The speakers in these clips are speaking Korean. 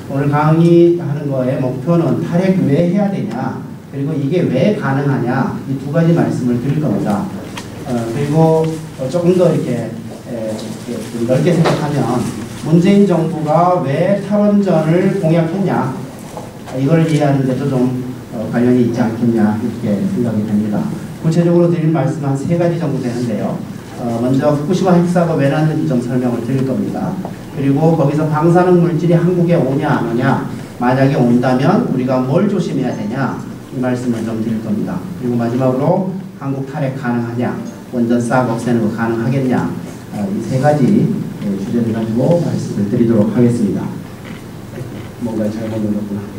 오늘 강의하는 거의 목표는 탈핵 왜 해야 되냐, 그리고 이게 왜 가능하냐, 이 두 가지 말씀을 드릴 겁니다. 그리고 조금 더 이렇게 넓게 생각하면 문재인 정부가 왜 탈원전을 공약했냐, 이걸 이해하는 데도 좀 관련이 있지 않겠냐, 이렇게 생각이 됩니다. 구체적으로 드릴 말씀 한 세 가지 정도 되는데요. 먼저 후쿠시마 핵사고 왜 났는지 좀 설명을 드릴 겁니다. 그리고 거기서 방사능 물질이 한국에 오냐 안 오냐, 만약에 온다면 우리가 뭘 조심해야 되냐, 이 말씀을 좀 드릴 겁니다. 그리고 마지막으로 한국 탈핵 가능하냐, 원전 싹 없애는 거 가능하겠냐, 이 세 가지 주제를 가지고 말씀을 드리도록 하겠습니다. 뭔가 잘못 눌렀구나.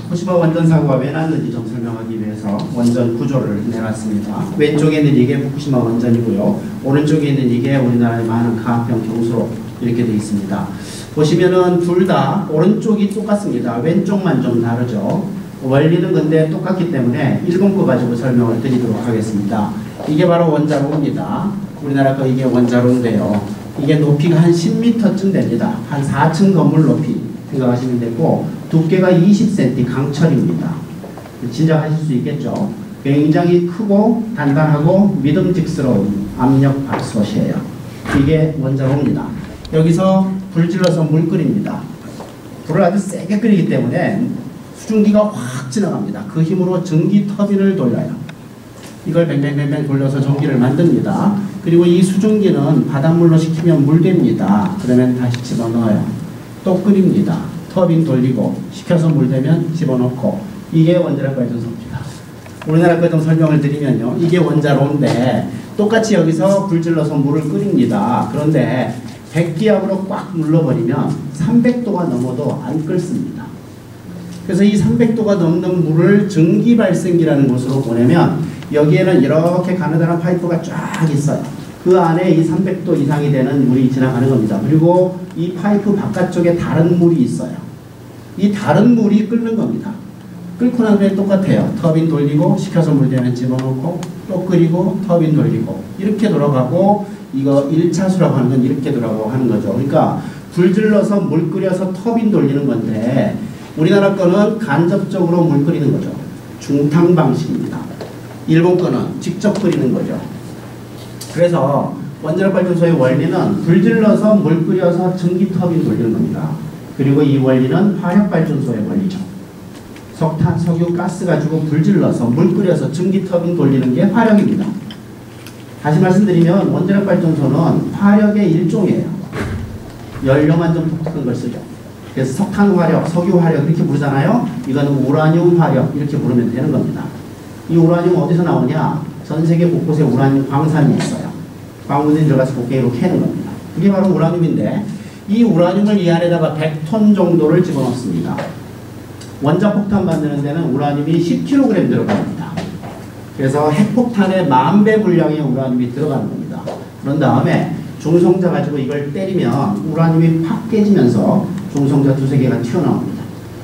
후쿠시마 원전 사고가 왜 났는지 좀 설명하기 위해서 원전 구조를 내놨습니다. 왼쪽에 있는 이게 후쿠시마 원전이고요. 오른쪽에 있는 이게 우리나라의 많은 가학병 경수로 이렇게 되어 있습니다. 보시면은 둘 다 오른쪽이 똑같습니다. 왼쪽만 좀 다르죠. 원리는 근데 똑같기 때문에 일본 거 가지고 설명을 드리도록 하겠습니다. 이게 바로 원자로입니다. 우리나라 거 이게 원자로인데요. 이게 높이가 한 10m쯤 됩니다. 한 4층 건물 높이 생각하시면 되고, 두께가 20cm 강철입니다. 짐작하실 수 있겠죠. 굉장히 크고 단단하고 믿음직스러운 압력 밥솥이에요. 이게 원자로입니다. 여기서 불 질러서 물 끓입니다. 불을 아주 세게 끓이기 때문에 수증기가 확 지나갑니다. 그 힘으로 전기 터빈을 돌려요. 이걸 뱅뱅뱅뱅 돌려서 전기를 만듭니다. 그리고 이 수증기는 바닷물로 식히면 물됩니다. 그러면 다시 집어넣어요. 또 끓입니다. 터빈 돌리고 식혀서 물되면 집어넣고, 이게 원자력 발전소입니다. 우리나라 거 좀 설명을 드리면요, 이게 원자로인데 똑같이 여기서 불 질러서 물을 끓입니다. 그런데 100기압으로 꽉 눌러버리면 300도가 넘어도 안 끓습니다. 그래서 이 300도가 넘는 물을 전기 발생기라는 곳으로 보내면 여기에는 이렇게 가느다란 파이프가 쫙 있어요. 그 안에 이 300도 이상이 되는 물이 지나가는 겁니다. 그리고 이 파이프 바깥쪽에 다른 물이 있어요. 이 다른 물이 끓는 겁니다. 끓고 난 후에 똑같아요. 터빈 돌리고 식혀서 물되면 집어넣고 또 끓이고 터빈 돌리고 이렇게 돌아가고, 이거 1차수라고 하는 건 이렇게 돌아가고 하는 거죠. 그러니까 불 질러서 물 끓여서 터빈 돌리는 건데, 우리나라 거는 간접적으로 물 끓이는 거죠. 중탕 방식입니다. 일본 거는 직접 끓이는 거죠. 그래서 원자력 발전소의 원리는 불 질러서 물 끓여서 전기 터빈 돌리는 겁니다. 그리고 이 원리는 화력 발전소의 원리죠. 석탄, 석유, 가스 가지고 불 질러서 물 끓여서 전기 터빈 돌리는 게 화력입니다. 다시 말씀드리면 원자력 발전소는 화력의 일종이에요. 연료만 좀 독특한 걸 쓰죠. 그래서 석탄 화력, 석유 화력 이렇게 부르잖아요. 이거는 우라늄 화력 이렇게 부르면 되는 겁니다. 이 우라늄 어디서 나오냐? 전 세계 곳곳에 우라늄 광산이 있어요. 광물들이 들어가서 곡괭이로 캐는 겁니다. 그게 바로 우라늄인데, 이 우라늄을 이 안에다가 100톤 정도를 집어넣습니다. 원자폭탄 만드는 데는 우라늄이 10kg 들어갑니다. 그래서 핵폭탄의 10,000배 분량의 우라늄이 들어가는 겁니다. 그런 다음에 중성자 가지고 이걸 때리면 우라늄이 팍 깨지면서 중성자 두세 개가 튀어나옵니다.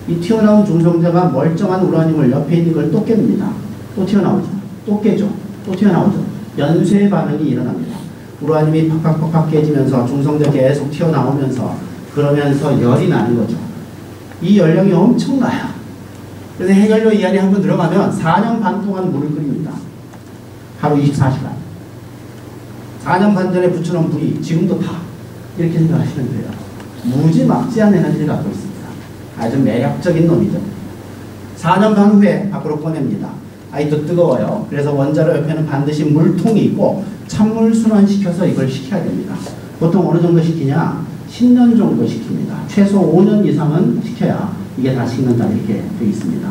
이 튀어나온 중성자가 멀쩡한 우라늄을 옆에 있는 걸 또 깹니다. 또 튀어나오죠. 또 깨죠. 또 튀어나오죠. 연쇄 반응이 일어납니다. 우라늄이 팍팍팍팍 깨지면서 중성자 계속 튀어나오면서, 그러면서 열이 나는 거죠. 이 연령이 엄청나요. 그래서 해결료 이 안에 한번 들어가면 4년 반 동안 물을 끓입니다. 하루 24시간. 4년 반 전에 붙여놓은 불이 지금도 다 이렇게 생각하시면 돼요. 무지막지한 에너지를 갖고 있습니다. 아주 매력적인 놈이죠. 4년 반 후에 밖으로 꺼냅니다. 아이도 뜨거워요. 그래서 원자로 옆에는 반드시 물통이 있고 찬물 순환시켜서 이걸 식혀야 됩니다. 보통 어느 정도 식히냐? 10년 정도 식힙니다. 최소 5년 이상은 식혀야 이게 다 식는다, 이렇게 되어 있습니다.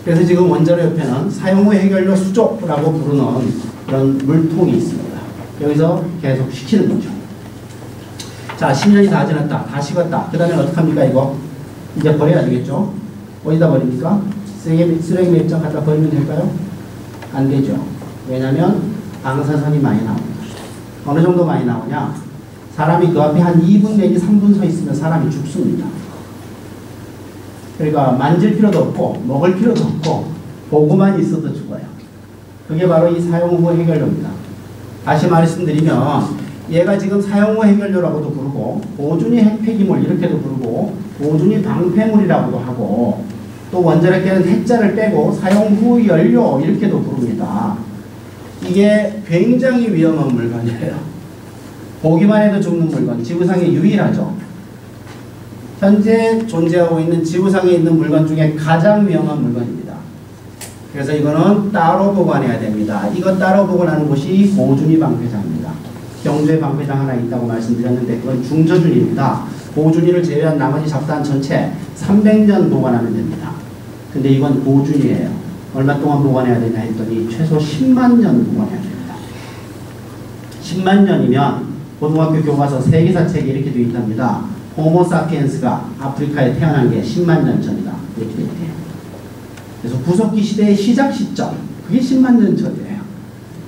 그래서 지금 원자로 옆에는 사용 후 해결료 수조라고 부르는 그런 물통이 있습니다. 여기서 계속 식히는 거죠. 자, 10년이 다 지났다. 다 식었다. 그 다음에 어떡합니까, 이거? 이제 버려야 되겠죠? 어디다 버립니까? 쓰레기 매장 갖다 버리면 될까요? 안 되죠. 왜냐면 방사선이 많이 나옵니다. 어느 정도 많이 나오냐? 사람이 그 앞에 한 2분 내지 3분 서 있으면 사람이 죽습니다. 그러니까 만질 필요도 없고 먹을 필요도 없고 보고만 있어도 죽어요. 그게 바로 이 사용 후 해결료입니다. 다시 말씀드리면 얘가 지금 사용 후 해결료라고도 부르고 보존이 핵폐기물 이렇게도 부르고 보존이 방패물이라고도 하고 또 원자력계는 핵자를 빼고 사용 후 연료 이렇게도 부릅니다. 이게 굉장히 위험한 물건이에요. 보기만 해도 죽는 물건, 지구상에 유일하죠. 현재 존재하고 있는 지구상에 있는 물건 중에 가장 위험한 물건입니다. 그래서 이거는 따로 보관해야 됩니다. 이거 따로 보관하는 곳이 보존이 방패장입니다. 경주에 방패장 하나 있다고 말씀드렸는데 그건 중저준입니다. 보존이를 제외한 나머지 잡다한 전체 300년 보관하면 됩니다. 근데 이건 보존이에요. 얼마 동안 보관해야 되냐 했더니 최소 10만 년 보관해야 됩니다. 10만 년이면 고등학교 교과서 세계사 책에 이렇게 되어 있답니다. 호모사피엔스가 아프리카에 태어난 게 10만 년 전이다. 이렇게 되어 있대요. 그래서 구석기 시대의 시작 시점, 그게 10만 년 전이에요.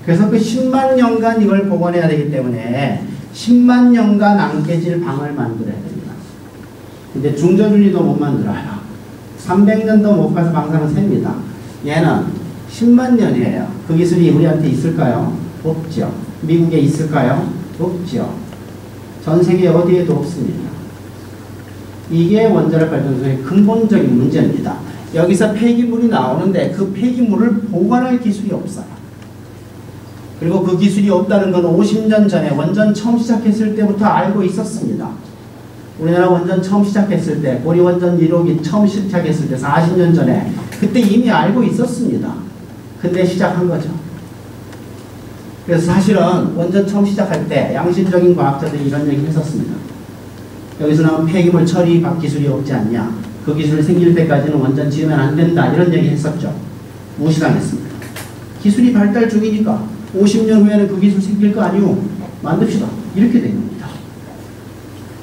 그래서 그 10만 년간 이걸 보관해야 되기 때문에 10만 년간 안 깨질 방을 만들어야 됩니다. 근데 중저준이도 못 만들어요. 300년도 못 가서 방사능 셉니다. 얘는 10만 년이에요. 그 기술이 우리한테 있을까요? 없죠. 미국에 있을까요? 없죠. 전 세계 어디에도 없습니다. 이게 원자력 발전소의 근본적인 문제입니다. 여기서 폐기물이 나오는데 그 폐기물을 보관할 기술이 없어요. 그리고 그 기술이 없다는 건 50년 전에 원전 처음 시작했을 때부터 알고 있었습니다. 우리나라 원전 처음 시작했을 때, 고리 원전 1호기 처음 시작했을 때 40년 전에 그때 이미 알고 있었습니다. 근데 시작한 거죠. 그래서 사실은 원전 처음 시작할 때 양심적인 과학자들이 이런 얘기를 했었습니다. 여기서 나온 폐기물 처리 기술이 없지 않냐. 그 기술이 생길 때까지는 원전 지으면 안 된다. 이런 얘기 했었죠. 무시당했습니다. 기술이 발달 중이니까 50년 후에는 그 기술 생길 거 아니오. 만듭시다. 이렇게 된 겁니다.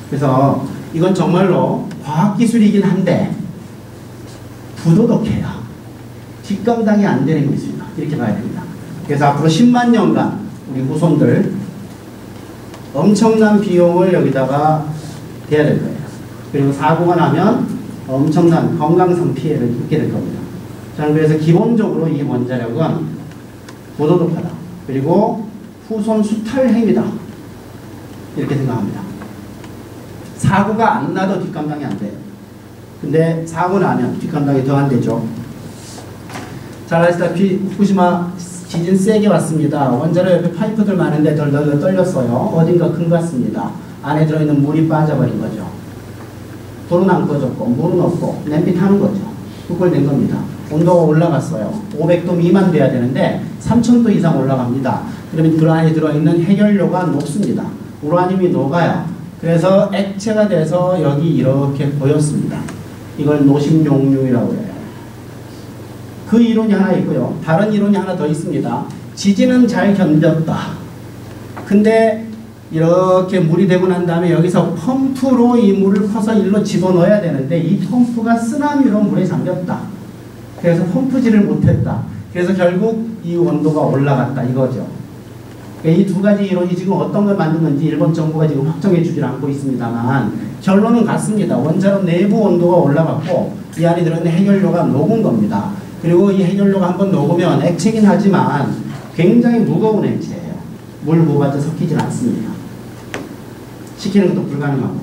그래서 이건 정말로 과학기술이긴 한데 부도덕해요. 뒷감당이 안 되는 기술이다. 이렇게 봐야 됩니다. 그래서 앞으로 10만 년간 우리 후손들 엄청난 비용을 여기다가 대야 될 거예요. 그리고 사고가 나면 엄청난 건강상 피해를 입게 될 겁니다. 저는 그래서 기본적으로 이 원자력은 부도덕하다. 그리고 후손 수탈 행위다. 이렇게 생각합니다. 사고가 안 나도 뒷감당이 안 돼요. 근데 사고 나면 뒷감당이 더 안 되죠. 잘 아시다시피 후쿠시마 지진 세게 왔습니다. 원자력 옆에 파이프들 많은데 덜덜 떨렸어요. 어딘가 큰 것 같습니다. 안에 들어있는 물이 빠져버린 거죠. 불은 안 꺼졌고 물은 없고 냄비 타는 거죠. 그걸 낸 겁니다. 온도가 올라갔어요. 500도 미만 돼야 되는데 3000도 이상 올라갑니다. 그러면 그 안에 들어있는 해결료가 녹습니다. 우라늄이 녹아요. 그래서 액체가 돼서 여기 이렇게 보였습니다. 이걸 노심용류라고 해요. 그 이론이 하나 있고요. 다른 이론이 하나 더 있습니다. 지진은 잘 견뎠다. 근데 이렇게 물이 되고 난 다음에 여기서 펌프로 이 물을 퍼서 일로 집어넣어야 되는데 이 펌프가 쓰나미로 물에 잠겼다. 그래서 펌프질을 못했다. 그래서 결국 이 온도가 올라갔다 이거죠. 이 두 가지 이론이 지금 어떤 걸 만든 건지 일본 정부가 지금 확정해 주질 않고 있습니다만 결론은 같습니다. 원자로 내부 온도가 올라갔고 이 안에 들어있는 해결료가 녹은 겁니다. 그리고 이 해결료가 한번 녹으면 액체긴 하지만 굉장히 무거운 액체예요. 물 부어봤자 섞이질 않습니다. 식히는 것도 불가능하고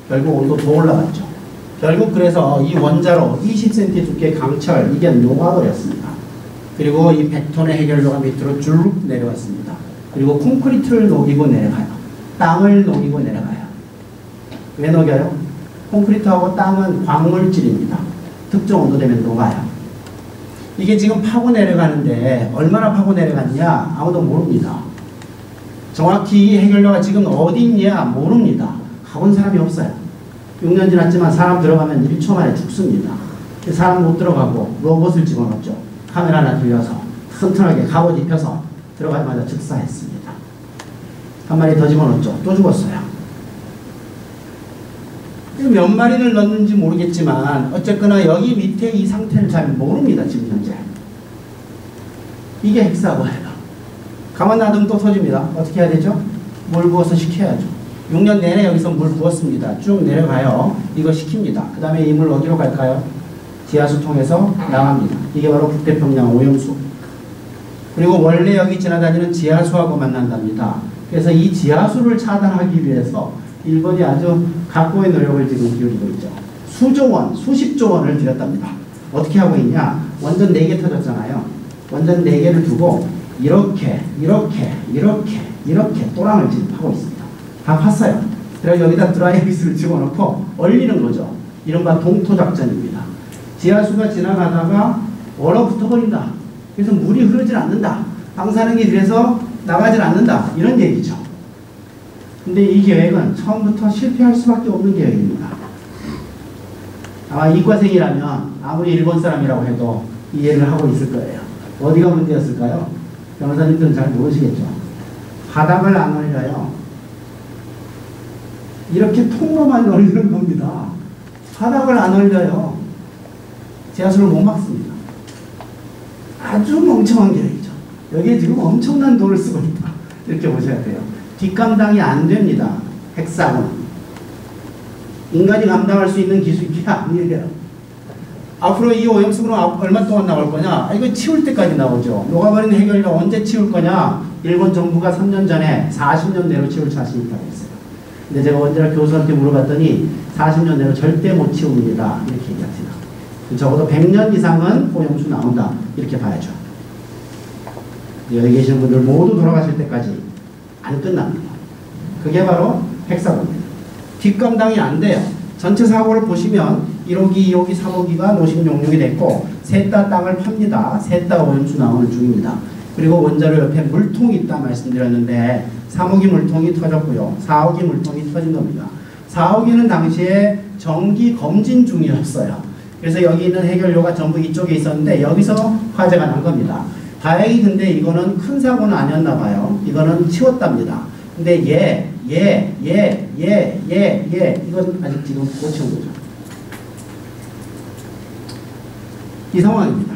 결국 온도 더 올라갔죠. 결국 그래서 이 원자로 20cm 두께 강철 이게 녹아버렸습니다. 그리고 이 100톤의 해결료가 밑으로 쭉 내려왔습니다. 그리고 콘크리트를 녹이고 내려가요. 땅을 녹이고 내려가요. 왜 녹여요? 콘크리트하고 땅은 광물질입니다. 특정 온도 되면 녹아요. 이게 지금 파고 내려가는데 얼마나 파고 내려갔냐? 아무도 모릅니다. 정확히 이 해결료가 지금 어디 있냐? 모릅니다. 가본 사람이 없어요. 6년 지났지만 사람 들어가면 1초 만에 죽습니다. 사람 못 들어가고 로봇을 집어넣었죠. 카메라 하나 들려서 튼튼하게 갑옷 입혀서 들어가자마자 즉사했습니다. 한 마리 더 집어넣었죠. 또 죽었어요. 몇 마리를 넣는지 모르겠지만 어쨌거나 여기 밑에 이 상태를 잘 모릅니다. 지금 현재. 이게 핵사고예요. 가만 놔두면 또 터집니다. 어떻게 해야 되죠? 물 부어서 식혀야죠. 6년 내내 여기서 물 부었습니다. 쭉 내려가요. 이거 식힙니다. 그 다음에 이 물 어디로 갈까요? 지하수 통해서 나갑니다. 이게 바로 북태평양 오염수. 그리고 원래 여기 지나다니는 지하수하고 만난답니다. 그래서 이 지하수를 차단하기 위해서 일본이 아주 각고의 노력을 지금 기울이고 있죠. 수조 원, 수십조 원을 들였답니다. 어떻게 하고 있냐? 원전 4개 터졌잖아요. 원전 4개를 두고 이렇게 또랑을 지금 파고 있습니다. 다 팠어요. 그래서 여기다 드라이비스를 집어넣고 얼리는 거죠. 이른바 동토작전입니다. 지하수가 지나가다가 얼어붙어 버린다. 그래서 물이 흐르질 않는다. 방사능이 그래서 나가질 않는다. 이런 얘기죠. 근데 이 계획은 처음부터 실패할 수밖에 없는 계획입니다. 아마 이과생이라면 아무리 일본 사람이라고 해도 이해를 하고 있을 거예요. 어디가 문제였을까요? 변호사님들은 잘 모르시겠죠. 바닥을 안 올려요. 이렇게 통로만 올리는 겁니다. 바닥을 안 올려요. 지하수를 못 막습니다. 아주 멍청한 계획이죠. 여기에 지금 엄청난 돈을 쓰고 있다. 이렇게 보셔야 돼요. 뒷감당이 안 됩니다. 핵사고는. 인간이 감당할 수 있는 기술이 아니에요. 앞으로 이 오염수는 얼마 동안 나올 거냐? 이거 치울 때까지 나오죠. 녹아버린 해결료 언제 치울 거냐? 일본 정부가 3년 전에 40년 내로 치울 자신이 있다고 했어요. 근데 제가 원자력 교수한테 물어봤더니 40년 내로 절대 못 치웁니다. 이렇게 얘기합니다. 적어도 100년 이상은 오염수 나온다. 이렇게 봐야죠. 여기 계시는 분들 모두 돌아가실 때까지 안 끝납니다. 그게 바로 핵사고입니다. 뒷감당이 안 돼요. 전체 사고를 보시면 1호기, 2호기, 3호기가 노심용융이 됐고 셋 다 땅을 팝니다. 셋 다 오염수 나오는 중입니다. 그리고 원자로 옆에 물통이 있다 말씀드렸는데 3호기 물통이 터졌고요. 4호기 물통이 터진 겁니다. 4호기는 당시에 정기 검진 중이었어요. 그래서 여기 있는 해결료가 전부 이쪽에 있었는데 여기서 화재가 난 겁니다. 다행히 근데 이거는 큰 사고는 아니었나 봐요. 이거는 치웠답니다. 근데 이건 아직 지금 못 치운 거죠. 이 상황입니다.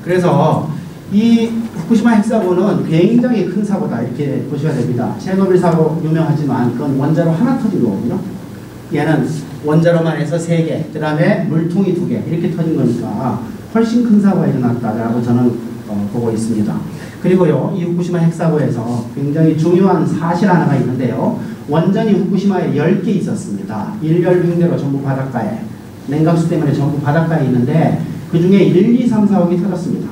그래서 이 후쿠시마 핵사고는 굉장히 큰 사고다 이렇게 보셔야 됩니다. 체르노빌 사고 유명하지만 그건 원자로 하나 터진 거거든요. 얘는 원자로만 해서 3개, 그 다음에 물통이 2개 이렇게 터진 거니까 훨씬 큰 사고가 일어났다라고 저는 보고 있습니다. 그리고요, 이 후쿠시마 핵사고에서 굉장히 중요한 사실 하나가 있는데요. 원전이 후쿠시마에 10개 있었습니다. 일렬빙대로 전부 바닷가에, 냉각수 때문에 전부 바닷가에 있는데 그 중에 1, 2, 3, 4호기 터졌습니다.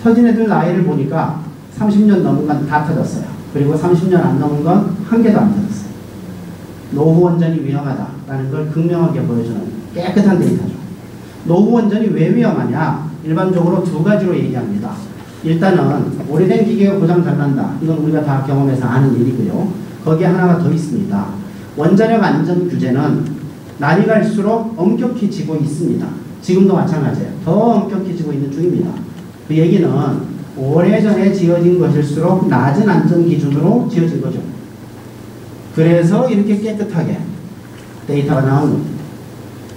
터진 애들 나이를 보니까 30년 넘은 건 다 터졌어요. 그리고 30년 안 넘은 건 한 개도 안 터졌어요. 노후 원전이 위험하다라는 걸 극명하게 보여주는 깨끗한 데이터죠. 노후 원전이 왜 위험하냐? 일반적으로 2가지로 얘기합니다. 일단은 오래된 기계가 고장 잘 난다. 이건 우리가 다 경험해서 아는 일이고요. 거기에 하나가 더 있습니다. 원자력 안전 규제는 날이 갈수록 엄격해지고 있습니다. 지금도 마찬가지예요. 더 엄격해지고 있는 중입니다. 그 얘기는 오래전에 지어진 것일수록 낮은 안전 기준으로 지어진 거죠. 그래서 이렇게 깨끗하게 데이터가 나오는 겁니다.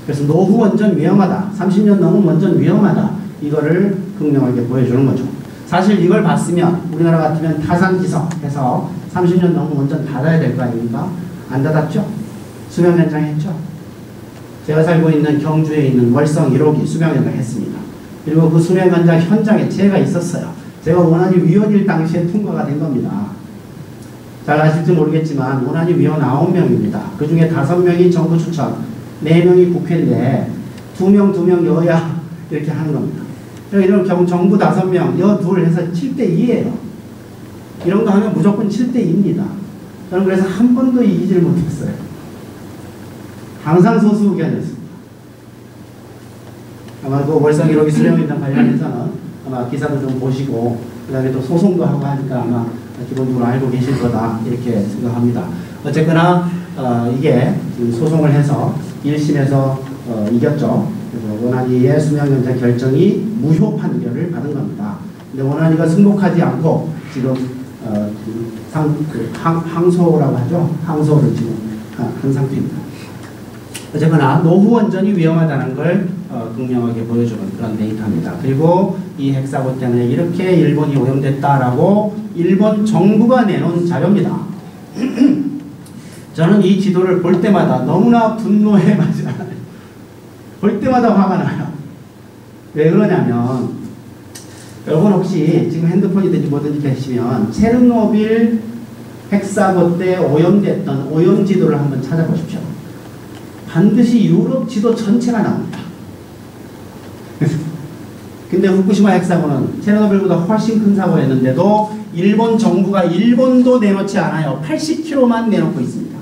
그래서 노후 원전 위험하다. 30년 넘은 원전 위험하다. 이거를 극명하게 보여주는 거죠. 사실 이걸 봤으면 우리나라 같으면 타산지석해서 30년 넘은 원전 닫아야 될 거 아닙니까? 안 닫았죠? 수명 연장했죠? 제가 살고 있는 경주에 있는 월성 1호기 수명 연장했습니다. 그리고 그 수명 연장 현장에 제가 있었어요. 제가 원안위 위원일 당시에 통과가 된 겁니다. 잘 아실지 모르겠지만 원안위 위원 9명입니다. 그 중에 5명이 정부 추천, 4명이 국회인데 2명 여야 이렇게 하는 겁니다. 이런 경우 정부 5명, 여 2 해서 7대2예요. 이런 거 하면 무조건 7대2입니다. 저는 그래서 한 번도 이기질 못했어요. 항상 소수 의견이었습니다. 아마 그 월성 1호기 수령이랑 관련해서는 아마 기사도 좀 보시고 그 다음에 또 소송도 하고 하니까 아마 기본적으로 알고 계실 거다 이렇게 생각합니다. 어쨌거나 이게 지금 소송을 해서 1심에서 이겼죠. 그래서 원안위의 수명 연장 결정이 무효 판결을 받은 겁니다. 근데 원안위가 승복하지 않고 지금 항소라고 하죠. 항소를 지금 한 상태입니다. 어쨌거나 노후 원전이 위험하다는 걸 극명하게 보여주는 그런 데이터입니다. 그리고 이 핵사고 때문에 이렇게 일본이 오염됐다라고 일본 정부가 내놓은 자료입니다. 저는 이 지도를 볼 때마다 너무나 분노에 맞아요. 볼 때마다 화가 나요. 왜 그러냐면 여러분 혹시 지금 핸드폰이든지 뭐든지 계시면 체르노빌 핵사고 때 오염됐던 오염지도를 한번 찾아보십시오. 반드시 유럽 지도 전체가 나옵니다. 근데 후쿠시마 핵사고는 체르노빌보다 훨씬 큰 사고였는데도 일본 정부가 1번도 내놓지 않아요. 80km만 내놓고 있습니다.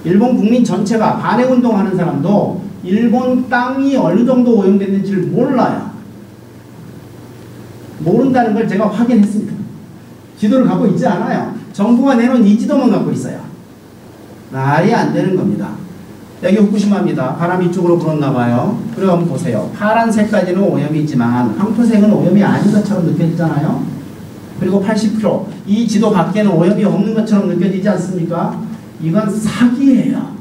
일본 국민 전체가 반핵운동하는 사람도 일본 땅이 어느 정도 오염됐는지를 몰라요. 모른다는 걸 제가 확인했습니다. 지도를 갖고 있지 않아요. 정부가 내놓은 이 지도만 갖고 있어요. 말이 안 되는 겁니다. 여기 후쿠시마입니다. 바람이 이쪽으로 불었나 봐요. 그리고 한번 보세요. 파란색까지는 오염이 있지만 황토색은 오염이 아닌 것처럼 느껴지잖아요. 그리고 80km. 이 지도 밖에는 오염이 없는 것처럼 느껴지지 않습니까? 이건 사기예요.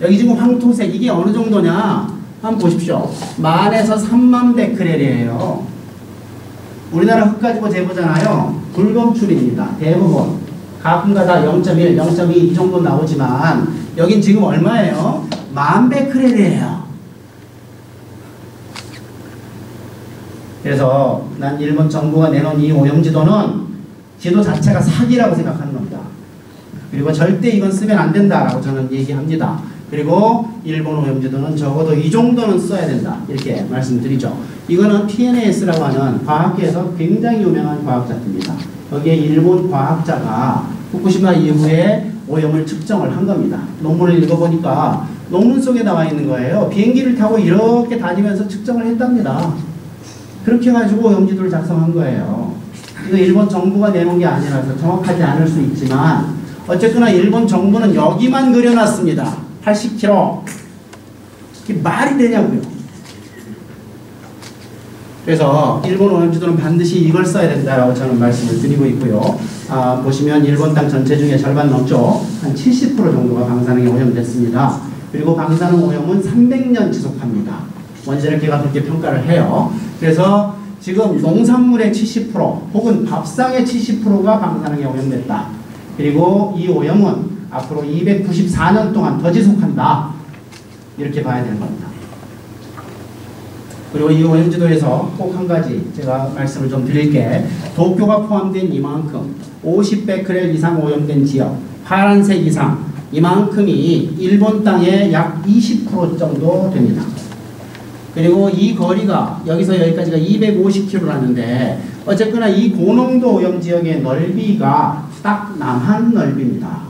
여기 지금 황토색 이게 어느 정도냐? 한번 보십시오. 만에서 3만 베크렐이에요. 우리나라 흙 가지고 재보잖아요. 불검출입니다. 대부분. 가끔가다 0.1, 0.2 이 정도 나오지만 여긴 지금 얼마예요? 10,000 베크렐이에요. 그래서 난 일본 정부가 내놓은 이 오염지도는 지도 자체가 사기라고 생각하는 겁니다. 그리고 절대 이건 쓰면 안 된다라고 저는 얘기합니다. 그리고 일본 오염지도는 적어도 이 정도는 써야 된다. 이렇게 말씀드리죠. 이거는 PNAS라고 하는 과학계에서 굉장히 유명한 과학자입니다. 거기에 일본 과학자가 후쿠시마 이후에 오염을 측정을 한 겁니다. 논문을 읽어보니까 논문 속에 나와 있는 거예요. 비행기를 타고 이렇게 다니면서 측정을 했답니다. 그렇게 가지고 오염지도를 작성한 거예요. 이거 일본 정부가 내놓은 게 아니라서 정확하지 않을 수 있지만 어쨌거나 일본 정부는 여기만 그려놨습니다. 80km. 이게 말이 되냐고요. 그래서 일본 오염지도는 반드시 이걸 써야 된다라고 저는 말씀을 드리고 있고요. 보시면 일본 땅 전체 중에 절반 넘죠. 한 70% 정도가 방사능에 오염됐습니다. 그리고 방사능 오염은 300년 지속합니다. 원자력계가 그렇게 평가를 해요. 그래서 지금 농산물의 70% 혹은 밥상의 70%가 방사능에 오염됐다. 그리고 이 오염은 앞으로 294년 동안 더 지속한다. 이렇게 봐야 되는 겁니다. 그리고 이 오염지도에서 꼭 한 가지 제가 말씀을 좀 드릴게. 도쿄가 포함된 이만큼 50베크렐 이상 오염된 지역, 파란색 이상 이만큼이 일본 땅의 약 20% 정도 됩니다. 그리고 이 거리가 여기서 여기까지가 250km라는데 어쨌거나 이 고농도 오염 지역의 넓이가 딱 남한 넓이입니다.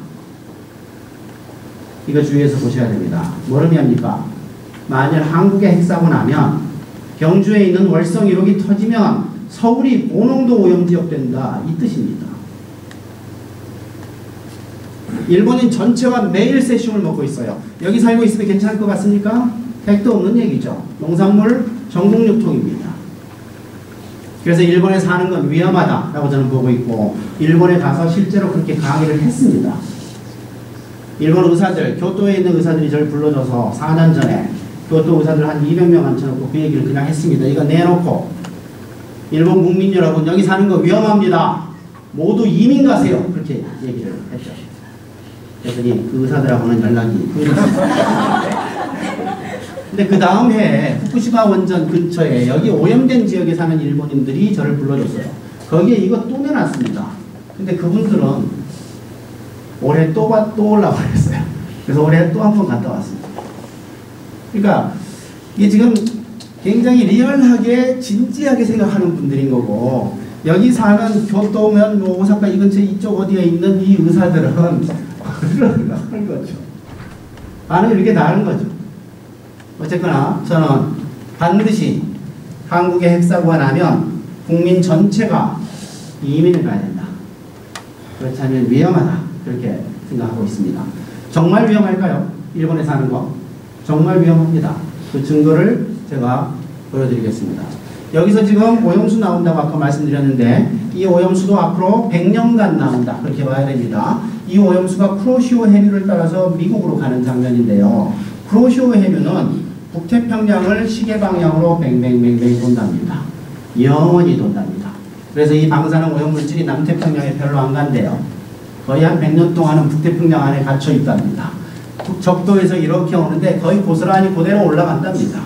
이거 주의해서 보셔야 됩니다. 뭘 의미합니까? 만약 한국에 핵사고 나면 경주에 있는 월성 1호기 터지면 서울이 고농도 오염지역 된다. 이 뜻입니다. 일본인 전체가 매일 세슘을 먹고 있어요. 여기 살고 있으면 괜찮을 것 같습니까? 택도 없는 얘기죠. 농산물 전국 유통입니다. 그래서 일본에 사는 건 위험하다라고 저는 보고 있고 일본에 가서 실제로 그렇게 강의를 했습니다. 일본 의사들, 교토에 있는 의사들이 저를 불러줘서 4년 전에 교토 의사들 한 200명 앉혀놓고 그 얘기를 그냥 했습니다. 이거 내놓고 일본 국민 여러분 여기 사는 거 위험합니다. 모두 이민 가세요. 그렇게 얘기를 했죠. 그랬더니 그 의사들하고는 연락이 끊겼습니다. 근데 그 다음 해에 후쿠시마 원전 근처에 여기 오염된 지역에 사는 일본인들이 저를 불러줬어요. 거기에 이거 또 내놨습니다. 근데 그분들은 올해 또 오려고 했어요. 그래서 올해 또 한 번 갔다 왔습니다. 그러니까 이게 지금 굉장히 리얼하게 진지하게 생각하는 분들인 거고 여기 사는 교토면 뭐 오사카 이 근처 이쪽 어디에 있는 이 의사들은 하는 거죠. 반응이 이렇게 다른 거죠. 어쨌거나 저는 반드시 한국에 핵사고가 나면 국민 전체가 이민을 가야 된다. 그렇지 않으면 위험하다. 그렇게 생각하고 있습니다. 정말 위험할까요? 일본에 사는 거? 정말 위험합니다. 그 증거를 제가 보여드리겠습니다. 여기서 지금 오염수 나온다고 아까 말씀드렸는데 이 오염수도 앞으로 100년간 나온다. 그렇게 봐야 됩니다. 이 오염수가 쿠로시오 해류를 따라서 미국으로 가는 장면인데요. 쿠로시오 해류는 북태평양을 시계방향으로 뱅뱅뱅뱅 돈답니다. 영원히 돈답니다. 그래서 이 방사능 오염물질이 남태평양에 별로 안 간대요. 거의 한 100년 동안은 북태평양 안에 갇혀 있답니다. 적도에서 이렇게 오는데 거의 고스란히 그대로 올라간답니다.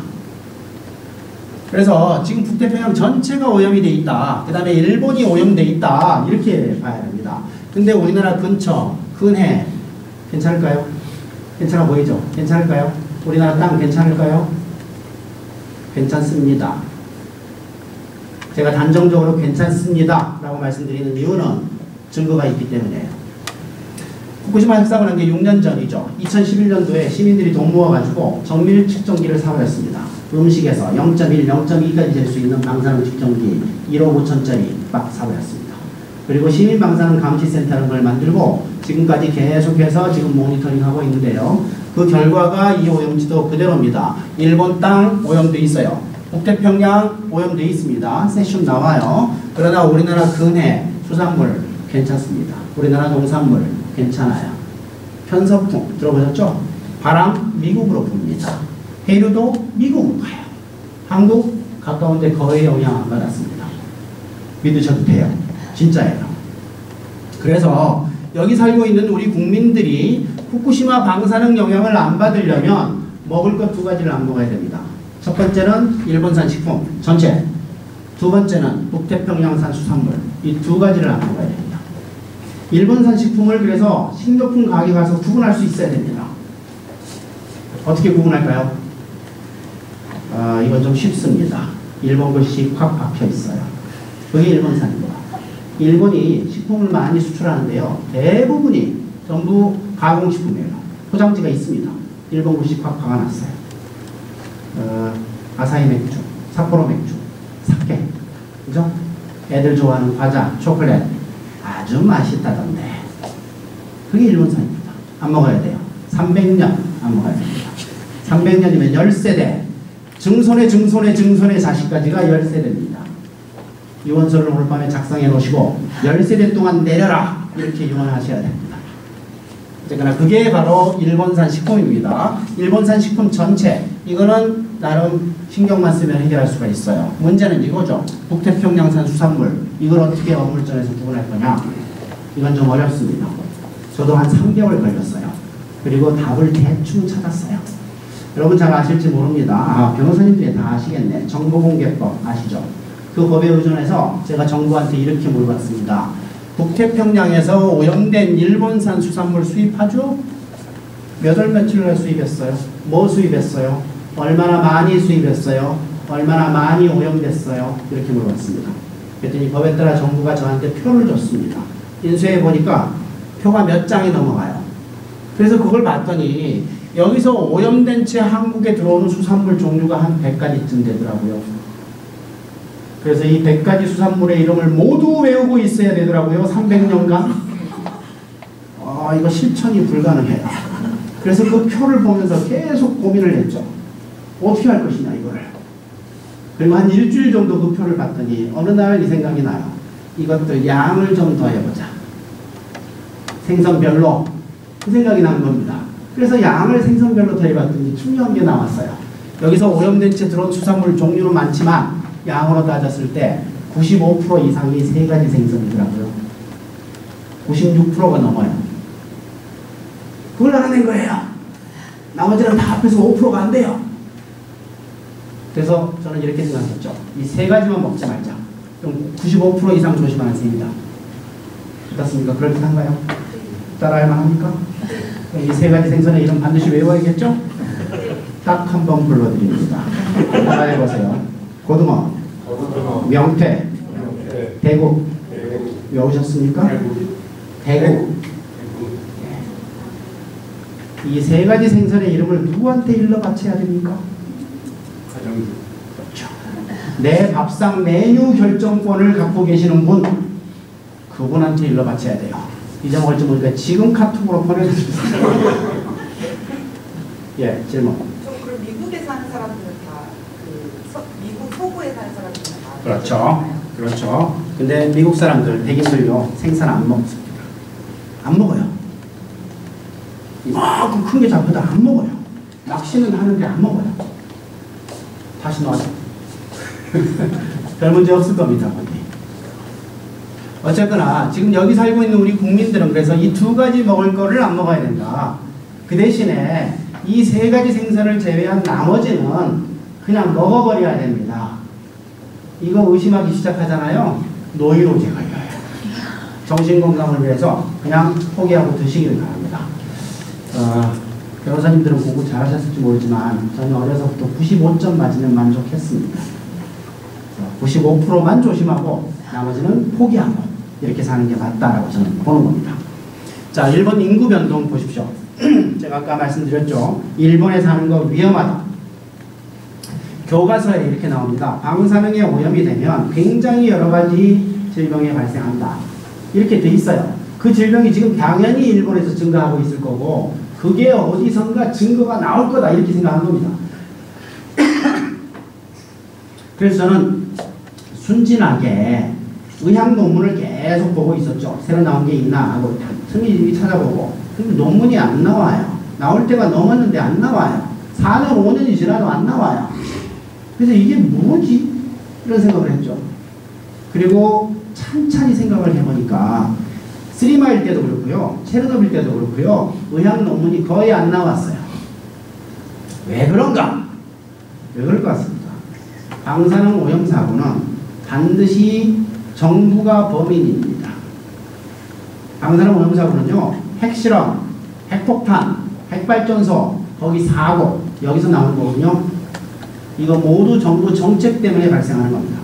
그래서 지금 북태평양 전체가 오염이 돼 있다. 그 다음에 일본이 오염돼 있다. 이렇게 봐야 됩니다. 근데 우리나라 근처, 근해 괜찮을까요? 괜찮아 보이죠? 괜찮을까요? 우리나라 땅 괜찮을까요? 괜찮습니다. 제가 단정적으로 괜찮습니다 라고 말씀드리는 이유는 증거가 있기 때문이에요. 후쿠시마 핵사고 난 게 6년 전이죠. 2011년도에 시민들이 돈 모아가지고 정밀 측정기를 사버렸습니다. 음식에서 0.1, 0.2까지 될 수 있는 방사능 측정기 1억 5천짜리 막 사버렸습니다. 그리고 시민 방사능 감시센터라는 걸 만들고 지금까지 계속해서 지금 모니터링하고 있는데요. 그 결과가 이 오염지도 그대로입니다. 일본 땅 오염돼 있어요. 북태평양 오염돼 있습니다. 세슘 나와요. 그러나 우리나라 근해 수산물 괜찮습니다. 우리나라 농산물 괜찮아요. 편서풍 들어보셨죠? 바람 미국으로 붑니다. 해류도 미국으로 가요. 한국 가까운데 거의 영향 안 받았습니다. 믿으셔도 돼요. 진짜예요. 그래서 여기 살고 있는 우리 국민들이 후쿠시마 방사능 영향을 안 받으려면 먹을 것 두 가지를 안 먹어야 됩니다. 첫 번째는 일본산 식품 전체, 두 번째는 북태평양산 수산물, 이 두 가지를 안 먹어야 됩니다. 일본산 식품을 그래서 식료품 가게 가서 구분할 수 있어야 됩니다. 어떻게 구분할까요? 이건 좀 쉽습니다. 일본 글씨 확 박혀 있어요. 그게 일본산입니다. 일본이 식품을 많이 수출하는데요. 대부분이 전부 가공식품이에요. 포장지가 있습니다. 일본 글씨 확 박아놨어요. 아사히 맥주, 삿포로 맥주, 사케, 그죠? 애들 좋아하는 과자, 초콜릿 아주 맛있다던데. 그게 일본산입니다. 안 먹어야 돼요. 300년 안 먹어야 됩니다. 300년이면 10세대, 증손의 자식까지가 10세대입니다. 유언서를 오늘 밤에 작성해 놓으시고 10세대 동안 내려라 이렇게 유언하셔야 됩니다. 어쨌거나 그게 바로 일본산 식품입니다. 일본산 식품 전체 이거는 나름 신경만 쓰면 해결할 수가 있어요. 문제는 이거죠. 북태평양산 수산물 이걸 어떻게 어물전에서 구분할 거냐. 이건 좀 어렵습니다. 저도 한 3개월 걸렸어요. 그리고 답을 대충 찾았어요. 여러분 잘 아실지 모릅니다. 변호사님들이 다 아시겠네. 정보공개법 아시죠? 그 법에 의존해서 제가 정부한테 이렇게 물어봤습니다. 북태평양에서 오염된 일본산 수산물 수입하죠? 몇 월 며칠 날 수입했어요? 뭐 수입했어요? 얼마나 많이 수입했어요? 얼마나 많이 오염됐어요? 이렇게 물어봤습니다. 그랬더니 법에 따라 정부가 저한테 표를 줬습니다. 인쇄해 보니까 표가 몇 장이 넘어가요. 그래서 그걸 봤더니 여기서 오염된 채 한국에 들어오는 수산물 종류가 한 100가지쯤 되더라고요. 그래서 이 100가지 수산물의 이름을 모두 외우고 있어야 되더라고요. 300년간. 이거 실천이 불가능해요. 그래서 그 표를 보면서 계속 고민을 했죠. 어떻게 할 것이냐 이거를. 그리고 한 일주일 정도 그 표를 봤더니 어느 날 이 생각이 나요. 이것들 양을 좀 더 해보자. 생선별로. 그 생각이 난 겁니다. 그래서 양을 생선별로 더 해봤더니 중요한 게 나왔어요. 여기서 오염된 채 들어온 수산물 종류는 많지만 양으로 따졌을 때 95% 이상이 세 가지 생선이더라고요. 96%가 넘어요. 그걸 알아낸 거예요. 나머지는 다 합해서 5%가 안 돼요. 그래서 저는 이렇게 생각했죠. 이 세 가지만 먹지 말자. 그럼 95% 이상 조심하는 셈이다. 어떻습니까? 그럴듯한가요? 따라할 만합니까? 이 세 가지 생선의 이름 반드시 외워야겠죠? 딱 한 번 불러드립니다. 따라해보세요. 고등어, 명태, 대구. 외우셨습니까? 대구. 이 세 가지 생선의 이름을 누구한테 일러 바쳐야 됩니까? 가정주. 그렇죠. 내 밥상 메뉴 결정권을 갖고 계시는 분, 그분한테 일러 바쳐야 돼요. 잊어먹을지 모르니까 지금 카톡으로 보내주세요. 예, 질문. 그럼 미국에 사는 사람들은 다 미국 서부에 사는 사람들은 다 그렇죠. 그렇죠. 근데 미국 사람들, 백인들요 생선 안 먹습니다. 안 먹어요. 이만큼 큰 게 잡혀도 안 먹어요. 낚시는 하는데 안 먹어요. 다시 넣어요. 별 문제 없을 겁니다. 어쨌거나 지금 여기 살고 있는 우리 국민들은 그래서 이 두 가지 먹을 거를 안 먹어야 된다. 그 대신에 이 세 가지 생선을 제외한 나머지는 그냥 먹어버려야 됩니다. 이거 의심하기 시작하잖아요. 노이로제 걸려요. 정신건강을 위해서 그냥 포기하고 드시길 바랍니다. 변호사님들은 공부 잘하셨을지 모르지만 저는 어려서부터 95점 맞으면 만족했습니다. 95%만 조심하고 나머지는 포기하고 이렇게 사는 게 맞다라고 저는 보는 겁니다. 자, 일본 인구 변동 보십시오. 제가 아까 말씀드렸죠. 일본에 사는 거 위험하다. 교과서에 이렇게 나옵니다. 방사능에 오염이 되면 굉장히 여러 가지 질병이 발생한다. 이렇게 돼 있어요. 그 질병이 지금 당연히 일본에서 증가하고 있을 거고 그게 어디선가 증거가 나올 거다 이렇게 생각한 겁니다. 그래서 저는 순진하게 의학 논문을 계속 보고 있었죠. 새로 나온 게 있나 하고 틈이 찾아보고 근데 논문이 안 나와요. 나올 때가 넘었는데 안 나와요. 4년 5년이 지나도 안 나와요. 그래서 이게 뭐지? 이런 생각을 했죠. 그리고 찬찬히 생각을 해보니까 3마일 때도 그렇고요. 체르노빌 때도 그렇고요. 의학 논문이 거의 안 나왔어요. 왜 그런가? 왜 그럴 것 같습니다. 방사능 오염 사고는 반드시 정부가 범인입니다. 방사능 오염 사고는요. 핵실험, 핵폭탄, 핵발전소, 거기 사고 여기서 나오는 거거든요. 이거 모두 정부 정책 때문에 발생하는 겁니다.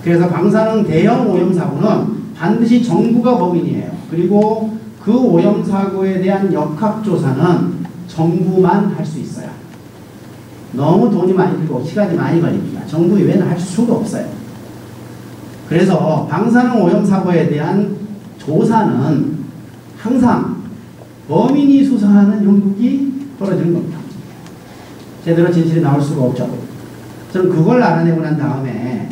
그래서 방사능 대형 오염 사고는 반드시 정부가 범인이에요. 그리고 그 오염 사고에 대한 역학조사는 정부만 할 수 있어요. 너무 돈이 많이 들고 시간이 많이 걸립니다. 정부 외에는 할 수가 없어요. 그래서 방사능 오염 사고에 대한 조사는 항상 범인이 수사하는 형국이 벌어지는 겁니다. 제대로 진실이 나올 수가 없죠. 저는 그걸 알아내고 난 다음에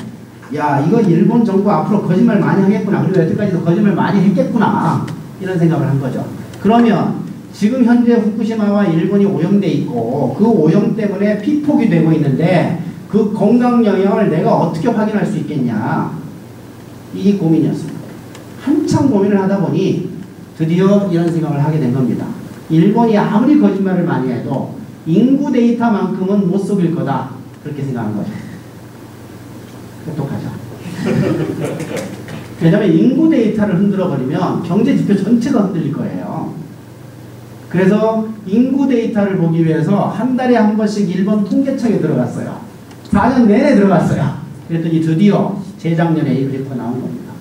야 이거 일본 정부 앞으로 거짓말 많이 하겠구나. 그리고 여태까지도 거짓말 많이 했겠구나. 이런 생각을 한 거죠. 그러면 지금 현재 후쿠시마와 일본이 오염돼 있고 그 오염 때문에 피폭이 되고 있는데 그 건강 영향을 내가 어떻게 확인할 수 있겠냐. 이 고민이었습니다. 한참 고민을 하다 보니 드디어 이런 생각을 하게 된 겁니다. 일본이 아무리 거짓말을 많이 해도 인구 데이터만큼은 못 속일 거다. 그렇게 생각한 거죠. 똑똑하죠. 왜냐하면 인구 데이터를 흔들어버리면 경제 지표 전체가 흔들릴 거예요. 그래서 인구 데이터를 보기 위해서 한 달에 한 번씩 일본 통계청에 들어갔어요. 4년 내내 들어갔어요. 그랬더니 드디어 재작년에 이 그래프가 나온 겁니다.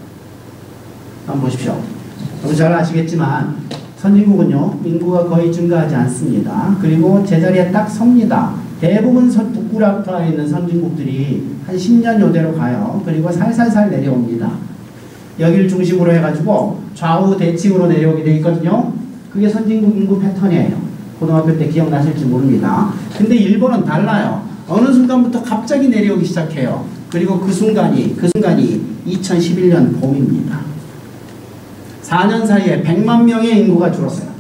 한번 보십시오. 너무 잘 아시겠지만 선진국은요 인구가 거의 증가하지 않습니다. 그리고 제자리에 딱 섭니다. 대부분 북구라프에 있는 선진국들이 한 10년 요대로 가요. 그리고 살살살 내려옵니다. 여기를 중심으로 해가지고 좌우 대칭으로 내려오게 되어 있거든요. 그게 선진국 인구 패턴이에요. 고등학교 때 기억나실지 모릅니다. 근데 일본은 달라요. 어느 순간부터 갑자기 내려오기 시작해요. 그리고 그 순간이 2011년 봄입니다. 4년 사이에 100만 명의 인구가 줄었어요.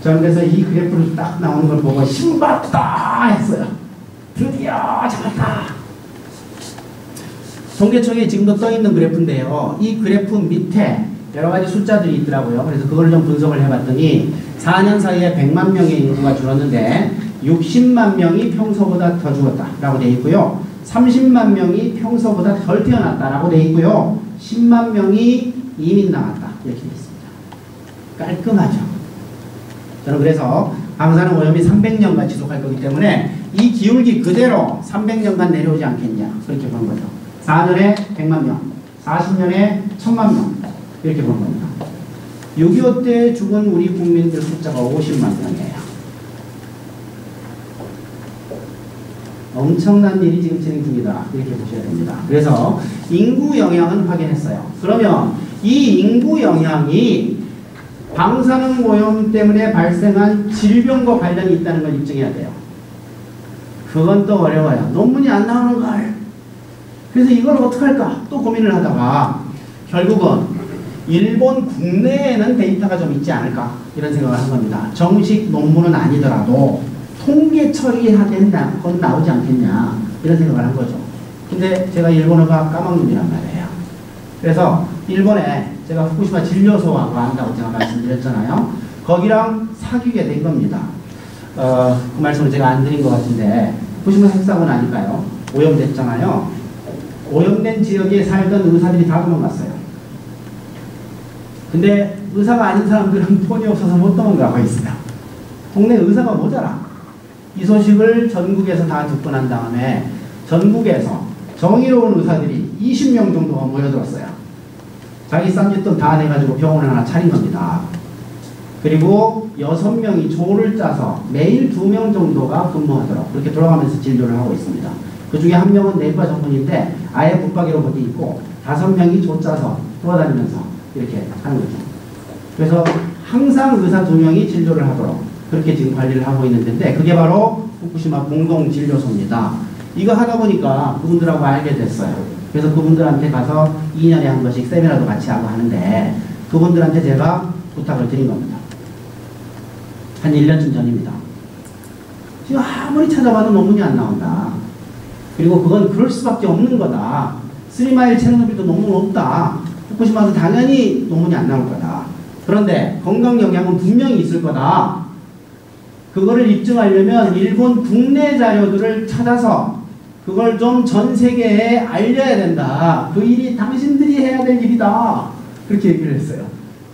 저는 그래서 이 그래프를 딱 나오는 걸 보고 신받다 했어요. 드디어 잡았다. 통계청에 지금도 떠있는 그래프인데요. 이 그래프 밑에 여러 가지 숫자들이 있더라고요. 그래서 그걸 좀 분석을 해봤더니 4년 사이에 100만 명의 인구가 줄었는데 60만 명이 평소보다 더 죽었다라고 되어 있고요. 30만 명이 평소보다 덜 태어났다라고 되어 있고요. 10만 명이 이민 나갔다 이렇게 되어 있습니다. 깔끔하죠. 저는 그래서 방사능 오염이 300년간 지속할 거기 때문에 이 기울기 그대로 300년간 내려오지 않겠냐 그렇게 보는 거죠. 4년에 100만 명, 40년에 1000만 명 이렇게 보는 겁니다. 6.25 때 죽은 우리 국민들 숫자가 50만 명이에요. 엄청난 일이 지금 진행 중이다 이렇게 보셔야 됩니다. 그래서 인구 영향은 확인했어요. 그러면 이 인구 영향이 방사능 오염 때문에 발생한 질병과 관련이 있다는 걸 입증해야 돼요. 그건 또 어려워요. 논문이 안 나오는 걸. 그래서 이걸 어떡할까 또 고민을 하다가 결국은 일본 국내에는 데이터가 좀 있지 않을까 이런 생각을 한 겁니다. 정식 논문은 아니더라도 통계 처리하는 건 나오지 않겠냐 이런 생각을 한 거죠. 근데 제가 일본어가 까막눈이란 말이에요. 그래서 일본에 제가 후쿠시마 진료소하고 한다고 제가 말씀드렸잖아요. 거기랑 사귀게 된 겁니다. 그 말씀을 제가 안 드린 것 같은데 후쿠시마 핵사고는 아닐까요? 오염됐잖아요. 오염된 지역에 살던 의사들이 다 도망갔어요. 근데 의사가 아닌 사람들은 돈이 없어서 못 도망가고 있어요. 동네 의사가 모자라. 이 소식을 전국에서 다 듣고 난 다음에 전국에서 정의로운 의사들이 20명 정도가 모여들었어요. 자기 싼짓돈 다 내가지고 병원을 하나 차린 겁니다. 그리고 6명이 조를 짜서 매일 2명 정도가 근무하도록 그렇게 돌아가면서 진료를 하고 있습니다. 그 중에 1명은 내과 전문인데 아예 붙박이로 거기 있고 5명이 조 짜서 돌아다니면서 이렇게 하는 거죠. 그래서 항상 의사 2명이 진료를 하도록 그렇게 지금 관리를 하고 있는 데인데 그게 바로 후쿠시마 공동진료소입니다. 이거 하다 보니까 그분들하고 알게 됐어요. 그래서 그분들한테 가서 2년에 한 번씩 세미나도 같이 하고 하는데 그분들한테 제가 부탁을 드린 겁니다. 한 1년쯤 전입니다. 지금 아무리 찾아봐도 논문이 안 나온다. 그리고 그건 그럴 수밖에 없는 거다. 3마일 체르노빌도 논문 없다. 후쿠시마도 당연히 논문이 안 나올 거다. 그런데 건강 영향은 분명히 있을 거다. 그거를 입증하려면 일본 국내 자료들을 찾아서 그걸 좀 전 세계에 알려야 된다. 그 일이 당신들이 해야 될 일이다. 그렇게 얘기를 했어요.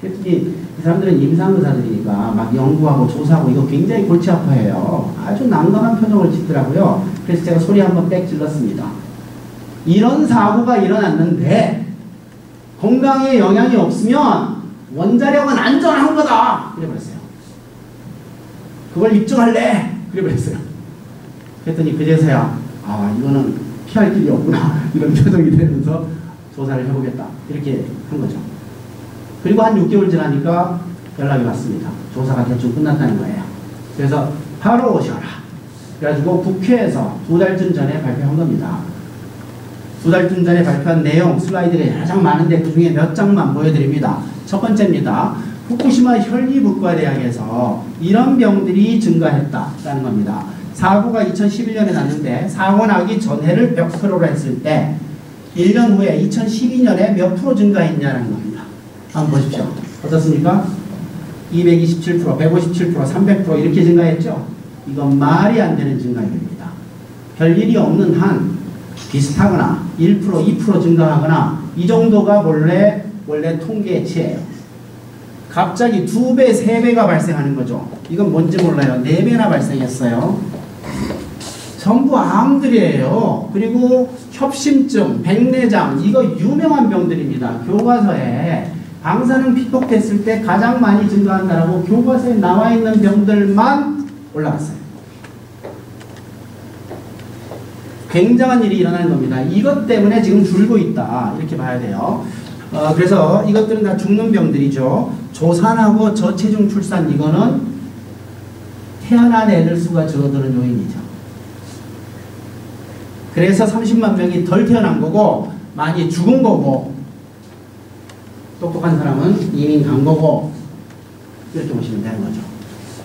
그랬더니 이 사람들은 임상의사들이니까 막 연구하고 조사하고 이거 굉장히 골치 아파해요. 아주 난감한 표정을 짓더라고요. 그래서 제가 소리 한번 빽 질렀습니다. 이런 사고가 일어났는데 건강에 영향이 없으면 원자력은 안전한 거다. 그래 버렸어요. 그걸 입증할래. 그래 버렸어요. 그랬더니 그제서야 이거는 피할 길이 없구나. 이런 표정이 되면서 조사를 해보겠다. 이렇게 한 거죠. 그리고 한 6개월 지나니까 연락이 왔습니다. 조사가 대충 끝났다는 거예요. 그래서 바로 오셔라. 그래가지고 국회에서 2달쯤 전에 발표한 겁니다. 2달쯤 전에 발표한 내용 슬라이드가 여러 장 많은데 그 중에 몇 장만 보여드립니다. 첫 번째입니다. 후쿠시마 혈기북과대학에서 이런 병들이 증가했다라는 겁니다. 사고가 2011년에 났는데 사고 나기 전해를 100%로 했을 때 1년 후에 2012년에 몇 프로 증가했냐는 겁니다. 한번 보십시오. 어떻습니까? 227%, 157%, 300% 이렇게 증가했죠? 이건 말이 안 되는 증가율입니다. 별일이 없는 한 비슷하거나 1%, 2% 증가하거나 이 정도가 원래 통계치예요. 갑자기 2배, 3배가 발생하는 거죠. 이건 뭔지 몰라요. 4배나 발생했어요. 전부 암들이에요. 그리고 협심증, 백내장 이거 유명한 병들입니다. 교과서에 방사능 피폭됐을 때 가장 많이 증가한다라고 교과서에 나와 있는 병들만 올라갔어요. 굉장한 일이 일어나는 겁니다. 이것 때문에 지금 줄고 있다. 이렇게 봐야 돼요. 그래서 이것들은 다 죽는 병들이죠. 조산하고 저체중 출산 이거는 태어난 애들 수가 줄어드는 요인이죠. 그래서 30만 명이 덜 태어난 거고 많이 죽은 거고 똑똑한 사람은 이민 간 거고 이렇게 보시면 되는 거죠.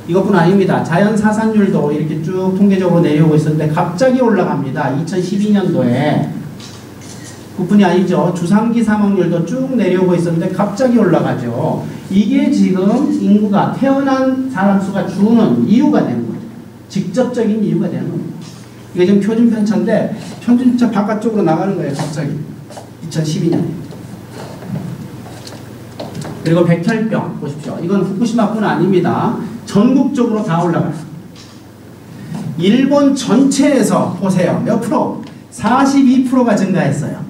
이것뿐 아닙니다. 자연 사산율도 이렇게 쭉 통계적으로 내려오고 있었는데 갑자기 올라갑니다. 2012년도에 그뿐이 아니죠. 주상기 사망률도 쭉 내려오고 있었는데 갑자기 올라가죠. 이게 지금 인구가 태어난 사람 수가 주는 이유가 되는 거죠. 직접적인 이유가 되는 겁니다. 이게 지금 표준 편차인데 표준차 바깥쪽으로 나가는 거예요. 갑자기 2012년. 그리고 백혈병 보십시오. 이건 후쿠시마뿐 아닙니다. 전국적으로 다 올라가요. 일본 전체에서 보세요. 몇 프로? 42%가 증가했어요.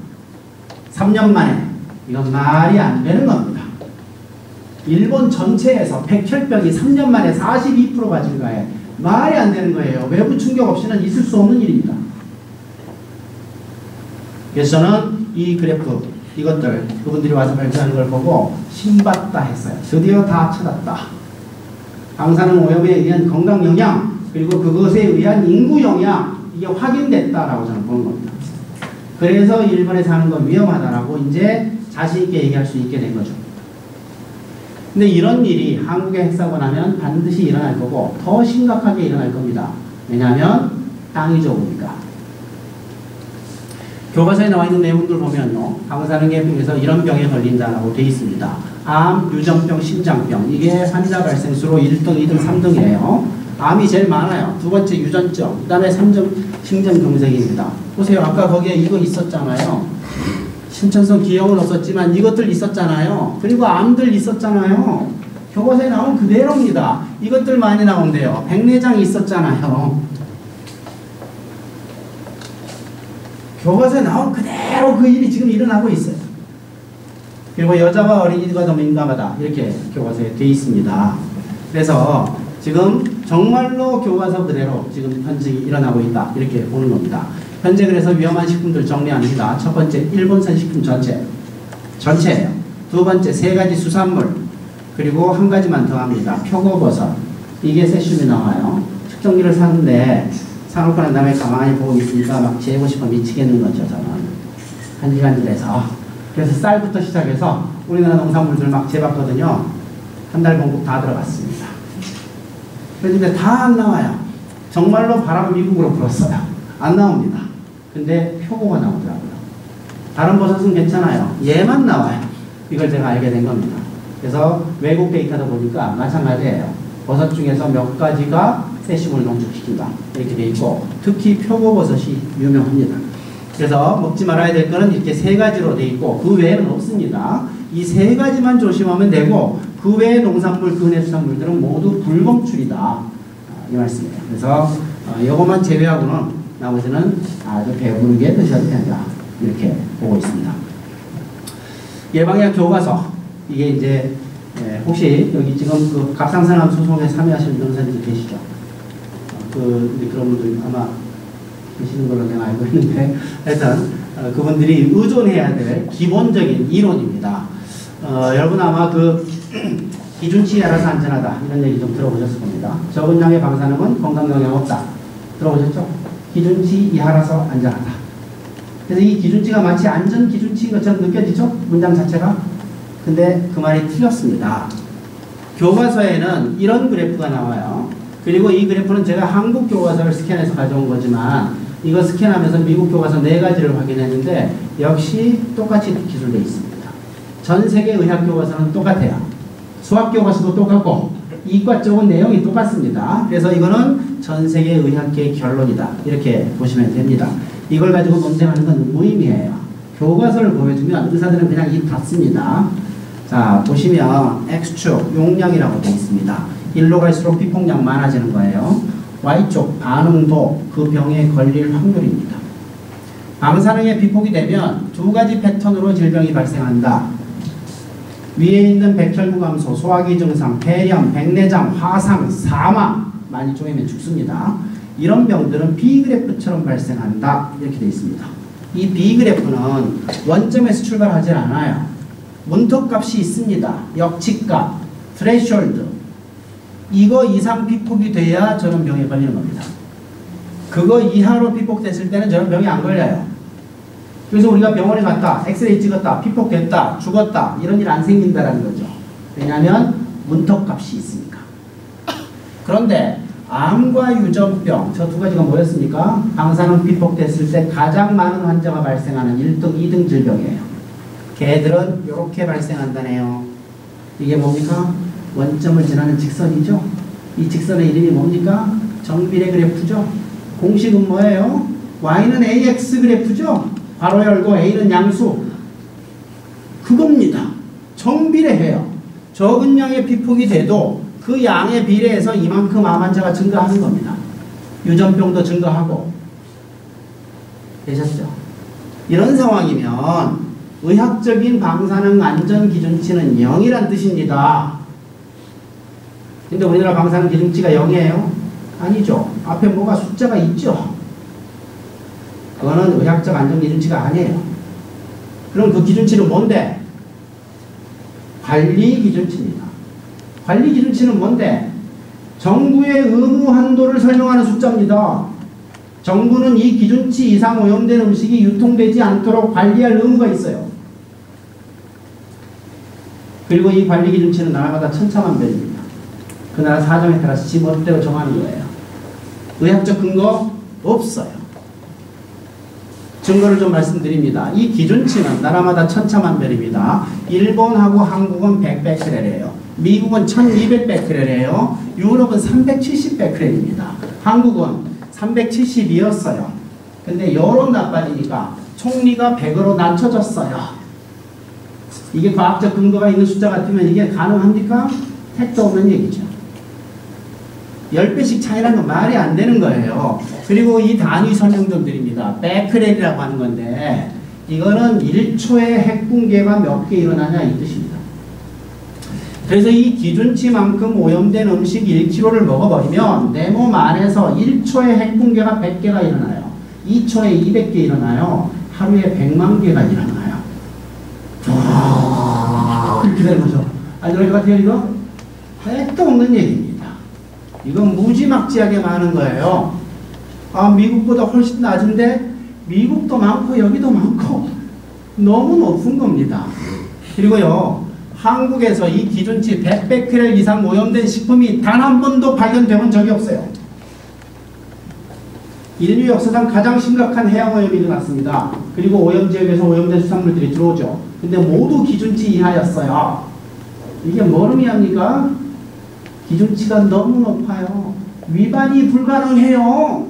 3년 만에. 이건 말이 안 되는 겁니다. 일본 전체에서 백혈병이 3년 만에 42%가 증가해. 말이 안 되는 거예요. 외부 충격 없이는 있을 수 없는 일입니다. 그래서 저는 이 그래프, 이것들 그분들이 와서 발표하는 걸 보고 신받다 했어요. 드디어 다 찾았다. 방사능 오염에 의한 건강 영향 그리고 그것에 의한 인구 영향 이게 확인됐다라고 저는 보는 겁니다. 그래서 일본에 사는 건 위험하다라고 이제 자신 있게 얘기할 수 있게 된 거죠. 근데 이런 일이 한국에 핵사고 나면 반드시 일어날 거고 더 심각하게 일어날 겁니다. 왜냐하면 땅이 좁으니까. 교과서에 나와 있는 내용들 보면요. 방사능에 의해서 이런 병에 걸린다라고 되어 있습니다. 암, 유전병, 심장병 이게 환자 발생수로 1등, 2등, 3등이에요. 암이 제일 많아요. 두 번째 유전증, 그 다음에 3점 심장경색입니다. 보세요. 아까 거기에 이거 있었잖아요. 신천성 기형은 없었지만 이것들 있었잖아요. 그리고 암들 있었잖아요. 교과서에 나오면 그대로입니다. 이것들 많이 나온대요. 백내장이 있었잖아요. 교과서에 나온 그대로 그 일이 지금 일어나고 있어요. 그리고 여자와 어린이가 더 민감하다. 이렇게 교과서에 되어 있습니다. 그래서 지금 정말로 교과서 그대로 지금 현재 일어나고 있다. 이렇게 보는 겁니다. 현재 그래서 위험한 식품들 정리합니다. 첫 번째, 일본산 식품 전체예요. 두 번째, 3가지 수산물. 그리고 한 가지만 더 합니다. 표고버섯. 이게 세슘이 나와요. 측정기를 사는데 사놓고 난 다음에 가만히 보고 있으니까 막 재고 싶어 미치겠는 거죠, 저는. 간질간질해서. 그래서 쌀부터 시작해서 우리나라 농산물들 막 재봤거든요. 한 달 공급 다 들어갔습니다. 그런데 다 안 나와요. 정말로 바람을 미국으로 불었어요. 안 나옵니다. 근데 표고가 나오더라고요. 다른 버섯은 괜찮아요. 얘만 나와요. 이걸 제가 알게 된 겁니다. 그래서 외국 데이터도 보니까 마찬가지예요. 버섯 중에서 몇 가지가 세슘을 농축시킨다. 이렇게 돼 있고 특히 표고버섯이 유명합니다. 그래서 먹지 말아야 될 거는 이렇게 3가지로 돼 있고 그 외에는 없습니다. 이 3가지만 조심하면 되고 그 외의 농산물, 근해수산물들은 모두 불검출이다. 이 말씀이에요. 그래서 이것만 제외하고는 나머지는 아주 배부르게 드셔도 된다. 이렇게 보고 있습니다. 예방약 교과서. 이게 이제 혹시 여기 지금 그 갑상선암 소송에 참여하시는 변호사님들 계시죠? 그런 분들 아마 계시는 걸로 내가 알고 있는데 하여튼 그분들이 의존해야 될 기본적인 이론입니다. 여러분 아마 그 기준치 이하라서 안전하다 이런 얘기 좀 들어보셨을 겁니다. 적은 양의 방사능은 건강 영향 없다. 들어보셨죠? 기준치 이하라서 안전하다. 그래서 이 기준치가 마치 안전 기준치인 것처럼 느껴지죠? 문장 자체가. 근데 그 말이 틀렸습니다. 교과서에는 이런 그래프가 나와요. 그리고 이 그래프는 제가 한국 교과서를 스캔해서 가져온 거지만 이거 스캔하면서 미국 교과서 4가지를 확인했는데 역시 똑같이 기술되어 있습니다. 전 세계 의학 교과서는 똑같아요. 수학 교과서도 똑같고 이과 쪽은 내용이 똑같습니다. 그래서 이거는 전 세계 의학계의 결론이다. 이렇게 보시면 됩니다. 이걸 가지고 논쟁하는 건 무의미해요. 교과서를 보여주면 의사들은 그냥 입 닫습니다. 자, 보시면 X축 용량이라고 되어 있습니다. 일로 갈수록 피폭량 많아지는 거예요. Y쪽 반응도 그 병에 걸릴 확률입니다. 방사능에 비폭이 되면 2가지 패턴으로 질병이 발생한다. 위에 있는 백혈구 감소, 소화기 증상, 폐렴, 백내장, 화상, 사망 많이 쪼이면 죽습니다. 이런 병들은 B그래프처럼 발생한다. 이렇게 되어 있습니다. 이 B그래프는 원점에서 출발하지 않아요. 문턱값이 있습니다. 역치값, threshold. 이거 이상 피폭이 돼야 저런 병에 걸리는 겁니다. 그거 이하로 피폭됐을 때는 저런 병이 안 걸려요. 그래서 우리가 병원에 갔다, 엑스레이 찍었다, 피폭됐다, 죽었다 이런 일 안 생긴다는 거죠. 왜냐하면 문턱값이 있으니까. 그런데 암과 유전병 저 2가지가 뭐였습니까? 방사능 피폭됐을 때 가장 많은 환자가 발생하는 1등, 2등 질병이에요. 걔들은 이렇게 발생한다네요. 이게 뭡니까? 원점을 지나는 직선이죠. 이 직선의 이름이 뭡니까? 정비례 그래프죠. 공식은 뭐예요? Y는 AX 그래프죠. 괄호 열고 A는 양수. 그겁니다. 정비례해요. 적은 양의 피폭이 돼도 그 양에 비례해서 이만큼 암 환자가 증가하는 겁니다. 유전병도 증가하고. 되셨죠? 이런 상황이면 의학적인 방사능 안전 기준치는 0이란 뜻입니다. 근데 우리나라 방사능 기준치가 0이에요? 아니죠. 앞에 뭐가 숫자가 있죠. 그거는 의학적 안전 기준치가 아니에요. 그럼 그 기준치는 뭔데? 관리 기준치입니다. 관리 기준치는 뭔데? 정부의 의무 한도를 설명하는 숫자입니다. 정부는 이 기준치 이상 오염된 음식이 유통되지 않도록 관리할 의무가 있어요. 그리고 이 관리 기준치는 나라마다 천차만별입니다. 그 나라 사정에 따라서 지 멋대로 정하는 거예요. 의학적 근거 없어요. 증거를 좀 말씀드립니다. 이 기준치는 나라마다 천차만별입니다. 일본하고 한국은 100베크렐이에요. 미국은 1200베크렐이에요. 유럽은 370 베크렐입니다. 한국은 370이었어요. 근데 여론 나빠지니까 총리가 100으로 낮춰졌어요. 이게 과학적 근거가 있는 숫자 같으면 이게 가능합니까? 택도 없는 얘기죠. 10배씩 차이라는 건 말이 안 되는 거예요. 그리고 이 단위 설명 좀 드립니다. 베크렐이라고 하는 건데 이거는 1초에 핵 붕괴가 몇 개 일어나냐 이 뜻입니다. 그래서 이 기준치만큼 오염된 음식 1kg를 먹어버리면 내 몸 안에서 1초에 핵 붕괴가 100개가 일어나요. 2초에 200개 일어나요. 하루에 100만 개가 일어나요. 이렇게 되는 거죠. 알것 같아요 이거? 핵도 없는 얘기입니다. 이건 무지막지하게 많은 거예요. 아, 미국보다 훨씬 낮은데 미국도 많고 여기도 많고 너무 높은 겁니다. 그리고요, 한국에서 이 기준치 100베크렐 이상 오염된 식품이 단 한 번도 발견된 적이 없어요. 인류 역사상 가장 심각한 해양오염이 일어났습니다. 그리고 오염지역에서 오염된 수산물들이 들어오죠. 근데 모두 기준치 이하였어요. 이게 뭘 의미합니까? 기준치가 너무 높아요. 위반이 불가능해요.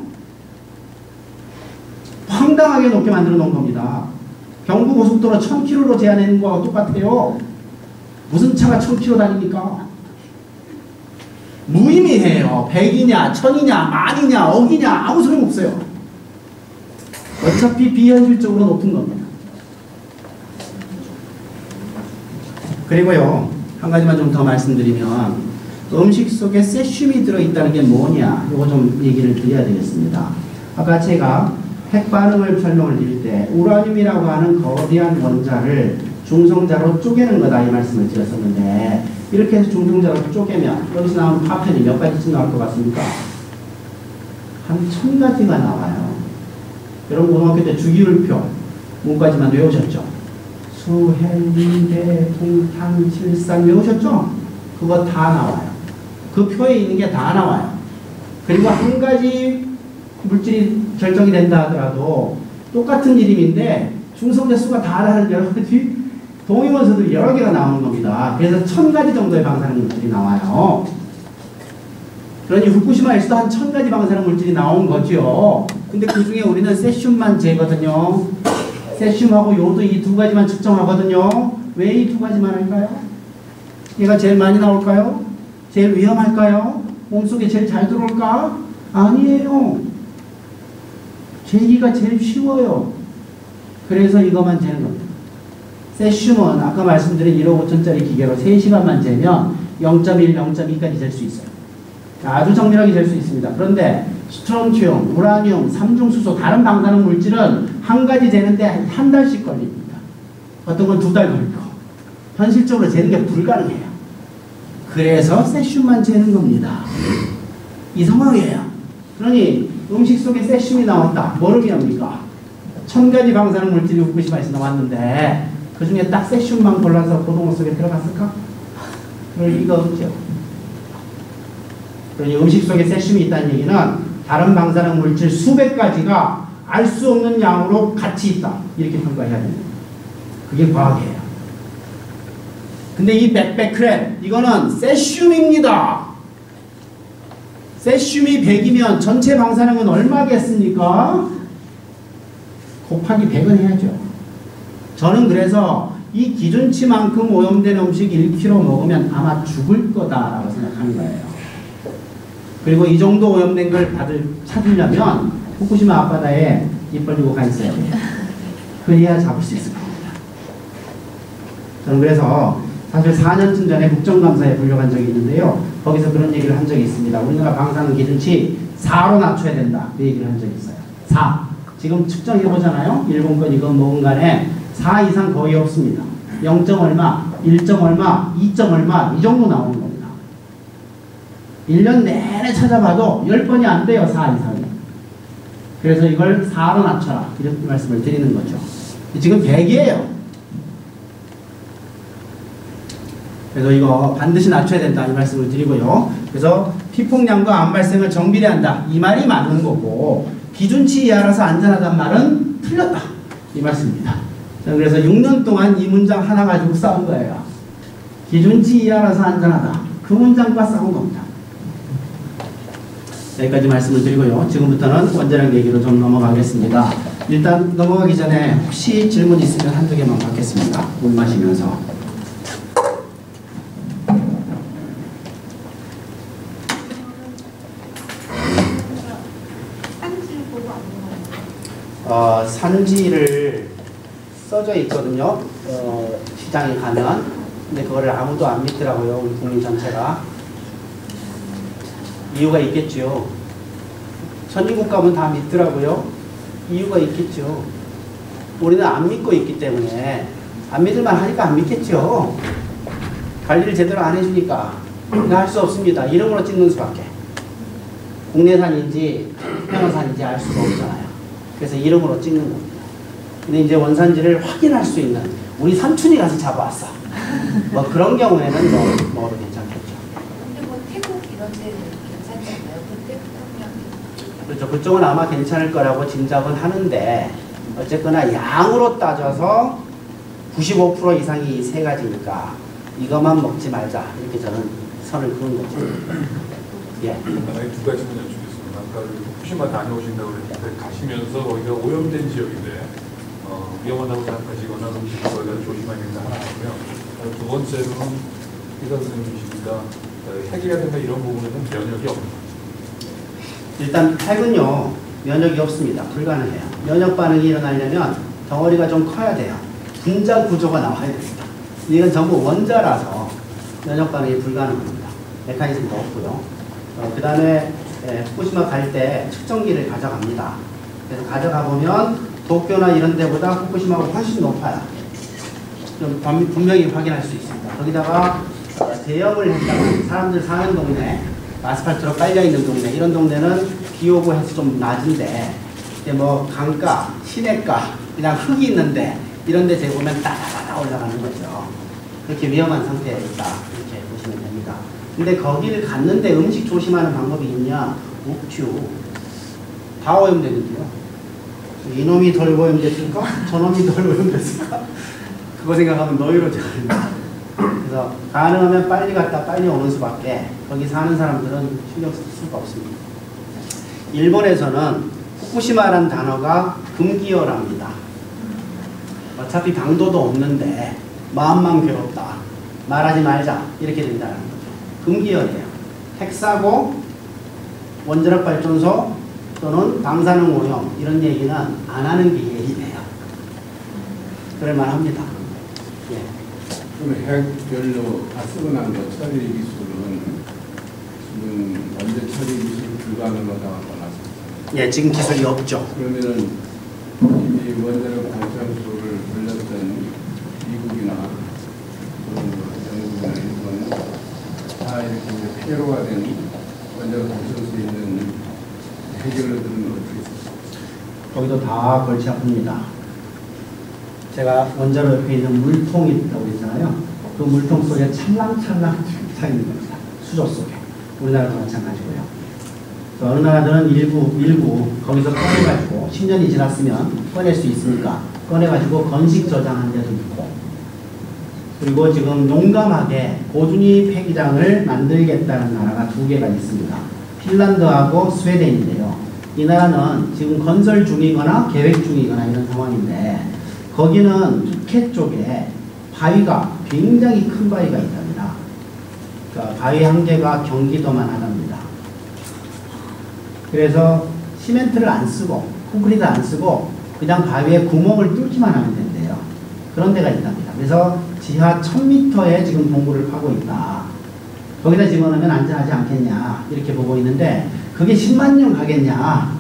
황당하게 높게 만들어 놓은 겁니다. 경부고속도로 1000km로 제한하는 거와 똑같아요. 무슨 차가 1000km 다닙니까? 무의미해요. 100이냐, 1000이냐, 만이냐, 억이냐 아무 소용 없어요. 어차피 비현실적으로 높은 겁니다. 그리고요, 한 가지만 좀 더 말씀드리면 음식 속에 세슘이 들어있다는 게 뭐냐 이거 좀 얘기를 드려야 되겠습니다. 아까 제가 핵반응을 설명을 드릴 때 우라늄이라고 하는 거대한 원자를 중성자로 쪼개는 거다 이 말씀을 드렸었는데 이렇게 해서 중성자로 쪼개면 여기서 나오는 파편이 몇 가지쯤 나올 것 같습니까? 한 1000가지가 나와요. 여러분 고등학교 때 주기율표 문과지만 외우셨죠? 수헬리대 동탄 칠산 외우셨죠? 그거 다 나와요. 그 표에 있는 게 다 나와요. 그리고 한 가지 물질이 결정이 된다 하더라도 똑같은 이름인데 중성자 수가 다 다른 여러 가지 동위원소들이 여러 개가 나오는 겁니다. 그래서 1000가지 정도의 방사능 물질이 나와요. 그러니 후쿠시마에서도 한 1000가지 방사능 물질이 나온 거죠. 근데 그 중에 우리는 세슘만 재거든요. 세슘하고 요도 이 두 가지만 측정하거든요. 왜 이 두 가지만 할까요? 얘가 제일 많이 나올까요? 제일 위험할까요? 몸속에 제일 잘 들어올까? 아니에요. 재기가 제일 쉬워요. 그래서 이것만 재는 겁니다. 세슘은 아까 말씀드린 1억 5천짜리 기계로 3시간만 재면 0.1, 0.2까지 잴 수 있어요. 아주 정밀하게 잴 수 있습니다. 그런데 스트론튬, 우라늄, 삼중수소, 다른 방사능 물질은 한 가지 재는데 한 달씩 걸립니다. 어떤 건 2달 걸리고 현실적으로 재는 게 불가능해요. 그래서 세슘만 재는 겁니다. 이 상황이에요. 그러니 음식 속에 세슘이 나왔다. 뭘 의미합니까? 1000가지 방사능 물질이 후쿠시마에서 나왔는데 그 중에 딱 세슘만 골라서 고동어 속에 들어갔을까? 그럴 리가 없죠. 그러니 음식 속에 세슘이 있다는 얘기는 다른 방사능 물질 수백 가지가 알 수 없는 양으로 같이 있다. 이렇게 평가해야 됩니다. 그게 과학이에요. 근데 이 100베크렐 이거는 세슘입니다. 세슘이 100이면 전체 방사능은 얼마겠습니까? 곱하기 100은 해야죠. 저는 그래서 이 기준치만큼 오염된 음식 1kg 먹으면 아마 죽을 거다라고 생각하는 거예요. 그리고 이 정도 오염된 걸 찾으려면 후쿠시마 앞바다에 입 벌리고 가 있어야 돼요. 그래야 잡을 수 있을 겁니다. 저는 그래서 사실 4년쯤 전에 국정감사에 불려간 적이 있는데요. 거기서 그런 얘기를 한 적이 있습니다. 우리나라 방사능 기준치 4로 낮춰야 된다. 그 얘기를 한 적이 있어요. 4. 지금 측정해보잖아요. 일본 건 이건 뭐건 간에 4 이상 거의 없습니다. 0. 얼마, 1. 얼마, 2. 얼마 이 정도 나오는 겁니다. 1년 내내 찾아봐도 10번이 안 돼요. 4 이상이. 그래서 이걸 4로 낮춰라. 이런 말씀을 드리는 거죠. 지금 100이에요. 그래서 이거 반드시 낮춰야 된다. 이 말씀을 드리고요. 그래서 피폭량과 암 발생을 정비례한다. 이 말이 맞는 거고 기준치 이하라서 안전하단 말은 틀렸다. 이 말씀입니다. 저는 그래서 6년 동안 이 문장 하나 가지고 싸운 거예요. 기준치 이하라서 안전하다. 그 문장과 싸운 겁니다. 여기까지 말씀을 드리고요. 지금부터는 원자력 얘기로 좀 넘어가겠습니다. 일단 넘어가기 전에 혹시 질문 있으면 한두 개만 받겠습니다. 물 마시면서. 산지를 써져 있거든요. 시장에 가면. 근데 그거를 아무도 안 믿더라고요. 우리 국민 전체가. 이유가 있겠죠. 선진국 가면 다 믿더라고요. 이유가 있겠죠. 우리는 안 믿고 있기 때문에 안 믿을만 하니까 안 믿겠죠. 관리를 제대로 안 해주니까 할 수 없습니다. 이름으로 찍는 수밖에. 국내산인지 해외산인지 알 수가 없잖아요. 그래서 이름으로 찍는 겁니다. 근데 이제 원산지를 확인할 수 있는 우리 삼촌이 가서 잡아왔어. 뭐 그런 경우에는 뭐로 괜찮겠죠. 근데 뭐 태국 이런 데는 괜찮지 않나요? 그때 그렇죠. 그쪽은 아마 괜찮을 거라고 짐작은 하는데 어쨌거나 양으로 따져서 95% 이상이 이 세 가지니까 이것만 먹지 말자 이렇게 저는 선을 그은 거죠. 예. 두 가지만 여쭙겠습니다. 아까 후쿠시마 다녀오신다고 그랬는데 가시면서 거기가 오염된 지역인데 위험하다고 생각하시거나 음식을 거기가 조심해야 된다 하나고요. 두 번째로는 의사 선생님이시니까 핵이라든가 이런 부분에는 면역이 없는 거죠. 일단 핵은요 면역이 없습니다. 불가능해요. 면역 반응이 일어나려면 덩어리가 좀 커야 돼요. 분자 구조가 나와야 됩니다. 이건 전부 원자라서 면역 반응이 불가능합니다. 메커니즘도 없고요. 그 다음에 후쿠시마 갈 때 측정기를 가져갑니다. 그래서 가져가 보면 도쿄나 이런 데보다 후쿠시마가 훨씬 높아요. 좀 분명히 확인할 수 있습니다. 거기다가 대형을 했다가 사람들 사는 동네, 아스팔트로 깔려있는 동네, 이런 동네는 비 오고 해서 좀 낮은데 이제 뭐 강가, 시내가, 그냥 흙이 있는데 이런 데 재보면 따다다다 올라가는 거죠. 그렇게 위험한 상태에 있다. 이렇게 보시면 됩니다. 근데 거기를 갔는데 음식 조심하는 방법이 있냐? 없죠. 다 오염되는데요. 이놈이 덜 오염됐을까? 저놈이 덜 오염됐을까? 그거 생각하면 노이로제입니다. 그래서 가능하면 빨리 갔다 빨리 오는 수밖에 거기 사는 사람들은 신경 쓸 수가 없습니다. 일본에서는 후쿠시마라는 단어가 금기어랍니다. 어차피 강도도 없는데 마음만 괴롭다. 말하지 말자. 이렇게 된다는 거죠. 금기어래요. 핵사고, 원자력 발전소 또는 방사능 오염 이런 얘기는 안 하는 게 예의돼요. 그럴만 합니다. 예. 그럼 핵연료 다 쓰고 난 거 처리 기술은 지금 원자 처리 기술 불가능하다고 나왔습니다. 예, 지금 기술이 없죠. 그러면은 이미 원자력 발전소를 돌렸던 미국이나 영국이나 일본 다 이렇게 이제 폐로가 된 원자력 발전소에 있는 핵연료들은 어떻게 있습니까? 거기도 다 골치 아픕니다. 제가 원자로 옆에 있는 물통이 있다고 했잖아요. 그 물통 속에 찰랑찰랑 차 있는 겁니다. 수조 속에. 우리나라도 마찬가지고요. 어느 나라들은 일부 거기서 꺼내가지고 10년이 지났으면 꺼낼 수 있으니까 꺼내가지고 건식 저장한 데도 있고, 그리고 지금 용감하게 고준위 폐기장을 만들겠다는 나라가 두 개가 있습니다. 핀란드하고 스웨덴인데요. 이 나라는 지금 건설 중이거나 계획 중이거나 이런 상황인데 거기는 북해 쪽에 바위가 굉장히 큰 바위가 있답니다. 그러니까 바위 한 개가 경기도만 하답니다. 그래서 시멘트를 안 쓰고 콘크리트 안 쓰고 그냥 바위에 구멍을 뚫기만 하면 된대요. 그런 데가 있답니다. 그래서 지하 1000m에 지금 동굴을 파고 있다. 거기다 집어넣으면 안전하지 않겠냐 이렇게 보고 있는데 그게 10만 년 가겠냐?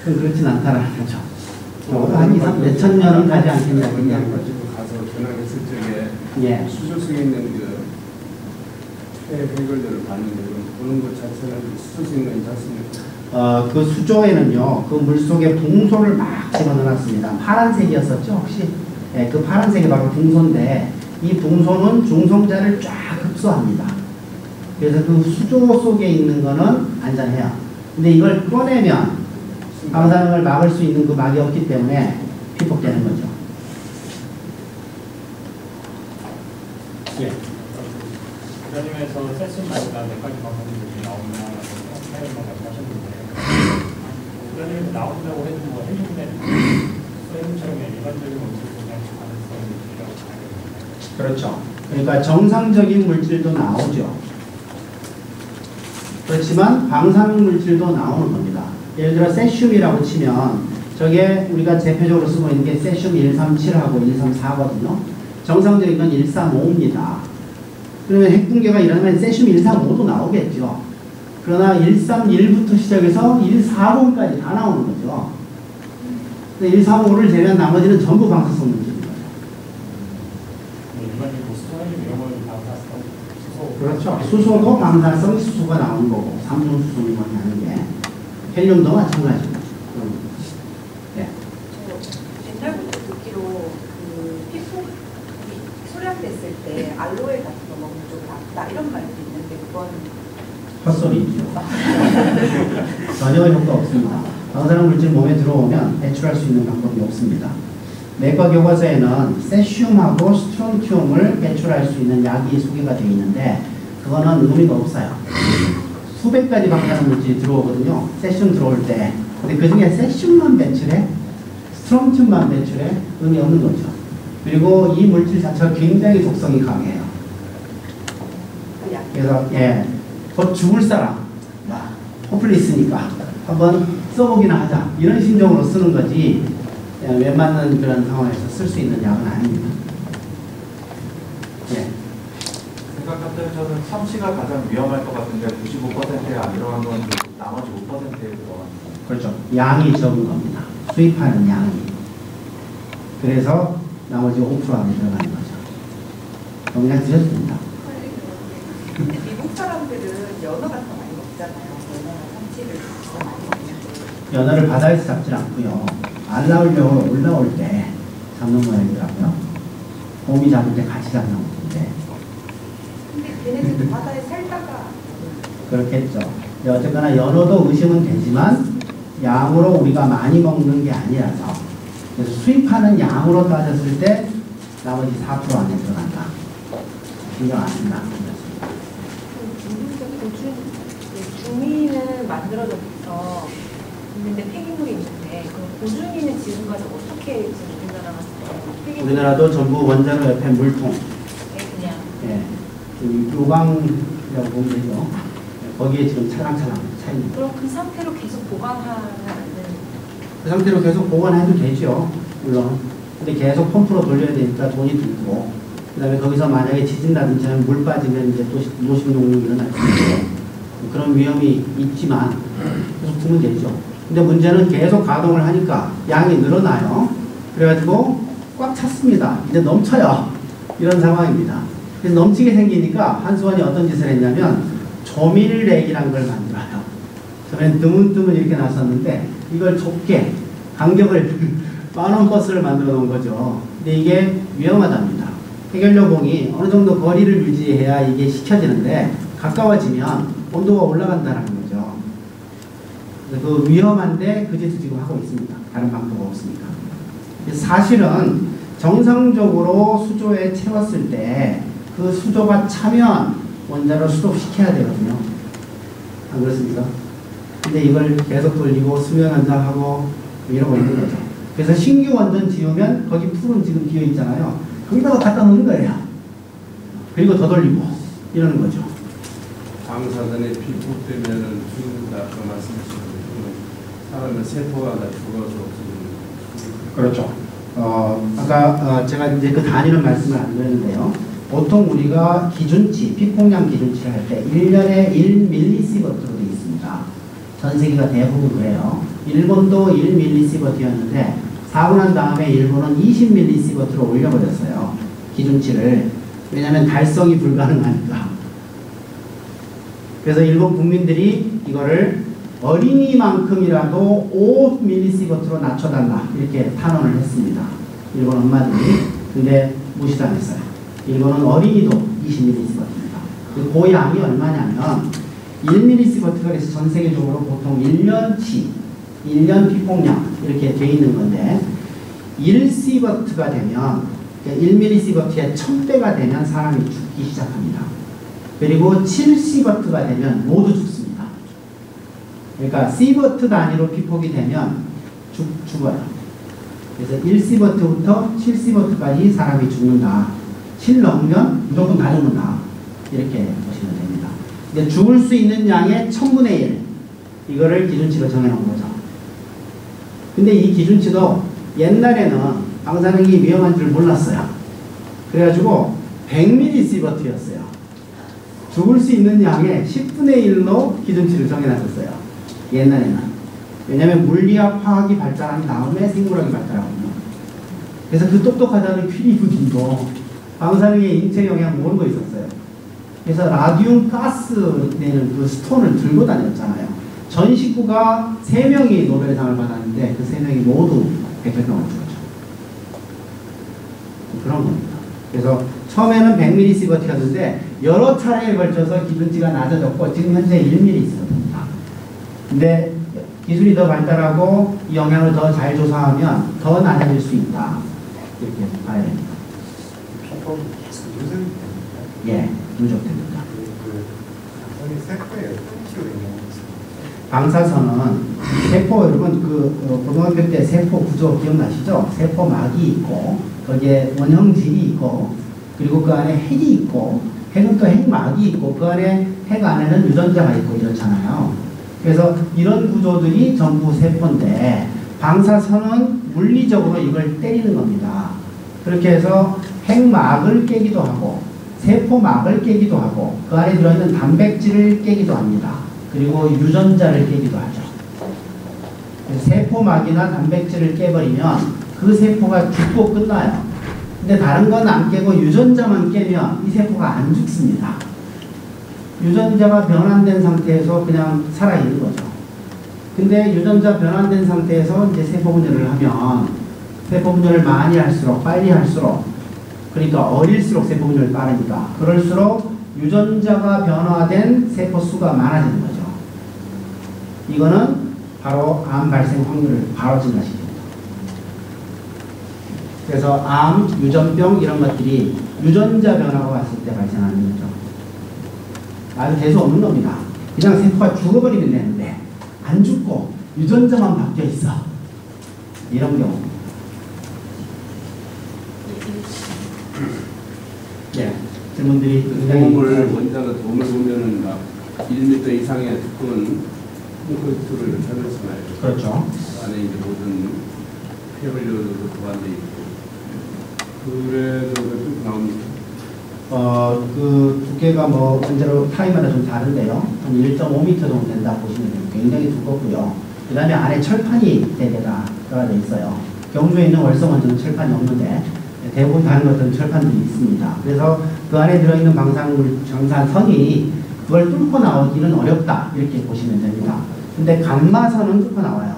그건 그렇진 않다라는 거죠. 한 2, 3, 몇천 년은 가지 않겠냐 그냥 가서 전화했을 적에 예. 수조성에 있는 그 폐해결료를 봤는데 보는 것 자체는 수조성이 괜찮습니까? 그 수조에는요, 그 물속에 붕소를 막 집어넣어놨습니다. 파란색이었었죠, 혹시? 예, 그 파란색이 바로 붕소인데, 이 붕소는 중성자를 쫙 흡수합니다. 그래서 그 수조 속에 있는 거는 안전해요. 근데 이걸 꺼내면 방사능을 막을 수 있는 그 막이 없기 때문에 피폭되는 거죠. 예. 부장님에서 세션 말과 몇 가지 방법들이 나오냐라고 말씀하셨는데 주변에 나온다고 해도 뭐 해동된 소형처럼 일반적인 원칙을 그냥 가능성이 있다고 봐요. 그렇죠. 그러니까 정상적인 물질도 나오죠. 그렇지만 방사능 물질도 나오는 겁니다. 예를 들어 세슘이라고 치면 저게 우리가 대표적으로 쓰고 있는 게 세슘 137하고 134거든요. 정상적인 건 135입니다. 그러면 핵붕괴가 일어나면 세슘 135도 나오겠죠. 그러나 131부터 시작해서 140까지 다 나오는 거죠. 135를 제외한 나머지는 전부 방사성 물질인 거죠. 일반적인 수소는 이런 걸 방사성 수소. 그렇죠. 수소도 방사성 수소가 나오는 거고, 삼중수소는 건 하는 게. 헬륨도 마찬가지죠. 네. 옛날부터 듣기로 그 피부 소량됐을 때 알로에 같은 거 먹는 쪽이 낫다 이런 말도 있는데 그건 헛소리죠. 전혀 효과 없습니다. 방사능 물질 몸에 들어오면 배출할 수 있는 방법이 없습니다. 내과 교과서에는 세슘하고 스트론튬을 배출할 수 있는 약이 소개가 되어 있는데 그거는 의미가 없어요. 수백 가지 방사능 물질이 들어오거든요. 세슘 들어올 때. 근데 그 중에 세슘만 배출해? 스트론튬만 배출해? 의미 없는 거죠. 그리고 이 물질 자체가 굉장히 독성이 강해요. 그래서 곧 죽을 사람, 호플이 있으니까 한번 써보기나 하자. 이런 심정으로 쓰는 거지 웬만한 그런 상황에서 쓸 수 있는 약은 아닙니다. 생각할 때 저는 삼시가 가장 위험할 것 같은데 95%에 안 들어간 건 나머지 5%에 들어간 거. 그렇죠. 양이 적은 겁니다. 수입하는 양이. 그래서 나머지 5% 안에 들어가는 거죠. 그냥 드셨습니다. 근데 미국 사람들은 연어 같은 거 많이 먹잖아요. 연어나 참치를 진짜 많이 먹는데 연어를 바다에서 잡질 않고요. 안 나오려고 올라올 때 잡는 모양이더라고요. 곰이 잡을 때 같이 잡는 건데. 근데 걔네들 바다에 살다가 그렇겠죠. 어쨌거나 연어도 의심은 되지만 양으로 우리가 많이 먹는 게 아니라서 그래서 수입하는 양으로 따졌을 때 나머지 4% 안에 들어간다. 신경 안 쓴다. 중미는 만들어져서 있는데 폐기물이 있는데 그 고준위는 지금까지 어떻게 지금 우리나라가 우리나라도 전부 원자로 옆에 물통, 그냥 요강이라고 보면 되죠. 거기에 지금 찰랑찰랑 차 있는 거예요. 그럼 그 상태로 계속 보관하면 안 되는 그 상태로 계속 보관해도 되죠. 물론. 근데 계속 펌프로 돌려야 되니까 돈이 들고, 그 다음에 거기서 만약에 지진 나든지 하면 물 빠지면 이제 또 노식용이 일어날 수 있고, 그런 위험이 있지만 계속 두면 되죠. 근데 문제는 계속 가동을 하니까 양이 늘어나요. 그래가지고 꽉 찼습니다. 이제 넘쳐요. 이런 상황입니다. 그래서 넘치게 생기니까 한수원이 어떤 짓을 했냐면 조밀렉이라는 걸 만들어요. 저는 드문드문 이렇게 나섰는데 이걸 좁게 간격을 10,000원 버스를 만들어 놓은 거죠. 근데 이게 위험하답니다. 해결료봉이 어느 정도 거리를 유지해야 이게 식혀지는데 가까워지면 온도가 올라간다는 거죠. 그래서 그 위험한데 그 짓을 지금 하고 있습니다. 다른 방법 없으니까. 사실은 정상적으로 수조에 채웠을 때 그 수조가 차면 원자로 수독시켜야 되거든요. 안 그렇습니까? 근데 이걸 계속 돌리고 수면 환자하고 이러고 있는 거죠. 그래서 신규 원전 지으면 거기 풀은 지금 비어 있잖아요. 거기다가 갖다 놓는 거예요. 그리고 더 돌리고 이러는 거죠. 방사선에 피폭되면은 죽는다 그 말씀이시거든요. 사람은 세포가 다 죽어서 그렇죠. 아까 제가 이제 그 단위는 말씀을 안 드렸는데요. 보통 우리가 기준치, 피폭량 기준치를 할 때 1년에 1mSv로 되어 있습니다. 전 세계가 대부분 그래요. 일본도 1mSv였는데 사고 난 다음에 일본은 20mSv로 올려버렸어요. 기준치를. 왜냐하면 달성이 불가능하니까. 그래서 일본 국민들이 이거를 어린이만큼이라도 5mSv로 낮춰달라 이렇게 탄원을 했습니다. 일본 엄마들이. 근데 무시당했어요. 일본은 어린이도 20mSv입니다. 그 양이 얼마냐면 1mSv가 그래서 전 세계적으로 보통 1년치 1년 피폭량 이렇게 돼 있는 건데 1Cv가 되면 1mSv의 1000배가 되면 사람이 죽기 시작합니다. 그리고 7Cv가 되면 모두 죽습니다. 그러니까 시버트 단위로 피폭이 되면 죽어요. 그래서 1시버트부터 7시버트까지 사람이 죽는다. 7 넘으면 무조건 다 죽는다. 이렇게 보시면 됩니다. 이제 죽을 수 있는 양의 1000분의 1 이거를 기준치로 정해놓은 거죠. 근데 이 기준치도 옛날에는 방사능이 위험한 줄 몰랐어요. 그래가지고 100mS였어요. 죽을 수 있는 양의 10분의 1로 기준치를 정해놨었어요. 옛날에는. 왜냐하면 물리학, 화학이 발달한 다음에 생물학이 발달하거든요. 그래서 그 똑똑하다는 퀴리 부인도 방사능의 인체 영향 모르고 있었어요. 그래서 라디움 가스 내는 그 스톤을 들고 다녔잖아요. 전 식구가 3명이 노벨상을 받았는데 그 3명이 모두 백혈병을 죽었죠. 그런 겁니다. 그래서 처음에는 100mS였는데 여러 차례에 걸쳐서 기준치가 낮아졌고 지금 현재 1mS입니다. 근데 기술이 더 발달하고 이 영향을 더 잘 조사하면 더 낮아질 수 있다. 이렇게 봐야 됩니다. 피폭이 계속 누적이 됩니다. 예, 누적됩니다. 방사선이 세포에 어떤 식으로 영향을 방사선은 세포, 여러분 고등학교 때 세포 구조 기억나시죠? 세포막이 있고 거기에 원형질이 있고 그리고 그 안에 핵이 있고 핵은 또 핵막이 있고 그 안에 핵 안에는 유전자가 있고 이렇잖아요. 그래서 이런 구조들이 전부 세포인데 방사선은 물리적으로 이걸 때리는 겁니다. 그렇게 해서 핵막을 깨기도 하고 세포막을 깨기도 하고 그 안에 들어있는 단백질을 깨기도 합니다. 그리고 유전자를 깨기도 하죠. 세포막이나 단백질을 깨버리면 그 세포가 죽고 끝나요. 근데 다른 건 안 깨고 유전자만 깨면 이 세포가 안 죽습니다. 유전자가 변환된 상태에서 그냥 살아있는 거죠. 근데 유전자 변환된 상태에서 이제 세포 분열을 하면 세포 분열을 많이 할수록 빨리 할수록 그러니까 어릴수록 세포 분열이 빠르니까 그럴수록 유전자가 변화된 세포 수가 많아지는 거죠. 이거는 바로 암 발생 확률을 바로 증가시킵니다. 그래서 암, 유전병 이런 것들이 유전자 변화가 왔을 때 발생하는 거죠. 아주 재수 없는 겁니다. 그냥 세포가 죽어버리면 되는데 안 죽고 유전자만 바뀌어 있어. 이런 경우. 예, 질문들이 도움을 원자가 도움을 보면은 막 1m 이상의 두꺼운 콘크리트를 이렇게 하잖아요. 그렇죠. 안에 이제 모든 폐연료도 보관돼 있고 그래도 쭉 나옵니다. 그 두께가 뭐 전체로 타입마다 좀 다른데요. 한 1.5m 정도 된다 보시면 돼요. 굉장히 두껍고요. 그 다음에 안에 철판이 대개가 들어가 있어요. 경주에 있는 월성원전은 철판이 없는데 대부분 다른 것들은 철판들이 있습니다. 그래서 그 안에 들어있는 방사선이 그걸 뚫고 나오기는 어렵다 이렇게 보시면 됩니다. 근데 감마선은 뚫고 나와요.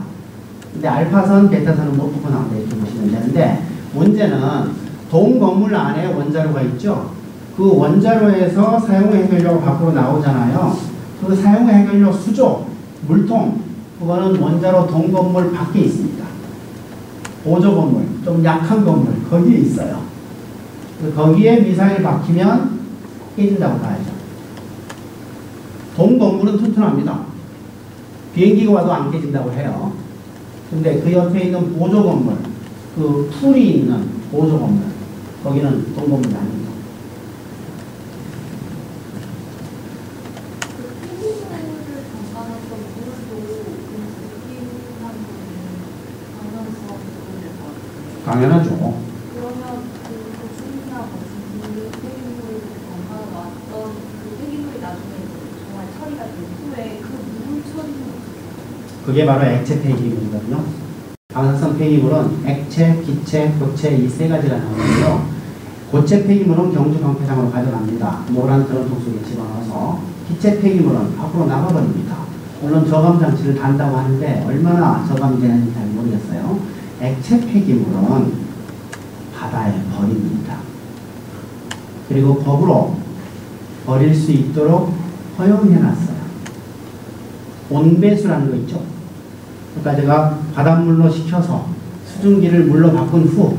근데 알파선, 베타선은 못 뚫고 나온다 이렇게 보시면 되는데 문제는 돔 건물 안에 원자로가 있죠. 그 원자로에서 사용후 해결료가 밖으로 나오잖아요. 그 사용후 해결료 수조, 물통 그거는 원자로 돔 건물 밖에 있습니다. 보조 건물, 좀 약한 건물 거기에 있어요. 거기에 미사일 박히면 깨진다고 봐야죠. 돔 건물은 튼튼합니다. 비행기가 와도 안 깨진다고 해요. 근데 그 옆에 있는 보조 건물, 그 풀이 있는 보조 건물, 거기는 돔 건물이 아닙니다. 당연하죠. 그러면 그 고수나 거수물 폐기물 건강에 나왔던 그 폐기물이 나중에 정말 처리가 된 후에 그 물 처리는 어떻게 해요? 그게 바로 액체 폐기물이거든요. 방사성 폐기물은 액체, 기체, 고체 이 세 가지가 나오는데요. 고체 폐기물은 경주 방패장으로 가져갑니다. 노란 드럼통 속에 집어넣어서 기체 폐기물은 밖으로 나가버립니다. 물론 저감 장치를 단다고 하는데 얼마나 저감되는지 잘 모르겠어요. 액체 폐기물은 바다에 버립니다. 그리고 법으로 버릴 수 있도록 허용해놨어요. 온배수라는 거 있죠. 그러니까 제가 바닷물로 식혀서 수증기를 물로 바꾼 후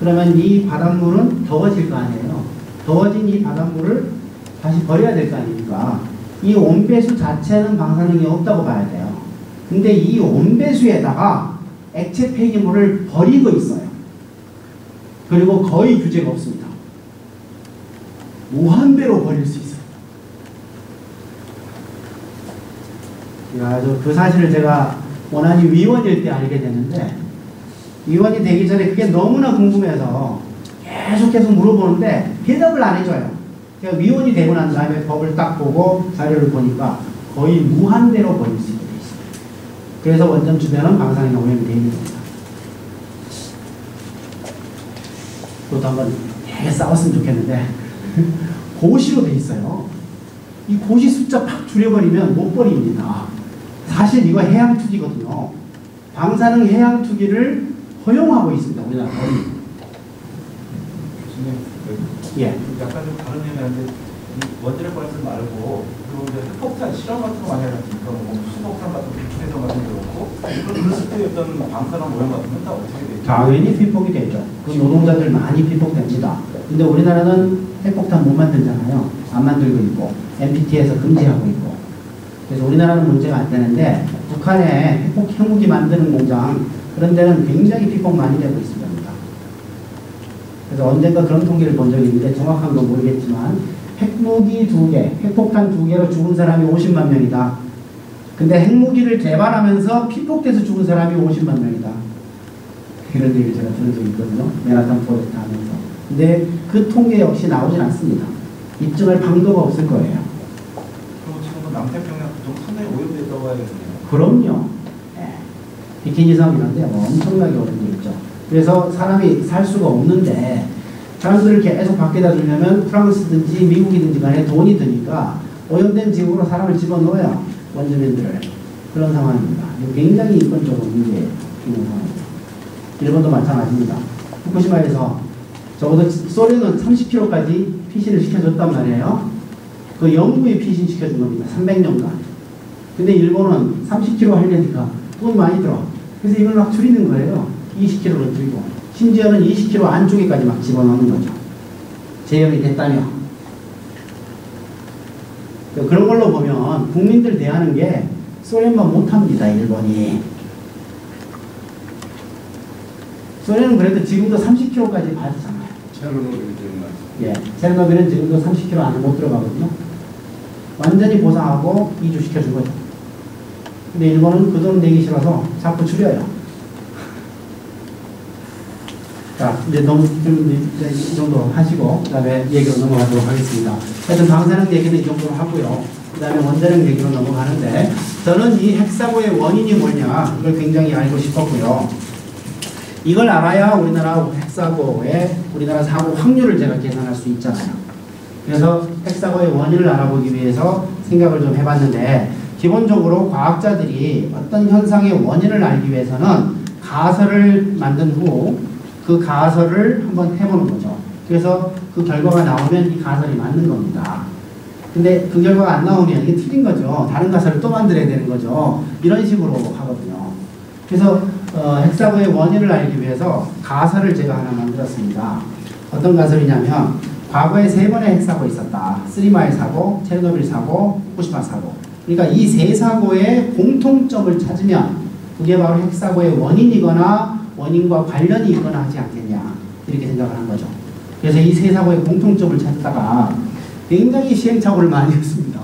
그러면 이 바닷물은 더워질 거 아니에요. 더워진 이 바닷물을 다시 버려야 될 거 아닙니까? 이 온배수 자체는 방사능이 없다고 봐야 돼요. 근데 이 온배수에다가 액체 폐기물을 버리고 있어요. 그리고 거의 규제가 없습니다. 무한대로 버릴 수 있어요. 아주 그 사실을 제가 원안이 위원일 때 알게 됐는데, 위원이 되기 전에 그게 너무나 궁금해서 계속 물어보는데 대답을 안 해줘요. 제가 위원이 되고 난 다음에 법을 딱 보고 자료를 보니까 거의 무한대로 버릴 수 있게 돼 있어요. 그래서 원전 주변은 방사능 오염이 되는 겁니다. 그것도 한번 되게 싸웠으면 좋겠는데 고시로 돼 있어요. 이 고시 숫자 팍 줄여버리면 못 버립니다. 사실 이거 해양 투기거든요. 방사능 해양 투기를 허용하고 있습니다. 우리나라 법이. 교수님, 예. 약간 좀 다른 얘기인데 원자력 발전 말고 그리고 이제 핵폭탄 실험 같은 거 많이 하니까 뭐 수폭탄 같은 거 해서 같은 거 그렇고 그랬을 때 어떤 방사능 오염 같은 건 다 어떻게 되죠? 당연히 피폭이 되죠. 그 노동자들 많이 피폭됩니다. 근데 우리나라는 핵폭탄 못 만들잖아요. 안 만들고 있고 NPT에서 금지하고 있고. 그래서 우리나라는 문제가 안 되는데 북한에 핵무기 만드는 공장 그런 데는 굉장히 피폭 많이 되고 있습니다. 그래서 언젠가 그런 통계를 본 적이 있는데 정확한 건 모르겠지만 핵무기 2개, 핵폭탄 2개로 죽은 사람이 50만 명이다. 근데 핵무기를 개발하면서 피폭돼서 죽은 사람이 50만 명이다. 이런 얘기를 제가 들은 적이 있거든요. 맨하탄 프로젝트 하면서. 근데 그 통계 역시 나오진 않습니다. 입증할 방도가 없을 거예요. 그럼 지금은 남태평양 좀 상당히 오염됐다고 봐야겠네요. 그럼요. 네. 비키니 섬 이런 데 엄청나게 오염돼 있죠. 그래서 사람이 살 수가 없는데 사람들을 계속 밖에다 두려면 프랑스든지 미국이든지 간에 돈이 드니까 오염된 지역으로 사람을 집어넣어요. 원주민들을. 그런 상황입니다. 굉장히 인권적으로 문제 있는 상황입니다. 일본도 마찬가지입니다. 후쿠시마에서 적어도 소련은 30km까지 피신을 시켜줬단 말이에요. 그 영구히 피신 시켜준 겁니다. 300년간. 근데 일본은 30km 하려니까 돈이 많이 들어. 그래서 이걸 막 줄이는 거예요. 20km로 줄이고. 심지어는 20km 안쪽에까지 막 집어넣는 거죠. 제형이 됐다며. 그런 걸로 보면 국민들 대하는 게 소련만 못합니다. 일본이. 소련은 그래도 지금도 30km까지 받았잖아요. 예, 체르노빌은 지금도 30km 안에 못 들어가거든요. 완전히 보상하고 이주시켜준 거죠. 근데 일본은 그 돈 내기 싫어서 자꾸 줄여요. 자, 이제 너무 좀 이 정도 하시고 그 다음에 얘기로 넘어가도록 하겠습니다. 하여튼 방사능 얘기는 이 정도로 하고요. 그 다음에 원자력 얘기로 넘어가는데 저는 이 핵사고의 원인이 뭐냐 이걸 굉장히 알고 싶었고요. 이걸 알아야 우리나라 핵사고의 우리나라 사고 확률을 제가 계산할 수 있잖아요. 그래서 핵사고의 원인을 알아보기 위해서 생각을 좀 해봤는데 기본적으로 과학자들이 어떤 현상의 원인을 알기 위해서는 가설을 만든 후 그 가설을 한번 해보는 거죠. 그래서 그 결과가 나오면 이 가설이 맞는 겁니다. 근데 그 결과가 안 나오면 이게 틀린 거죠. 다른 가설을 또 만들어야 되는 거죠. 이런 식으로 하거든요. 그래서 핵사고의 원인을 알기 위해서 가설을 제가 하나 만들었습니다. 어떤 가설이냐면 과거에 3번의 핵사고 있었다. 3마일 사고, 체르노빌 사고, 후쿠시마 사고. 그러니까 이 세 사고의 공통점을 찾으면 그게 바로 핵사고의 원인이거나 원인과 관련이 있거나 하지 않겠냐 이렇게 생각을 한 거죠. 그래서 이 세 사고의 공통점을 찾다가 굉장히 시행착오를 많이 했습니다.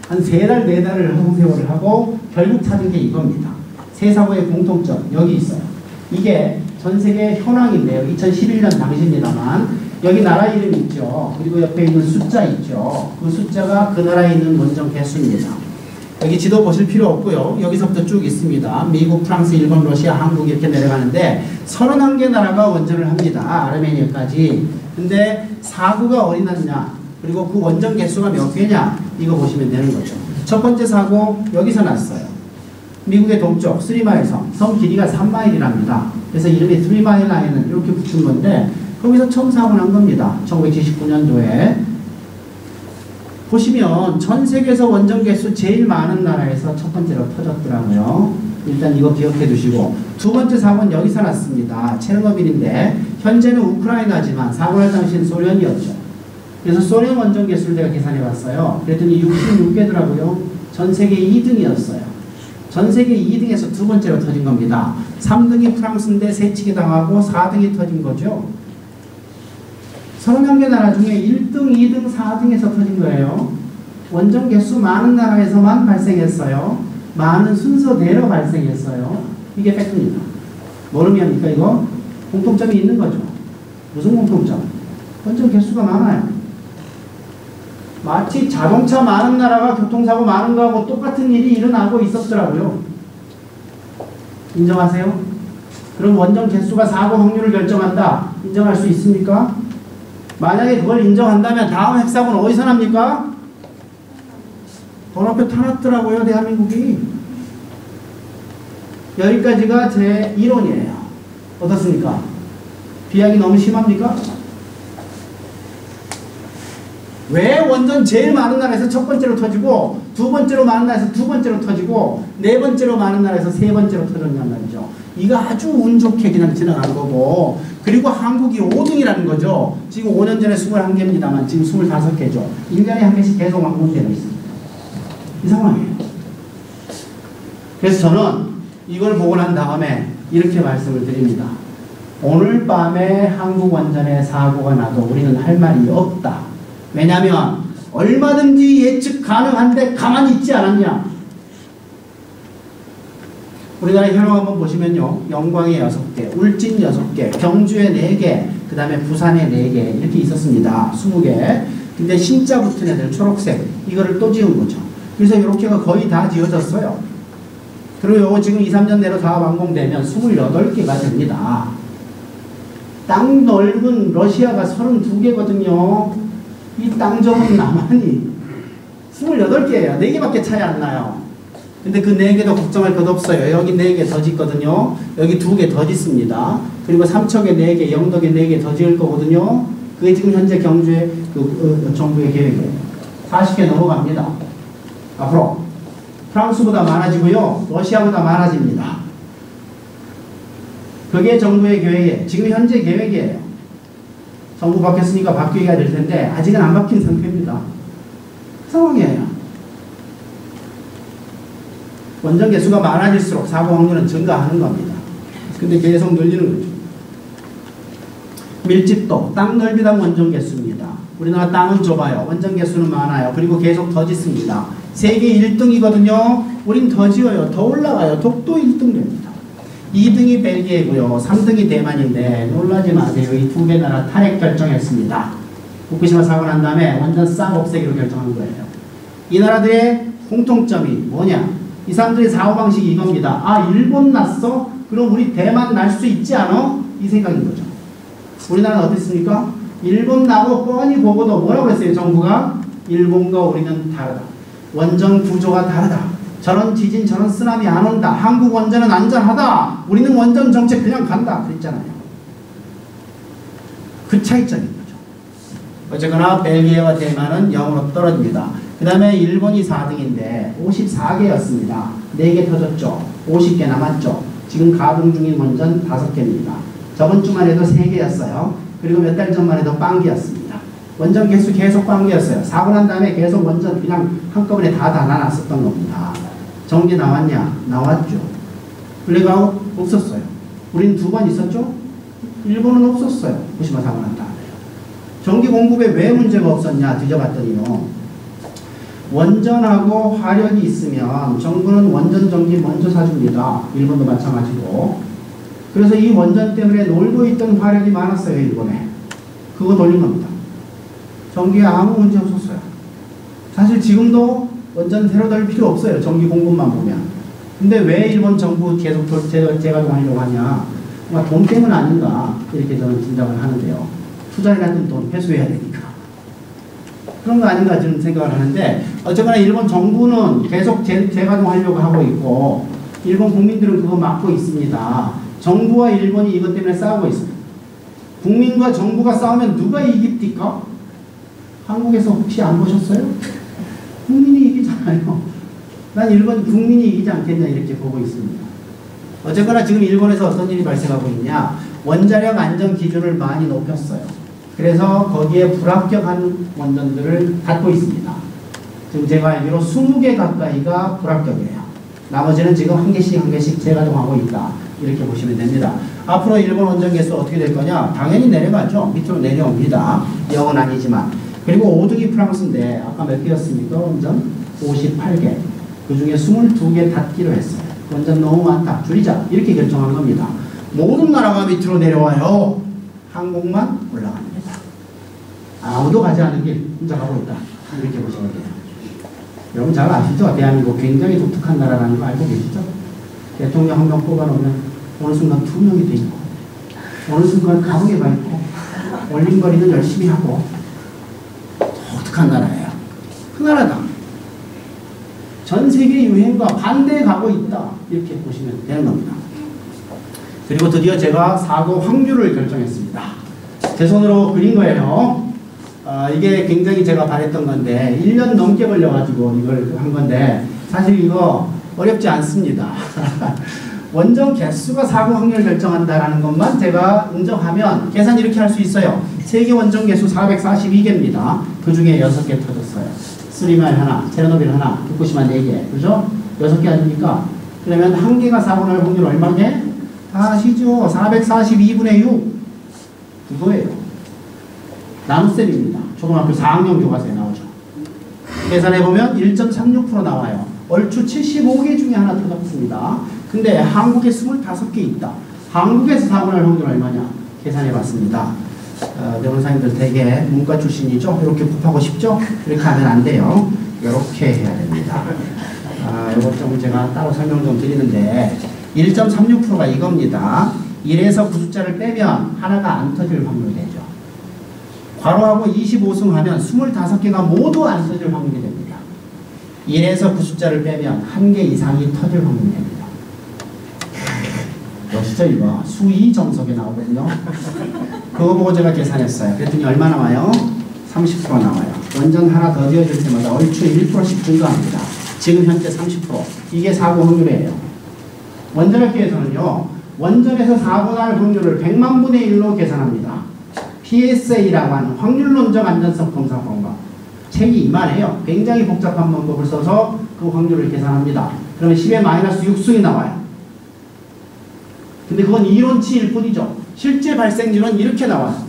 한 3달, 4달을 세월을 하고 결국 찾은 게 이겁니다. 세 사고의 공통점 여기 있어요. 이게 전 세계 현황인데요. 2011년 당시입니다만 여기 나라 이름 있죠. 그리고 옆에 있는 숫자 있죠. 그 숫자가 그 나라에 있는 원전 개수입니다. 여기 지도 보실 필요 없고요. 여기서부터 쭉 있습니다. 미국, 프랑스, 일본, 러시아, 한국 이렇게 내려가는데 31개 나라가 원전을 합니다. 아르메니아까지. 근데 사고가 어디 났냐 그리고 그 원전 개수가 몇 개냐 이거 보시면 되는 거죠. 첫 번째 사고 여기서 났어요. 미국의 동쪽 3마일 섬 길이가 3마일이랍니다. 그래서 이름이 3마일 라인을 이렇게 붙인 건데 거기서 처음 사고 난 겁니다. 1979년도에 보시면 전 세계에서 원전 개수 제일 많은 나라에서 첫 번째로 터졌더라고요. 일단 이거 기억해 두시고 두 번째 사고는 여기서 났습니다. 체르노빌인데 현재는 우크라이나지만 사고 날 당시는 소련이었죠. 그래서 소련 원전 개수를 내가 계산해 봤어요. 그랬더니 66개더라고요. 전 세계 2등이었어요. 전 세계 2등에서 두 번째로 터진 겁니다. 3등이 프랑스인데 세치기 당하고 4등이 터진 거죠. 31개 나라 중에 1등, 2등, 4등에서 터진 거예요. 원전 개수 많은 나라에서만 발생했어요. 많은 순서대로 발생했어요. 이게 팩트입니다. 뭘 의미합니까 이거? 공통점이 있는 거죠. 무슨 공통점? 원전 개수가 많아요. 마치 자동차 많은 나라가 교통사고 많은 거하고 똑같은 일이 일어나고 있었더라고요. 인정하세요? 그럼 원전 개수가 사고 확률을 결정한다. 인정할 수 있습니까? 만약에 그걸 인정한다면 다음 핵사고는 어디서 납니까? 번호표 타놨더라고요, 대한민국이. 여기까지가 제 이론이에요. 어떻습니까? 비약이 너무 심합니까? 왜 원전 제일 많은 나라에서 첫 번째로 터지고 두 번째로 많은 나라에서 두 번째로 터지고 네 번째로 많은 나라에서 세 번째로 터졌냔 말이죠. 이거 아주 운 좋게 그냥 지나간 거고, 그리고 한국이 5등이라는 거죠. 지금 5년 전에 21개입니다만 지금 25개죠. 1년에 한 개씩 계속 완공되고 있습니다. 이 상황이에요. 그래서 저는 이걸 보고 난 다음에 이렇게 말씀을 드립니다. 오늘 밤에 한국 원전에 사고가 나도 우리는 할 말이 없다. 왜냐하면 얼마든지 예측 가능한데 가만히 있지 않았냐. 우리나라 현황 한번 보시면요. 영광에 6개, 울진 6개, 경주에 4개, 그 다음에 부산에 4개 이렇게 있었습니다. 20개. 근데 신자 붙은 애들 초록색 이거를 또 지은 거죠. 그래서 이렇게가 거의 다 지어졌어요. 그리고 요거 지금 2, 3년 내로 다 완공되면 28개가 됩니다. 땅 넓은 러시아가 32개거든요. 이 땅 적은 남한이 28개예요. 4개밖에 차이 안 나요. 근데 그 4개도 걱정할 것 없어요. 여기 4개 더 짓거든요. 여기 2개 더 짓습니다. 그리고 삼척에 4개, 영덕에 4개 더 지을 거거든요. 그게 지금 현재 경주의 정부의 계획이에요. 40개 넘어갑니다. 앞으로 프랑스보다 많아지고요. 러시아보다 많아집니다. 그게 정부의 계획이에요. 지금 현재 계획이에요. 정부 바뀌었으니까 바뀌어야 될 텐데 아직은 안 바뀐 상태입니다. 상황이에요. 원전 개수가 많아질수록 사고 확률은 증가하는 겁니다. 근데 계속 늘리는 거죠. 밀집도, 땅 넓이당 원전 개수입니다. 우리나라 땅은 좁아요. 원전 개수는 많아요. 그리고 계속 더 짓습니다. 세계 1등이거든요. 우린 더 지어요. 더 올라가요. 독도 1등 됩니다. 2등이 벨기에고요. 3등이 대만인데 놀라지 마세요. 이 2개 나라 탄핵 결정했습니다. 후쿠시마 사고 난 다음에 완전 싹 없애기로 결정한 거예요. 이 나라들의 공통점이 뭐냐? 이 사람들의 사고방식이 이겁니다. 아, 일본 났어? 그럼 우리 대만 날 수 있지 않아? 이 생각인 거죠. 우리나라는 어땠습니까? 일본 나고 뻔히 보고도 뭐라고 했어요? 정부가? 일본과 우리는 다르다. 원전 구조가 다르다. 저런 지진 저런 쓰나미 안 온다. 한국 원전은 안전하다. 우리는 원전 정책 그냥 간다. 그랬잖아요. 그 차이점인 거죠. 어쨌거나 벨기에와 대만은 0으로 떨어집니다. 그 다음에 일본이 4등인데 54개였습니다. 4개 터졌죠. 50개 남았죠. 지금 가동 중인 원전 5개입니다. 저번 주만 해도 3개였어요. 그리고 몇 달 전만 해도 빵기였습니다. 원전 개수 계속 빵기였어요. 사고 난 다음에 계속 원전 그냥 한꺼번에 다 닫아놨었던 겁니다. 전기 나왔냐? 나왔죠. 블랙아웃 없었어요. 우린 2번 있었죠? 일본은 없었어요. 후쿠시마 사고 난 다음에. 전기 공급에 왜 문제가 없었냐? 뒤져봤더니요. 원전하고 화력이 있으면 정부는 원전 전기 먼저 사줍니다. 일본도 마찬가지고. 그래서 이 원전 때문에 놀고 있던 화력이 많았어요. 일본에. 그거 돌린 겁니다. 전기에 아무 문제 없었어요. 사실 지금도 원전 새로 돌릴 필요 없어요. 전기 공급만 보면. 근데 왜 일본 정부 계속 재가동하려고 하냐. 돈 때문 아닌가 이렇게 저는 짐작을 하는데요. 투자해놨던 돈 회수해야 되니까. 그런 거 아닌가 저는 생각을 하는데 어쨌거나 일본 정부는 계속 재가동하려고 하고 있고 일본 국민들은 그거 막고 있습니다. 정부와 일본이 이것 때문에 싸우고 있어요. 국민과 정부가 싸우면 누가 이깁니까? 한국에서 혹시 안 보셨어요? 국민이 이기잖아요. 난 일본 국민이 이기지 않겠냐 이렇게 보고 있습니다. 어쨌거나 지금 일본에서 어떤 일이 발생하고 있냐. 원자력 안전 기준을 많이 높였어요. 그래서 거기에 불합격한 원전들을 닫고 있습니다. 지금 제가 알기로 20개 가까이가 불합격이에요. 나머지는 지금 한 개씩 재가동하고 있다. 이렇게 보시면 됩니다. 앞으로 일본 원전 개수 어떻게 될 거냐? 당연히 내려가죠. 밑으로 내려옵니다. 0은 아니지만. 그리고 5등이 프랑스인데 아까 몇 개였습니까? 원전 58개. 그 중에 22개 닫기로 했어요. 원전 너무 많다. 줄이자. 이렇게 결정한 겁니다. 모든 나라가 밑으로 내려와요. 한국만 올라갑니다. 아무도 가지 않은 길 혼자 가고 있다. 이렇게 보시면 돼요. 여러분 잘 아시죠? 대한민국 굉장히 독특한 나라라는 거 알고 계시죠? 대통령 한 명 뽑아놓으면 어느 순간 투명이 돼 있고 어느 순간 감옥에 가 있고 얼린거리는 열심히 하고 독특한 나라예요. 그 나라다. 전 세계 유행과 반대에 가고 있다. 이렇게 보시면 되는 겁니다. 그리고 드디어 제가 사고 확률을 결정했습니다. 제 손으로 그린 거예요. 이게 굉장히 제가 바랬던 건데 1년 넘게 걸려가지고 이걸 한 건데 사실 이거 어렵지 않습니다. 원전 개수가 사고 확률을 결정한다라는 것만 제가 인정하면 계산 이렇게 할 수 있어요. 세계 원전 개수 442개입니다. 그 중에 6개 터졌어요. 쓰리마일 하나, 체르노빌 하나, 후쿠시마 4개. 그죠? 6개 아닙니까? 그러면 한 개가 사고 날 확률 얼마게? 다 아시죠? 442분의 6. 그거예요. 나눗셈입니다. 초등학교 4학년 교과서에 나오죠. 계산해보면 1.36% 나와요. 얼추 75개 중에 하나 터졌습니다. 근데 한국에 25개 있다. 한국에서 사고 날 확률 얼마냐? 계산해봤습니다. 변호사님들 되게 문과 출신이죠? 이렇게 곱하고 싶죠? 이렇게 하면 안 돼요. 이렇게 해야 됩니다. 이것 좀 제가 따로 설명 좀 드리는데 1.36%가 이겁니다. 1에서 9숫자를 빼면 하나가 안 터질 확률이 되죠. 괄호하고 25승 하면 25개가 모두 안 터질 확률이 됩니다. 1에서 9숫자를 빼면 1개 이상이 터질 확률이 됩니다. 멋있죠 이거? 수의 정석에 나오거든요. 그거 보고 제가 계산했어요. 그랬더니 얼마 나와요? 30% 나와요. 원전 하나 더 지어줄 때마다 얼추 1%씩 증가합니다. 지금 현재 30%. 이게 사고 확률이에요. 원전학교에서는요. 원전에서 사고 날 확률을 100만 분의 1로 계산합니다. PSA라고 하는 확률론적 안전성 검사 방법. 책이 이만해요. 굉장히 복잡한 방법을 써서 그 확률을 계산합니다. 그러면 10의 마이너스 6승이 나와요. 근데 그건 이론치일 뿐이죠. 실제 발생률은 이렇게 나와요.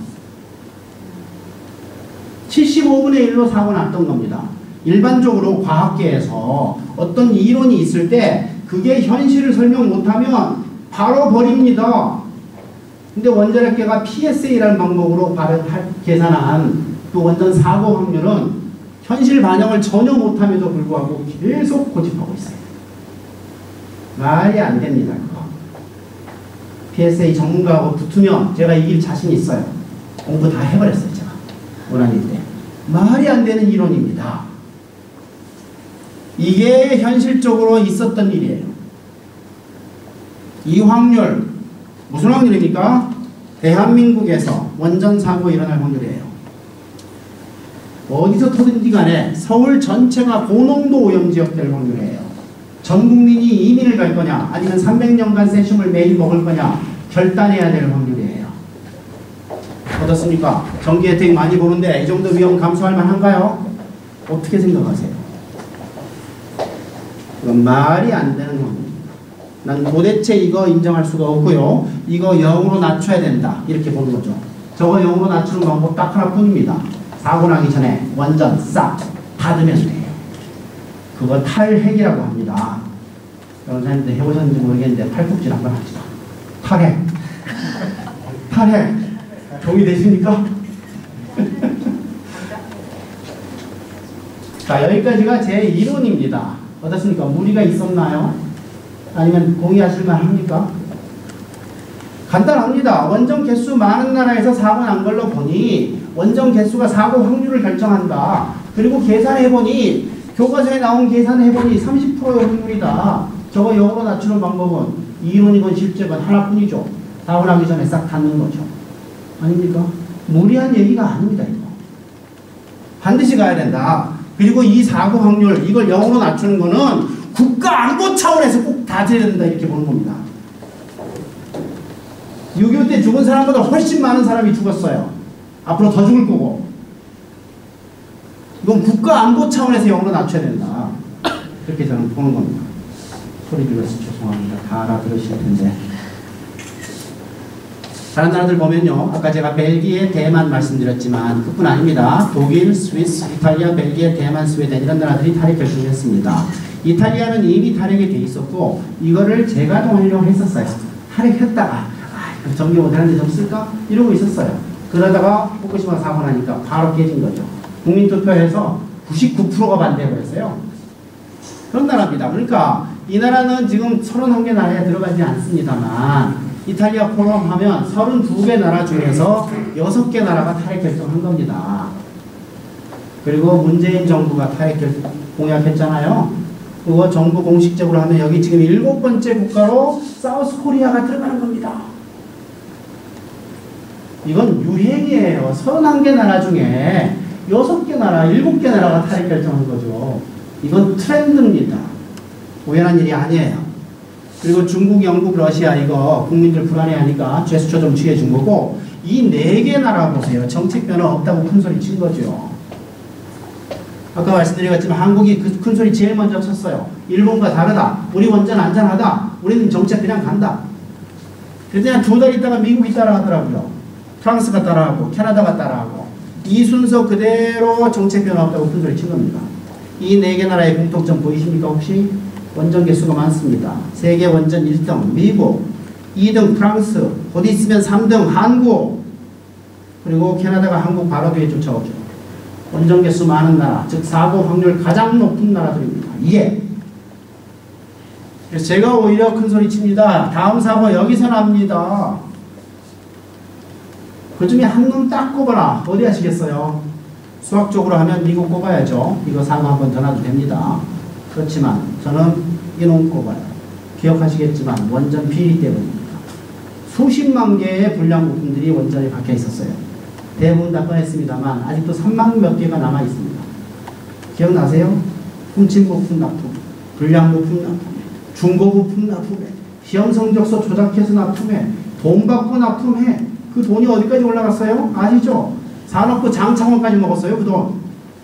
75분의 1로 사고 났던 겁니다. 일반적으로 과학계에서 어떤 이론이 있을 때 그게 현실을 설명 못하면 바로 버립니다. 근데 원자력계가 PSA라는 방법으로 계산한 그 원전 사고 확률은 현실 반영을 전혀 못함에도 불구하고 계속 고집하고 있어요. 말이 안 됩니다. 그거. PSA 전문가하고 붙으면 제가 이길 자신 있어요. 공부 다 해버렸어요. 제가. 원한일 때. 말이 안 되는 이론입니다. 이게 현실적으로 있었던 일이에요. 이 확률 무슨 확률입니까? 대한민국에서 원전 사고 일어날 확률이에요. 어디서 터든지 간에 서울 전체가 고농도 오염지역 될 확률이에요. 전 국민이 이민을 갈 거냐 아니면 300년간 세슘을 매일 먹을 거냐 결단해야 될 확률이에요. 어떻습니까? 전기 혜택 많이 보는데 이 정도 위험 감수할 만한가요? 어떻게 생각하세요? 그건 말이 안 되는 겁니다. 난 도대체 이거 인정할 수가 없고요. 이거 0으로 낮춰야 된다. 이렇게 보는 거죠. 저거 0으로 낮추는 방법 딱 하나뿐입니다. 사고 나기 전에 원전 싹 닫으면 돼요. 그거 탈핵이라고 합니다. 변호사님들 해보셨는지 모르겠는데 팔꿈질 한번 합시다. 탈핵. 탈핵. 동의되십니까? 자, 여기까지가 제 이론입니다. 어떻습니까? 무리가 있었나요? 아니면 동의하실만 합니까? 간단합니다. 원전 개수 많은 나라에서 사고 난 걸로 보니 원전 개수가 사고 확률을 결정한다. 그리고 계산해보니 교과서에 나온 계산해보니 30%의 확률이다. 저거 0으로 낮추는 방법은 이론이건 실제건 하나뿐이죠. 사고 나기 전에 싹 닫는 거죠. 아닙니까? 무리한 얘기가 아닙니다. 이거. 반드시 가야 된다. 그리고 이 사고 확률 이걸 0으로 낮추는 거는 국가 안보 차원에서 꼭 다져야 된다. 이렇게 보는 겁니다. 6.25 때 죽은 사람보다 훨씬 많은 사람이 죽었어요. 앞으로 더 죽을 거고. 이건 국가 안보 차원에서 0으로 낮춰야 된다. 그렇게 저는 보는 겁니다. 소리 질러서 죄송합니다. 다 알아들으실 텐데. 다른 나라들 보면요. 아까 제가 벨기에, 대만 말씀드렸지만 그뿐 아닙니다. 독일, 스위스, 이탈리아, 벨기에, 대만, 스웨덴 이런 나라들이 탈핵 결정했습니다. 이탈리아는 이미 탈핵이 돼 있었고 이거를 재가동하려고 했었어요. 탈핵했다가 정리 못하는데 좀 쓸까? 이러고 있었어요. 그러다가 후쿠시마 사고 나니까 바로 깨진 거죠. 국민투표에서 99%가 반대해버렸어요. 그런 나라입니다. 그러니까 이 나라는 지금 31개 나라에 들어가지 않습니다만 이탈리아 포럼하면 32개 나라 중에서 6개 나라가 탈핵 결정한 겁니다. 그리고 문재인 정부가 탈핵 공약했잖아요. 그거 정부 공식적으로 하면 여기 지금 7번째 국가로 사우스 코리아가 들어가는 겁니다. 이건 유행이에요. 31개 나라 중에 6개 나라, 7개 나라가 탈핵 결정한 거죠. 이건 트렌드입니다. 우연한 일이 아니에요. 그리고 중국, 영국, 러시아 이거 국민들 불안해하니까 제스처 좀 취해준 거고 이 4개 나라 보세요. 정책 변화 없다고 큰소리 친 거죠. 아까 말씀드렸지만 한국이 그 큰소리 제일 먼저 쳤어요. 일본과 다르다. 우리 완전 안전하다. 우리는 정책 그냥 간다. 그랬더니 2달 있다가 미국이 따라하더라고요. 프랑스가 따라하고 캐나다가 따라하고 이 순서 그대로 정책 변화 없다고 큰소리 친 겁니다. 이 4개 나라의 공통점 보이십니까 혹시? 원전 개수가 많습니다. 세계 원전 1등 미국, 2등 프랑스, 곧 있으면 3등 한국, 그리고 캐나다가 한국 바로 뒤에 쫓아오죠. 원전 개수 많은 나라, 즉 사고 확률 가장 높은 나라들입니다. 이게 그래서 제가 오히려 큰 소리 칩니다. 다음 사고 여기서 납니다. 그 중에 한 놈 딱 꼽아라. 어디 하시겠어요? 수학적으로 하면 미국 꼽아야죠. 이거 사고 한 번 더 놔도 됩니다. 그렇지만 저는 이놈 꼽아요. 기억하시겠지만 원전 비리 때문입니다. 수십만 개의 불량 부품들이 원전에 박혀 있었어요. 대부분 다 꺼냈습니다만 아직도 3만 몇 개가 남아 있습니다. 기억나세요? 훔친 부품 납품, 불량 부품 납품에, 중고 부품 납품에, 시험 성적서 조작해서 납품해, 돈 받고 납품해. 그 돈이 어디까지 올라갔어요? 아시죠? 산업부 장차관까지 먹었어요. 그 돈.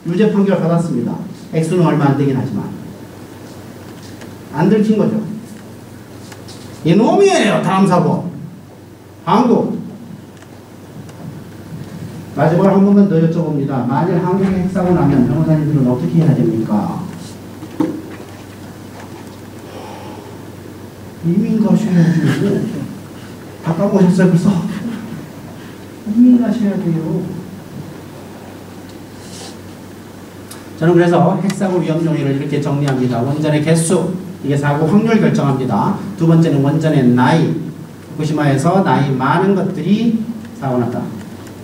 유죄 판결 받았습니다. 액수는 얼마 안 되긴 하지만. 안 들킨 거죠. 이놈이에요. 다음 사고. 한국. 마지막으로 한 번만 더 여쭤봅니다. 만일 한국에 핵사고 나면 변호사님들은 어떻게 해야 됩니까? 이민 가셔야죠. 다 까먹으셨어요 벌써? 이민 가셔야 돼요. 저는 그래서 핵사고 위험 요인을 이렇게 정리합니다. 원전의 개수, 이게 사고 확률 결정합니다. 두 번째는 원전의 나이, 후쿠시마에서 나이 많은 것들이 사고 났다.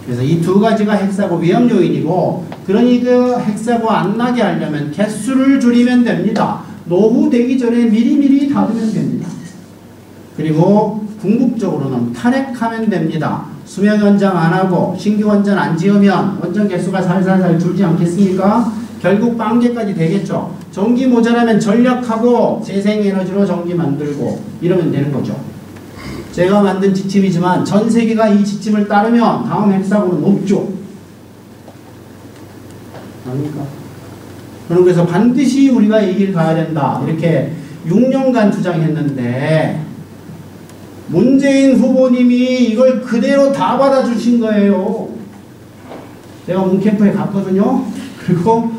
그래서 이 두 가지가 핵사고 위험 요인이고, 그러니 그 핵사고 안 나게 하려면 개수를 줄이면 됩니다. 노후 되기 전에 미리미리 닫으면 됩니다. 그리고 궁극적으로는 탈핵하면 됩니다. 수명 연장 안 하고 신규 원전 안 지으면 원전 개수가 살살살 줄지 않겠습니까? 결국 빵개까지 되겠죠. 전기 모자라면 전력하고 재생에너지로 전기 만들고 이러면 되는 거죠. 제가 만든 지침이지만 전 세계가 이 지침을 따르면 다음 핵사고는 없죠. 아닙니까? 저는 그래서 반드시 우리가 이 길 가야 된다. 이렇게 6년간 주장했는데 문재인 후보님이 이걸 그대로 다 받아주신 거예요. 제가 문캠프에 갔거든요. 그리고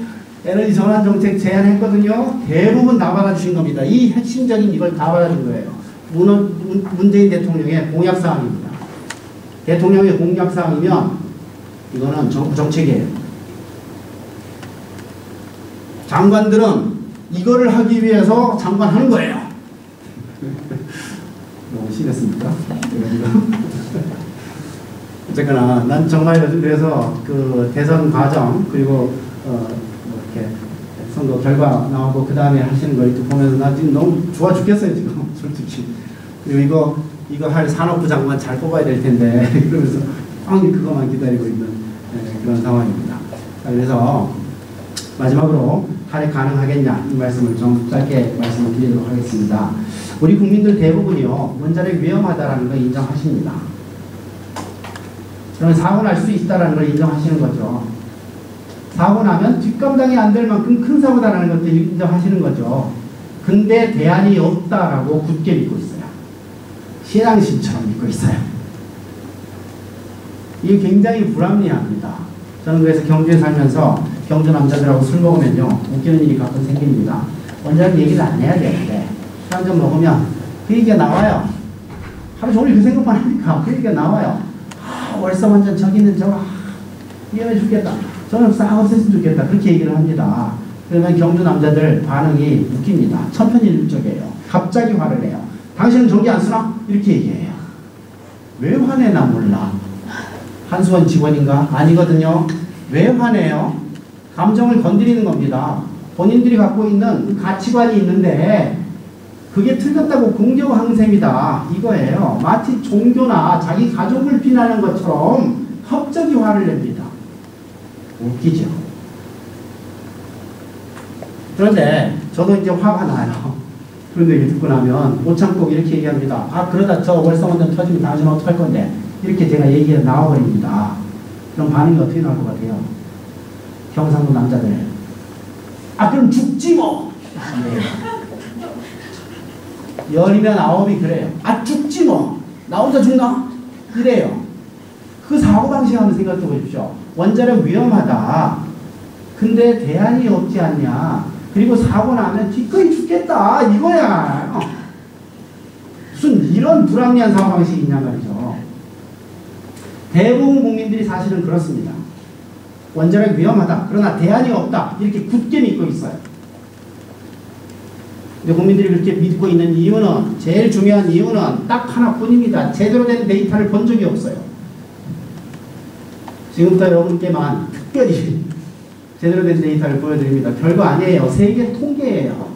에너지 전환 정책 제안했거든요. 대부분 다 받아주신 겁니다. 이 핵심적인 이걸 다 받아준 거예요. 문재인 대통령의 공약사항입니다. 대통령의 공약사항이면 이거는 정부 정책이에요. 장관들은 이거를 하기 위해서 장관하는 거예요. 너무 심했습니까? 어쨌거나 난 정말 요즘 그래서 그 대선 과정 그리고 이렇게 선거 결과 나오고 그 다음에 하시는 거 이렇게 보면서 나 지금 너무 좋아 죽겠어요 지금 솔직히. 그리고 이거 할 산업부 장관 잘 뽑아야 될 텐데 그러면서 꽉 그것만 기다리고 있는 그런 상황입니다. 그래서 마지막으로 탈핵 가능하겠냐 이 말씀을 좀 짧게 말씀을 드리도록 하겠습니다. 우리 국민들 대부분이요 원전이 위험하다라는 걸 인정하십니다. 그러면 사고 날 수 있다라는 걸 인정하시는 거죠. 사고 나면 뒷감당이 안 될 만큼 큰 사고다라는 것도 인정하시는 거죠. 근데 대안이 없다라고 굳게 믿고 있어요. 신앙심처럼 믿고 있어요. 이게 굉장히 불합리합니다. 저는 그래서 경주에 살면서 경주 남자들하고 술 먹으면요, 웃기는 일이 가끔 생깁니다. 원자력 얘기를 안 해야 되는데 술 한잔 먹으면 그 얘기가 나와요. 하루 종일 그 생각만 하니까 그 얘기가 나와요. 월성 완전 저기 있는 저거 위험해 죽겠다. 저는 싹 없앴으면 좋겠다. 그렇게 얘기를 합니다. 그러면 경주 남자들 반응이 웃깁니다. 천편일률적이에요. 갑자기 화를 내요. 당신은 전기 안 쓰나? 이렇게 얘기해요. 왜 화내나 몰라. 한수원 직원인가? 아니거든요. 왜 화내요? 감정을 건드리는 겁니다. 본인들이 갖고 있는 가치관이 있는데 그게 틀렸다고 공경항셈이다. 이거예요. 마치 종교나 자기 가족을 비난하는 것처럼 갑자기 화를 냅니다. 웃기죠. 그런데 저도 이제 화가 나요. 그런 얘기 듣고 나면 못 참고 이렇게 얘기합니다. 아, 그러다 저 월성원전 터지면 당신은 어떡할 건데? 이렇게 제가 얘기가 나와버립니다. 그럼 반응이 어떻게 나올 것 같아요? 경상도 남자들. 아, 그럼 죽지 뭐! 열이면 아홉이 그래요. 아, 죽지 뭐! 나 혼자 죽나? 이래요. 그 사고방식 한번 생각해 보십시오. 원자력 위험하다. 근데 대안이 없지 않냐. 그리고 사고 나면 기꺼이 죽겠다. 이거야. 무슨 이런 불합리한 사고방식이 있냐 말이죠. 대부분 국민들이 사실은 그렇습니다. 원자력 위험하다. 그러나 대안이 없다. 이렇게 굳게 믿고 있어요. 근데 국민들이 그렇게 믿고 있는 이유는, 제일 중요한 이유는 딱 하나뿐입니다. 제대로 된 데이터를 본 적이 없어요. 지금부터 여러분께만 특별히 제대로 된 데이터를 보여드립니다. 별거 아니에요. 세계 통계예요.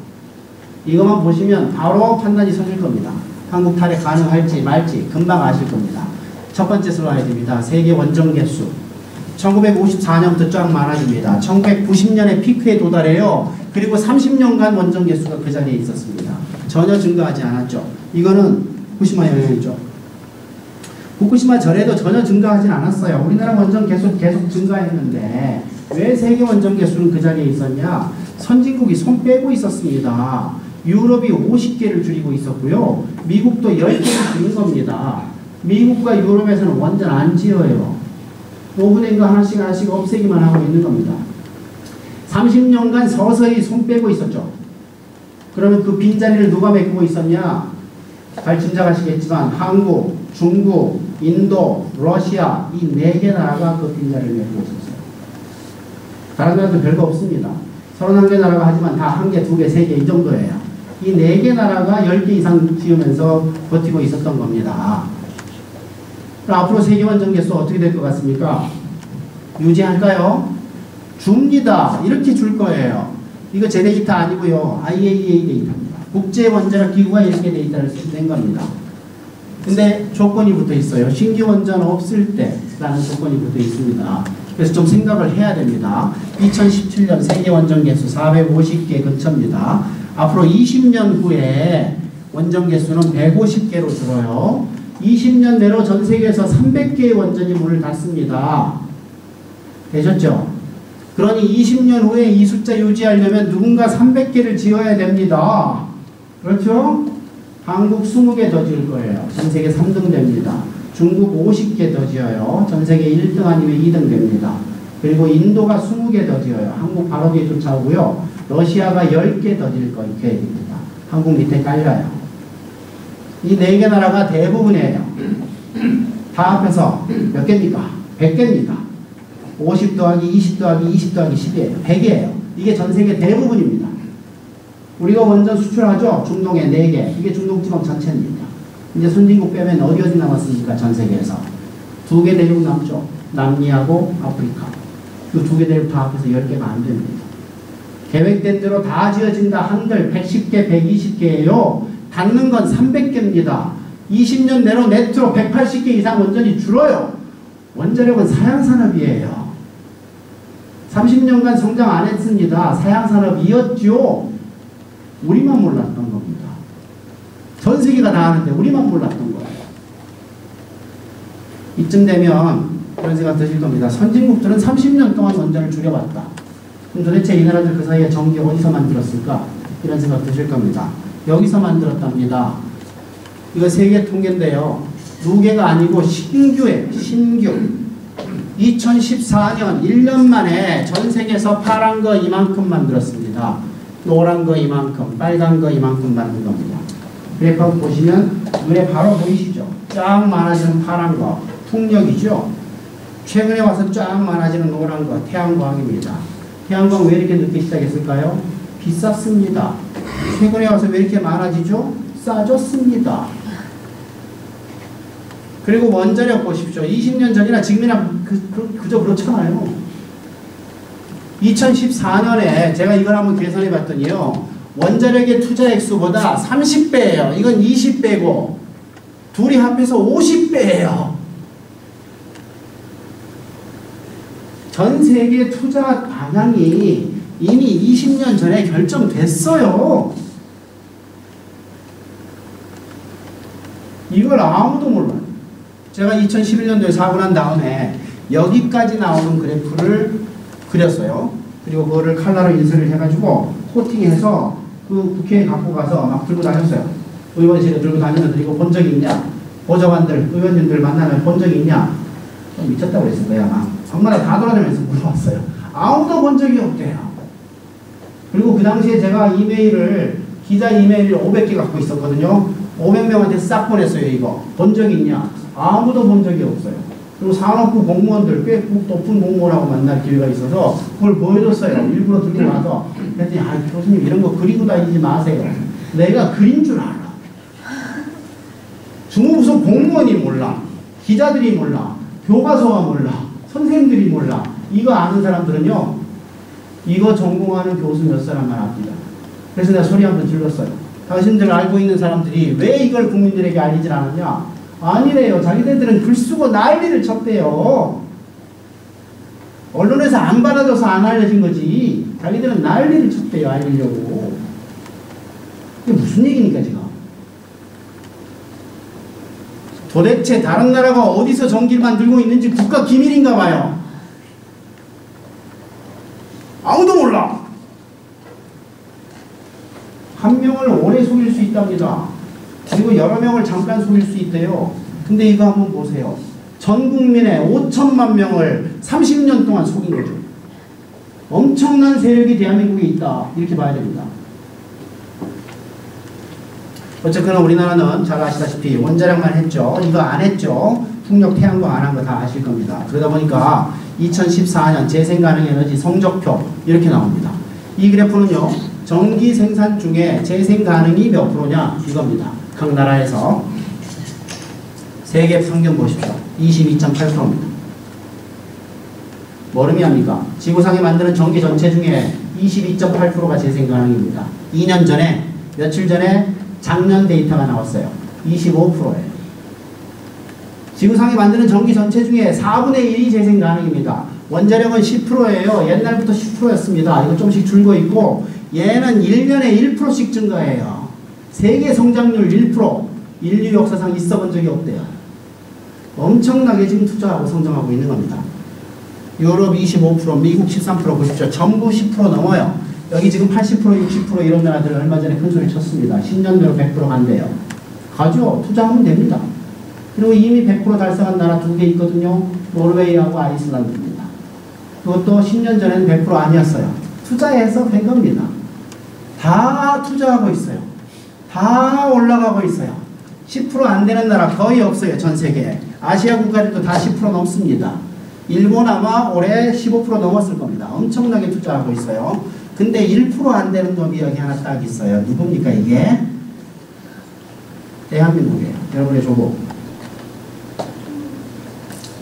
이것만 보시면 바로 판단이 서질 겁니다. 한국 탈핵 가능할지 말지 금방 아실 겁니다. 첫 번째 슬라이드입니다. 세계 원전 개수. 1954년부터 쫙 많아집니다. 1990년에 피크에 도달해요. 그리고 30년간 원전 개수가 그 자리에 있었습니다. 전혀 증가하지 않았죠. 이거는 후쿠시마 영향이죠. 후쿠시마 전에도 전혀 증가하진 않았어요. 우리나라 원전 계속 증가했는데 왜 세계 원전 개수는 그 자리에 있었냐? 선진국이 손 빼고 있었습니다. 유럽이 50개를 줄이고 있었고요. 미국도 10개를 줄인 겁니다. 미국과 유럽에서는 원전 안 지어요. 5분의 1거 하나씩 없애기만 하고 있는 겁니다. 30년간 서서히 손 빼고 있었죠. 그러면 그 빈자리를 누가 메꾸고 있었냐? 잘 짐작하시겠지만 한국, 중국, 인도, 러시아 이 4개 나라가 그 빈자리를 메꾸고 있었어요. 다른 나라도 별거 없습니다. 31개 나라가 하지만 다 1개, 2개, 3개 이 정도예요. 이 4개 나라가 10개 이상 지으면서 버티고 있었던 겁니다. 앞으로 세계 원전 개수 어떻게 될 것 같습니까? 유지할까요? 줍니다. 이렇게 줄 거예요. 이거 제 데이터 아니고요. IAEA 데이터입니다. 국제원자력기구가 이렇게 데이터를 낸 겁니다. 근데 조건이 붙어 있어요. 신규 원전 없을 때라는 조건이 붙어 있습니다. 그래서 좀 생각을 해야 됩니다. 2017년 세계 원전 개수 450개 근처입니다. 앞으로 20년 후에 원전 개수는 150개로 줄어요. 20년 내로 전 세계에서 300개의 원전이 문을 닫습니다. 되셨죠? 그러니 20년 후에 이 숫자 유지하려면 누군가 300개를 지어야 됩니다. 그렇죠? 한국 20개 더 지을 거예요. 전 세계 3등 됩니다. 중국 50개 더 지어요. 전 세계 1등 아니면 2등 됩니다. 그리고 인도가 20개 더 지어요. 한국 바로 뒤에 쫓아오고요. 러시아가 10개 더 지을 계획입니다. 한국 밑에 깔려요. 이 4개 나라가 대부분이에요. 다 합해서 몇 개입니까? 100개입니다. 50 더하기 20 더하기 20 더하기 10이에요. 100이에요. 이게 전 세계 대부분입니다. 우리가 원전 수출하죠? 중동에 4개. 이게 중동지방 전체입니다. 이제 선진국 빼면 어디 남았습니까? 전 세계에서. 2개 대륙 남죠? 남미하고 아프리카. 그 2개 대륙 다 합해서 10개가 안 됩니다. 계획된 대로 다 지어진다 한들 110개, 120개예요. 닿는 건 300개입니다. 20년 내로 네트로 180개 이상 원전이 줄어요. 원자력은 사양산업이에요. 30년간 성장 안 했습니다. 사양산업이었죠. 우리만 몰랐던 겁니다. 전 세계가 다 하는데 우리만 몰랐던 거예요. 이쯤 되면 그런 생각 드실 겁니다. 선진국들은 30년 동안 원전을 줄여왔다. 그럼 도대체 이 나라들 그 사이에 전기 어디서 만들었을까? 이런 생각 드실 겁니다. 여기서 만들었답니다. 이거 세계 통계인데요. 누계가 아니고 신규예요. 신규. 2014년 1년 만에 전 세계에서 파란 거 이만큼 만들었습니다. 노란 거 이만큼, 빨간 거 이만큼 만든 겁니다. 그래프 보시면 눈에 바로 보이시죠? 쫙 많아지는 파란 거, 풍력이죠. 최근에 와서 쫙 많아지는 노란 거, 태양광입니다. 태양광 왜 이렇게 늦게 시작했을까요? 비쌌습니다. 최근에 와서 왜 이렇게 많아지죠? 싸졌습니다. 그리고 원자력 보십시오. 20년 전이나 지금이나 그저 그렇잖아요. 2014년에 제가 이걸 한번 계산해 봤더니요. 원자력의 투자 액수보다 30배예요. 이건 20배고 둘이 합해서 50배예요. 전 세계 투자 방향이 이미 20년 전에 결정됐어요. 이걸 아무도 몰라요. 제가 2011년도에 사고 난 다음에 여기까지 나오는 그래프를 그렸어요. 그리고 그거를 칼라로 인쇄를 해가지고 코팅해서 그 국회에 갖고 가서 막 들고 다녔어요. 의원실에 들고 다니면서 이거 본 적이 있냐? 보좌관들, 의원님들 만나면 본 적이 있냐? 좀 미쳤다고 그랬을 거야. 아마. 정말 다 돌아다니면서 물어봤어요. 아무도 본 적이 없대요. 그리고 그 당시에 제가 이메일을, 기자 이메일을 500개 갖고 있었거든요. 500명한테 싹 보냈어요. 이거. 본 적이 있냐? 아무도 본 적이 없어요. 그리고 산업부 공무원들, 꽤 높은 공무원하고 만날 기회가 있어서 그걸 보여줬어요. 일부러 들고 와서. 그랬더니, 아, 교수님 이런 거 그리고 다니지 마세요. 내가 그린 줄 알아. 중부소 공무원이 몰라. 기자들이 몰라. 교과서가 몰라. 선생님들이 몰라. 이거 아는 사람들은요. 이거 전공하는 교수 몇 사람만 압니다. 그래서 내가 소리 한번 질렀어요. 당신들 알고 있는 사람들이 왜 이걸 국민들에게 알리질 않았냐? 아니래요. 자기네들은 글 쓰고 난리를 쳤대요. 언론에서 안 받아줘서 안 알려진 거지. 자기들은 난리를 쳤대요. 알리려고. 이게 무슨 얘기니까 지금. 도대체 다른 나라가 어디서 전기를 만들고 있는지 국가 기밀인가 봐요. 아무도 몰라. 한 명을 오래 속일 수 있답니다. 그리고 여러 명을 잠깐 속일 수 있대요. 근데 이거 한번 보세요. 전 국민의 5천만 명을 30년 동안 속인 거죠. 엄청난 세력이 대한민국에 있다. 이렇게 봐야 됩니다. 어쨌거나 우리나라는 잘 아시다시피 원자력만 했죠. 이거 안 했죠. 풍력, 태양광 안 한 거 다 아실 겁니다. 그러다 보니까 2014년 재생가능에너지 성적표 이렇게 나옵니다. 이 그래프는요. 전기 생산 중에 재생가능이 몇 프로냐 이겁니다. 각 나라에서 세계 평균 보십시오. 22.8%입니다. 뭘 의미합니까? 지구상에 만드는 전기 전체 중에 22.8%가 재생가능입니다. 2년 전에 며칠 전에 작년 데이터가 나왔어요. 25%예요. 지구상에 만드는 전기 전체 중에 4분의 1이 재생 가능입니다. 원자력은 10%예요. 옛날부터 10%였습니다. 이거 조금씩 줄고 있고 얘는 1년에 1%씩 증가해요. 세계 성장률 1%. 인류 역사상 있어 본 적이 없대요. 엄청나게 지금 투자하고 성장하고 있는 겁니다. 유럽 25%, 미국 13% 보십시오. 전부 10% 넘어요. 여기 지금 80%, 60% 이런 나라들 얼마 전에 큰 소리 쳤습니다. 10년 내로 100% 간대요. 가죠. 투자하면 됩니다. 그리고 이미 100% 달성한 나라 2개 있거든요. 노르웨이하고 아이슬란드입니다. 그것도 10년 전에는 100% 아니었어요. 투자해서 된 겁니다. 다 투자하고 있어요. 다 올라가고 있어요. 10% 안 되는 나라 거의 없어요. 전 세계에. 아시아 국가들도 다 10% 넘습니다. 일본 아마 올해 15% 넘었을 겁니다. 엄청나게 투자하고 있어요. 근데 1% 안 되는 놈이 여기 하나 딱 있어요. 누굽니까 이게? 대한민국이에요. 여러분의 조국.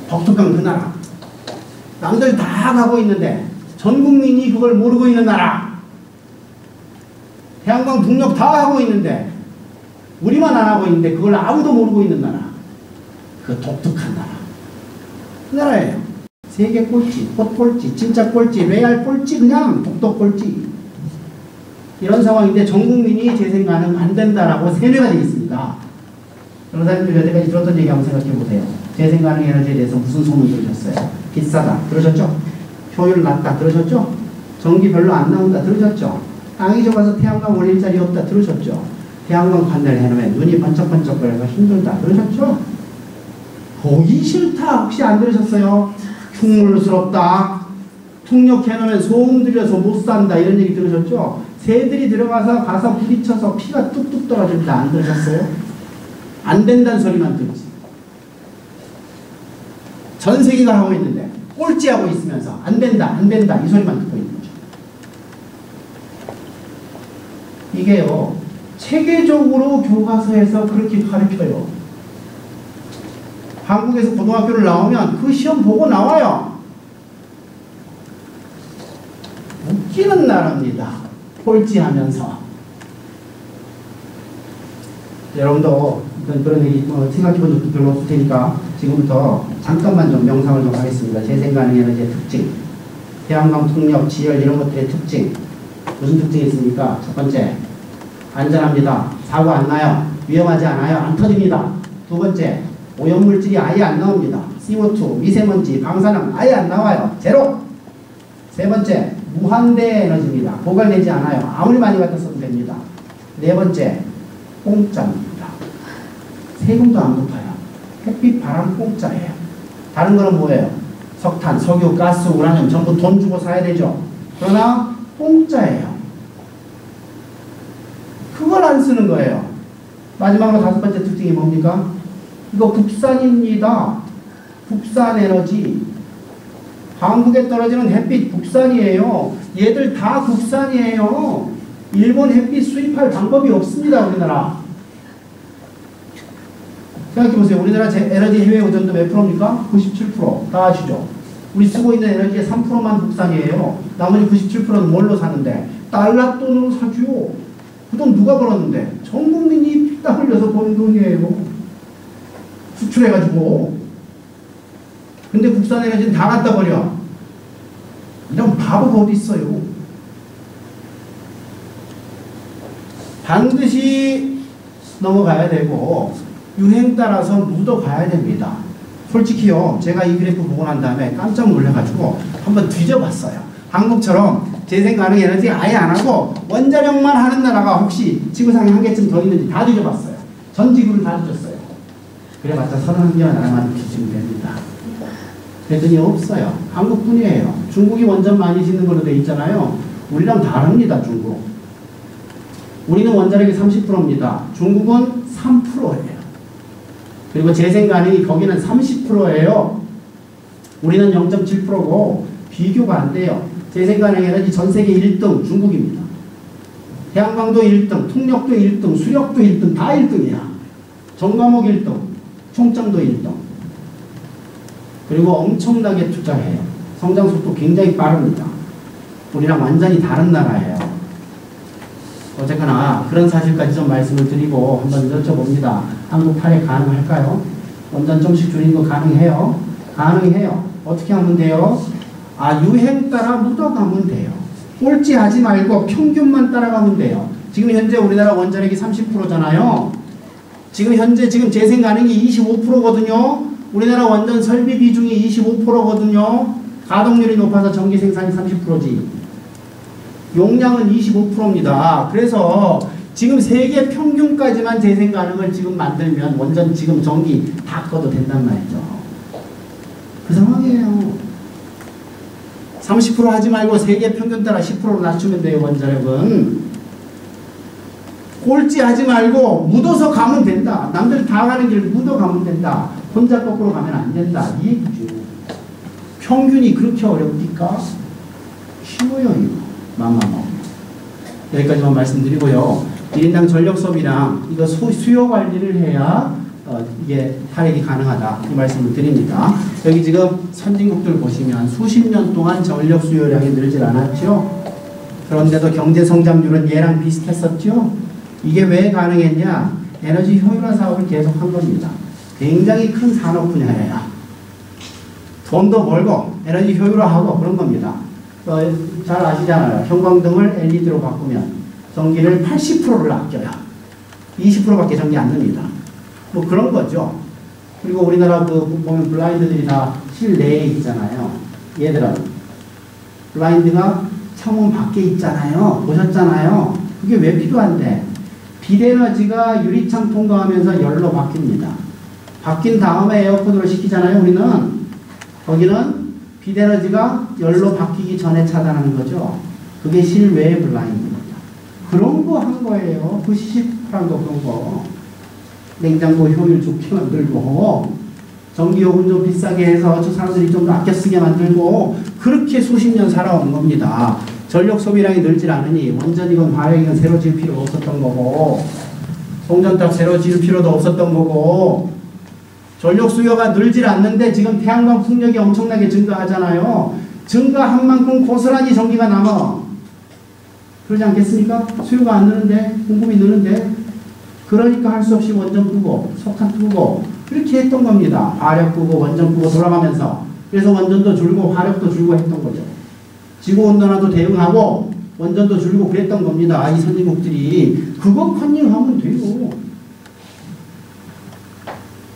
독특한 그 나라. 남들 다 가고 있는데 전 국민이 그걸 모르고 있는 나라. 태양광 풍력 다 하고 있는데 우리만 안 하고 있는데 그걸 아무도 모르고 있는 나라. 그 독특한 나라. 그 나라예요. 세계 꼴찌, 꽃 꼴찌, 진짜 꼴찌, 레알 꼴찌, 그냥 독도 꼴찌. 이런 상황인데 전 국민이 재생 가능 안 된다라고 세뇌가 되어 있습니다. 변호사님들 여태까지 들었던 얘기 한번 생각해 보세요. 재생 가능 에너지에 대해서 무슨 소문 들으셨어요? 비싸다. 들으셨죠? 효율 낮다. 들으셨죠? 전기 별로 안 나온다. 들으셨죠? 땅이 좁아서 태양광 올릴 자리 없다 들으셨죠? 태양광 판넬 해놓으면 눈이 번쩍번쩍거려서 힘들다 들으셨죠? 보기 싫다 혹시 안 들으셨어요? 흉물스럽다. 풍력 해놓으면 소음 들여서 못 산다 이런 얘기 들으셨죠? 새들이 들어가서 가서 부딪혀서 피가 뚝뚝 떨어진다 안 들으셨어요? 안 된다는 소리만 들었지. 전 세계가 하고 있는데 꼴찌하고 있으면서 안 된다 이 소리만 듣고 있는 거죠. 이게요 체계적으로 교과서에서 그렇게 가르쳐요. 한국에서 고등학교를 나오면 그 시험 보고 나와요. 웃기는 나라입니다. 꼴찌하면서. 여러분도 그런 얘기 생각해 본 적도 별로 없을 테니까 지금부터 잠깐만 좀 명상을 좀 하겠습니다. 재생가능 에너지의 특징, 태양광 풍력, 지열 이런 것들의 특징. 무슨 특징이 있습니까? 첫 번째, 안전합니다. 사고 안 나요. 위험하지 않아요. 안 터집니다. 두 번째, 오염물질이 아예 안 나옵니다. CO2, 미세먼지, 방사능 아예 안 나와요. 제로. 세 번째, 무한대 에너지입니다. 고갈되지 않아요. 아무리 많이 갖다 써도 됩니다. 네 번째, 공짜입니다. 세금도 안 붙어요. 햇빛, 바람 공짜예요. 다른 거는 뭐예요? 석탄, 석유, 가스, 우라늄 전부 돈 주고 사야 되죠. 그러나 공짜예요. 그걸 안 쓰는 거예요. 마지막으로 다섯 번째 특징이 뭡니까? 이거 국산입니다. 국산 에너지. 한국에 떨어지는 햇빛 국산이에요. 얘들 다 국산이에요. 일본 햇빛 수입할 방법이 없습니다. 우리나라. 생각해보세요. 우리나라 에너지 해외 의존도 몇 프로입니까? 97%. 다 아시죠? 우리 쓰고 있는 에너지의 3%만 국산이에요. 나머지 97%는 뭘로 사는데? 달러 돈으로 사죠. 그 돈 누가 벌었는데? 전 국민이 피땀 흘려서 버는 돈이에요. 수출해가지고. 근데 국산 에너지는 다 갖다 버려. 이런 바보가 어디 있어요. 반드시 넘어가야 되고 유행 따라서 묻어가야 됩니다. 솔직히요, 제가 이 그래프 보고 난 다음에 깜짝 놀라가지고 한번 뒤져봤어요. 한국처럼 재생가능 에너지 아예 안 하고 원자력만 하는 나라가 혹시 지구상에 한 개쯤 더 있는지 다 뒤져봤어요. 전 지구를 다 뒤졌어요. 그래봤자 31개 나라만 뒤지면 됩니다. 그랬더니 없어요. 한국뿐이에요. 중국이 원전 많이 짓는 걸로 돼 있잖아요. 우리랑 다릅니다. 중국. 우리는 원자력이 30%입니다. 중국은 3%예요. 그리고 재생가능이 거기는 30%예요. 우리는 0.7%고 비교가 안 돼요. 재생가능 에너지 전 세계 1등 중국입니다. 태양광도 1등, 풍력도 1등, 수력도 1등, 다 1등이야. 전과목 1등, 총점도 1등. 그리고 엄청나게 투자해요. 성장 속도 굉장히 빠릅니다. 우리랑 완전히 다른 나라예요. 어쨌거나 그런 사실까지 좀 말씀을 드리고 한번 여쭤봅니다. 한국 팔에 가능할까요? 원전 좀씩 줄이는 거 가능해요? 가능해요. 어떻게 하면 돼요? 유행 따라 묻어가면 돼요. 꼴찌하지 말고 평균만 따라가면 돼요. 지금 현재 우리나라 원자력이 30%잖아요. 지금 재생가능이 25%거든요. 우리나라 원전 설비 비중이 25%거든요. 가동률이 높아서 전기 생산이 30%지. 용량은 25%입니다. 그래서 지금 세계 평균까지만 재생가능을 지금 만들면 원전 지금 전기 다 꺼도 된단 말이죠. 그 상황이에요. 30% 하지 말고 세계 평균 따라 10%로 낮추면 돼요. 원자력은. 꼴찌 하지 말고 묻어서 가면 된다. 남들 다 가는 길 묻어 가면 된다. 혼자 거꾸로 가면 안 된다. 이 얘기죠. 평균이 그렇게 어렵니까? 쉬워요. 이거. 마마마. 여기까지만 말씀드리고요. 1인당 전력 소비랑 이거 수요 관리를 해야 이게 탈핵이 가능하다. 이 말씀을 드립니다. 여기 지금 선진국들 보시면 수십 년 동안 전력 수요량이 늘질 않았죠. 그런데도 경제 성장률은 얘랑 비슷했었죠. 이게 왜 가능했냐? 에너지 효율화 사업을 계속한 겁니다. 굉장히 큰 산업 분야예요. 돈도 벌고 에너지 효율화하고 그런 겁니다. 잘 아시잖아요. 형광등을 LED로 바꾸면 전기를 80%를 아껴요. 20%밖에 전기 안 납니다. 뭐 그런 거죠. 그리고 우리나라 보면 블라인드들이 다 실내에 있잖아요. 얘들은 블라인드가 창문 밖에 있잖아요. 보셨잖아요. 그게 왜 필요한데? 비대너지가 유리창 통과하면서 열로 바뀝니다. 바뀐 다음에 에어컨으로 식히잖아요. 우리는 거기는 비대너지가 열로 바뀌기 전에 차단하는 거죠. 그게 실외 블라인드입니다. 그런 거 한 거예요. 그 시식한 거 그런 거. 냉장고 효율 좋게 만들고 전기요금 좀 비싸게 해서 저 사람들이 좀 더 아껴 쓰게 만들고 그렇게 수십 년 살아온 겁니다. 전력 소비량이 늘질 않으니 원전이건 화력이건 새로 지을 필요가 없었던 거고 송전탑 새로 지을 필요도 없었던 거고 전력 수요가 늘질 않는데 지금 태양광 풍력이 엄청나게 증가하잖아요. 증가한 만큼 고스란히 전기가 남아. 그러지 않겠습니까? 수요가 안 느는데 공급이 느는데 그러니까 할 수 없이 원전 끄고 석탄 끄고 이렇게 했던 겁니다. 화력 끄고 원전 끄고 돌아가면서. 그래서 원전도 줄고 화력도 줄고 했던 거죠. 지구온난화도 대응하고 원전도 줄고 그랬던 겁니다. 이 선진국들이. 그거 컨닝하면 돼요.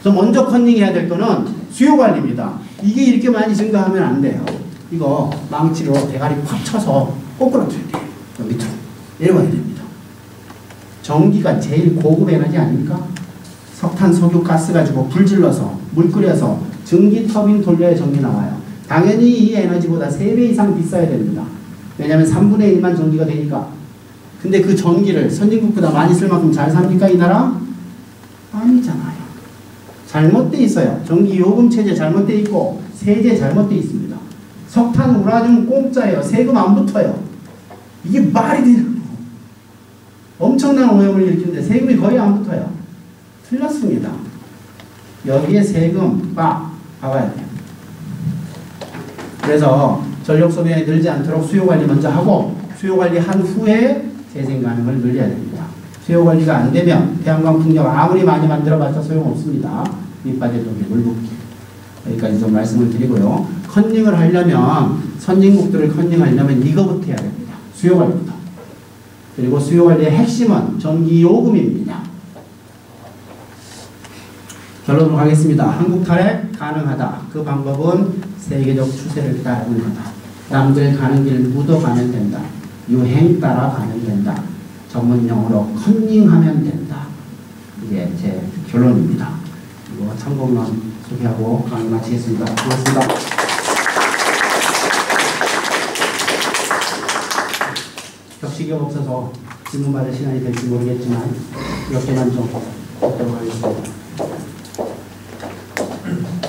그래서 먼저 컨닝해야 될 거는 수요관리입니다. 이게 이렇게 많이 증가하면 안 돼요. 이거 망치로 대가리 팍 쳐서 꼬꾸라져야 돼요. 밑으로 내려가야 됩니다. 전기가 제일 고급 에너지 아닙니까? 석탄, 석유, 가스 가지고 불 질러서 물 끓여서 전기 터빈 돌려야 전기 나와요. 당연히 이 에너지보다 3배 이상 비싸야 됩니다. 왜냐하면 3분의 1만 전기가 되니까. 근데 그 전기를 선진국보다 많이 쓸 만큼 잘 삽니까 이 나라? 아니잖아요. 잘못돼 있어요. 전기 요금 체제 잘못돼 있고 세제 잘못돼 있습니다. 석탄, 우라늄 공짜예요. 세금 안 붙어요. 이게 말이 되는 거. 엄청난 오염을 일으키는데 세금이 거의 안 붙어요. 틀렸습니다. 여기에 세금 빡 박아야 돼요. 그래서 전력 소비량이 늘지 않도록 수요 관리 먼저 하고 수요 관리한 후에 재생 가능을 늘려야 됩니다. 수요 관리가 안 되면 태양광 풍력 아무리 많이 만들어봤자 소용없습니다. 밑바닥에 물 붓기. 여기까지 좀 말씀을 드리고요. 컨닝을 하려면 선진국들을 컨닝하려면 이거부터 해야 됩니다. 수요 관리부터. 그리고 수요 관리의 핵심은 전기 요금입니다. 결론으로 가겠습니다. 한국 탈핵 가능하다. 그 방법은 세계적 추세를 따르는 거다. 남들 가는 길 묻어가면 된다. 유행 따라 가면 된다. 전문용어로 컨닝하면 된다. 이게 제 결론입니다. 이거 참고만 소개하고 강의 마치겠습니다. 고맙습니다. 격식이 없어서 질문 받을 시간이 될지 모르겠지만 이렇게만 좀 하도록 하겠습니다.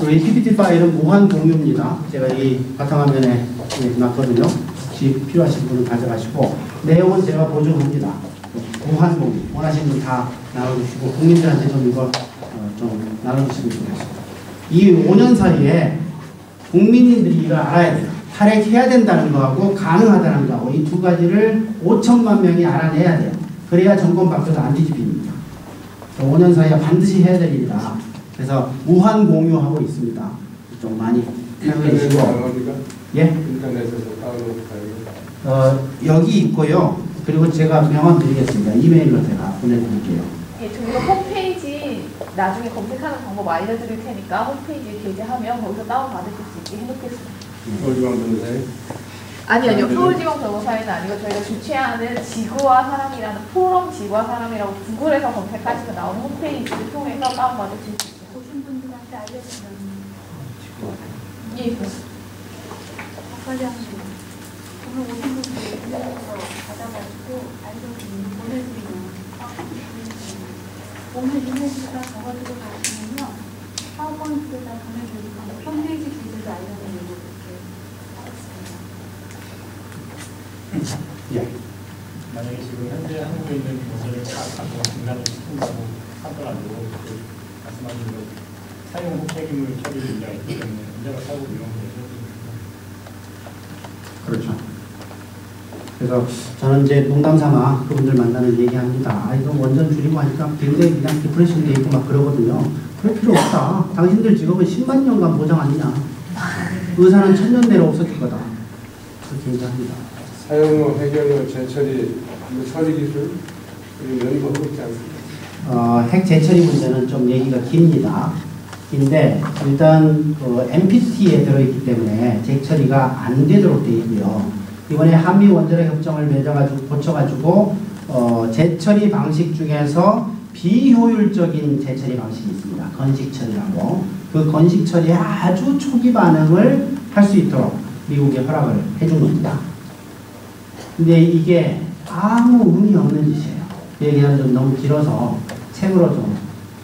이 PPT 파일은 무한 공유입니다. 제가 이 바탕화면에 놨거든요. 혹시 필요하신 분은 가져가시고 내용은 제가 보증합니다. 무한 공유 원하시는 분 다 나눠주시고 국민들한테 좀 이거 좀 나눠주시면 좋겠습니다. 이 5년 사이에 국민들이 이걸 알아야 돼요. 탈핵해야 된다는 거하고 가능하다는 거하고 이 두 가지를 5천만 명이 알아내야 돼요. 그래야 정권 바뀌어서 안 뒤집힙니다. 5년 사이에 반드시 해야 될 일이다. 그래서 무한 공유하고 있습니다. 좀 많이 생각해 주시고. 예? 인터넷에서 다운로드 여기 있고요. 그리고 제가 명함 드리겠습니다. 이메일로 제가 보내드릴게요. 예, 저희가 홈페이지 나중에 검색하는 방법 알려드릴 테니까 홈페이지에 게재하면 거기서 다운받으실 수 있게 해놓겠습니다. 서울지방 변호사에? 아니요. 서울지방 변호사에는 아니고 저희가 주최하는 지구와 사람이라는 포럼 지구와 사람이라고 구글에서 검색하시면 나오는 홈페이지를 통해서 다운받으실 수 있습니다. 오신 분들한테 알려주면 예. 빨리 하시고 오늘 오신 분들 인터넷에서 받아가지고 보내드리면 오늘 이메일에다 적어주고 가시면요 파워포인트에다 보내드리고 홈페이지 기술도 알려드리고 이렇게 하겠습니다. 예. 만약에 지금 현재 한국에 있는 것을 다 중단을 시킨다고 하더라도 그 말씀하신 것 사용 폐기물 처리 문제가 있기 때문에 문제가 사고 이런 그렇죠. 그래서 저는 이제 농담삼아 그분들 만나는 얘기합니다. 아, 이거 원전 줄이고 하니까 굉장히 그냥 디프레션 돼 있고 막 그러거든요. 그럴 필요 없다. 당신들 직업은 10만 년간 보장 아니냐. 의사는 1000년 내로 없어질 거다. 그렇게 얘기합니다. 사용료, 해결료, 재처리, 처리 기술 연구하고 있지 않습니까? 핵 재처리 문제는 좀 얘기가 깁니다. 긴데 일단 그 NPT에 들어있기 때문에 재처리가 안 되도록 되어 있고요. 이번에 한미 원자력 협정을 맺어가지고 고쳐가지고 재처리 방식 중에서 비효율적인 재처리 방식이 있습니다. 건식 처리라고. 그 건식 처리에 아주 초기 반응을 할 수 있도록 미국이 허락을 해준 겁니다. 근데 이게 아무 의미 없는 짓이에요. 얘기하면 좀 너무 길어서 책으로 좀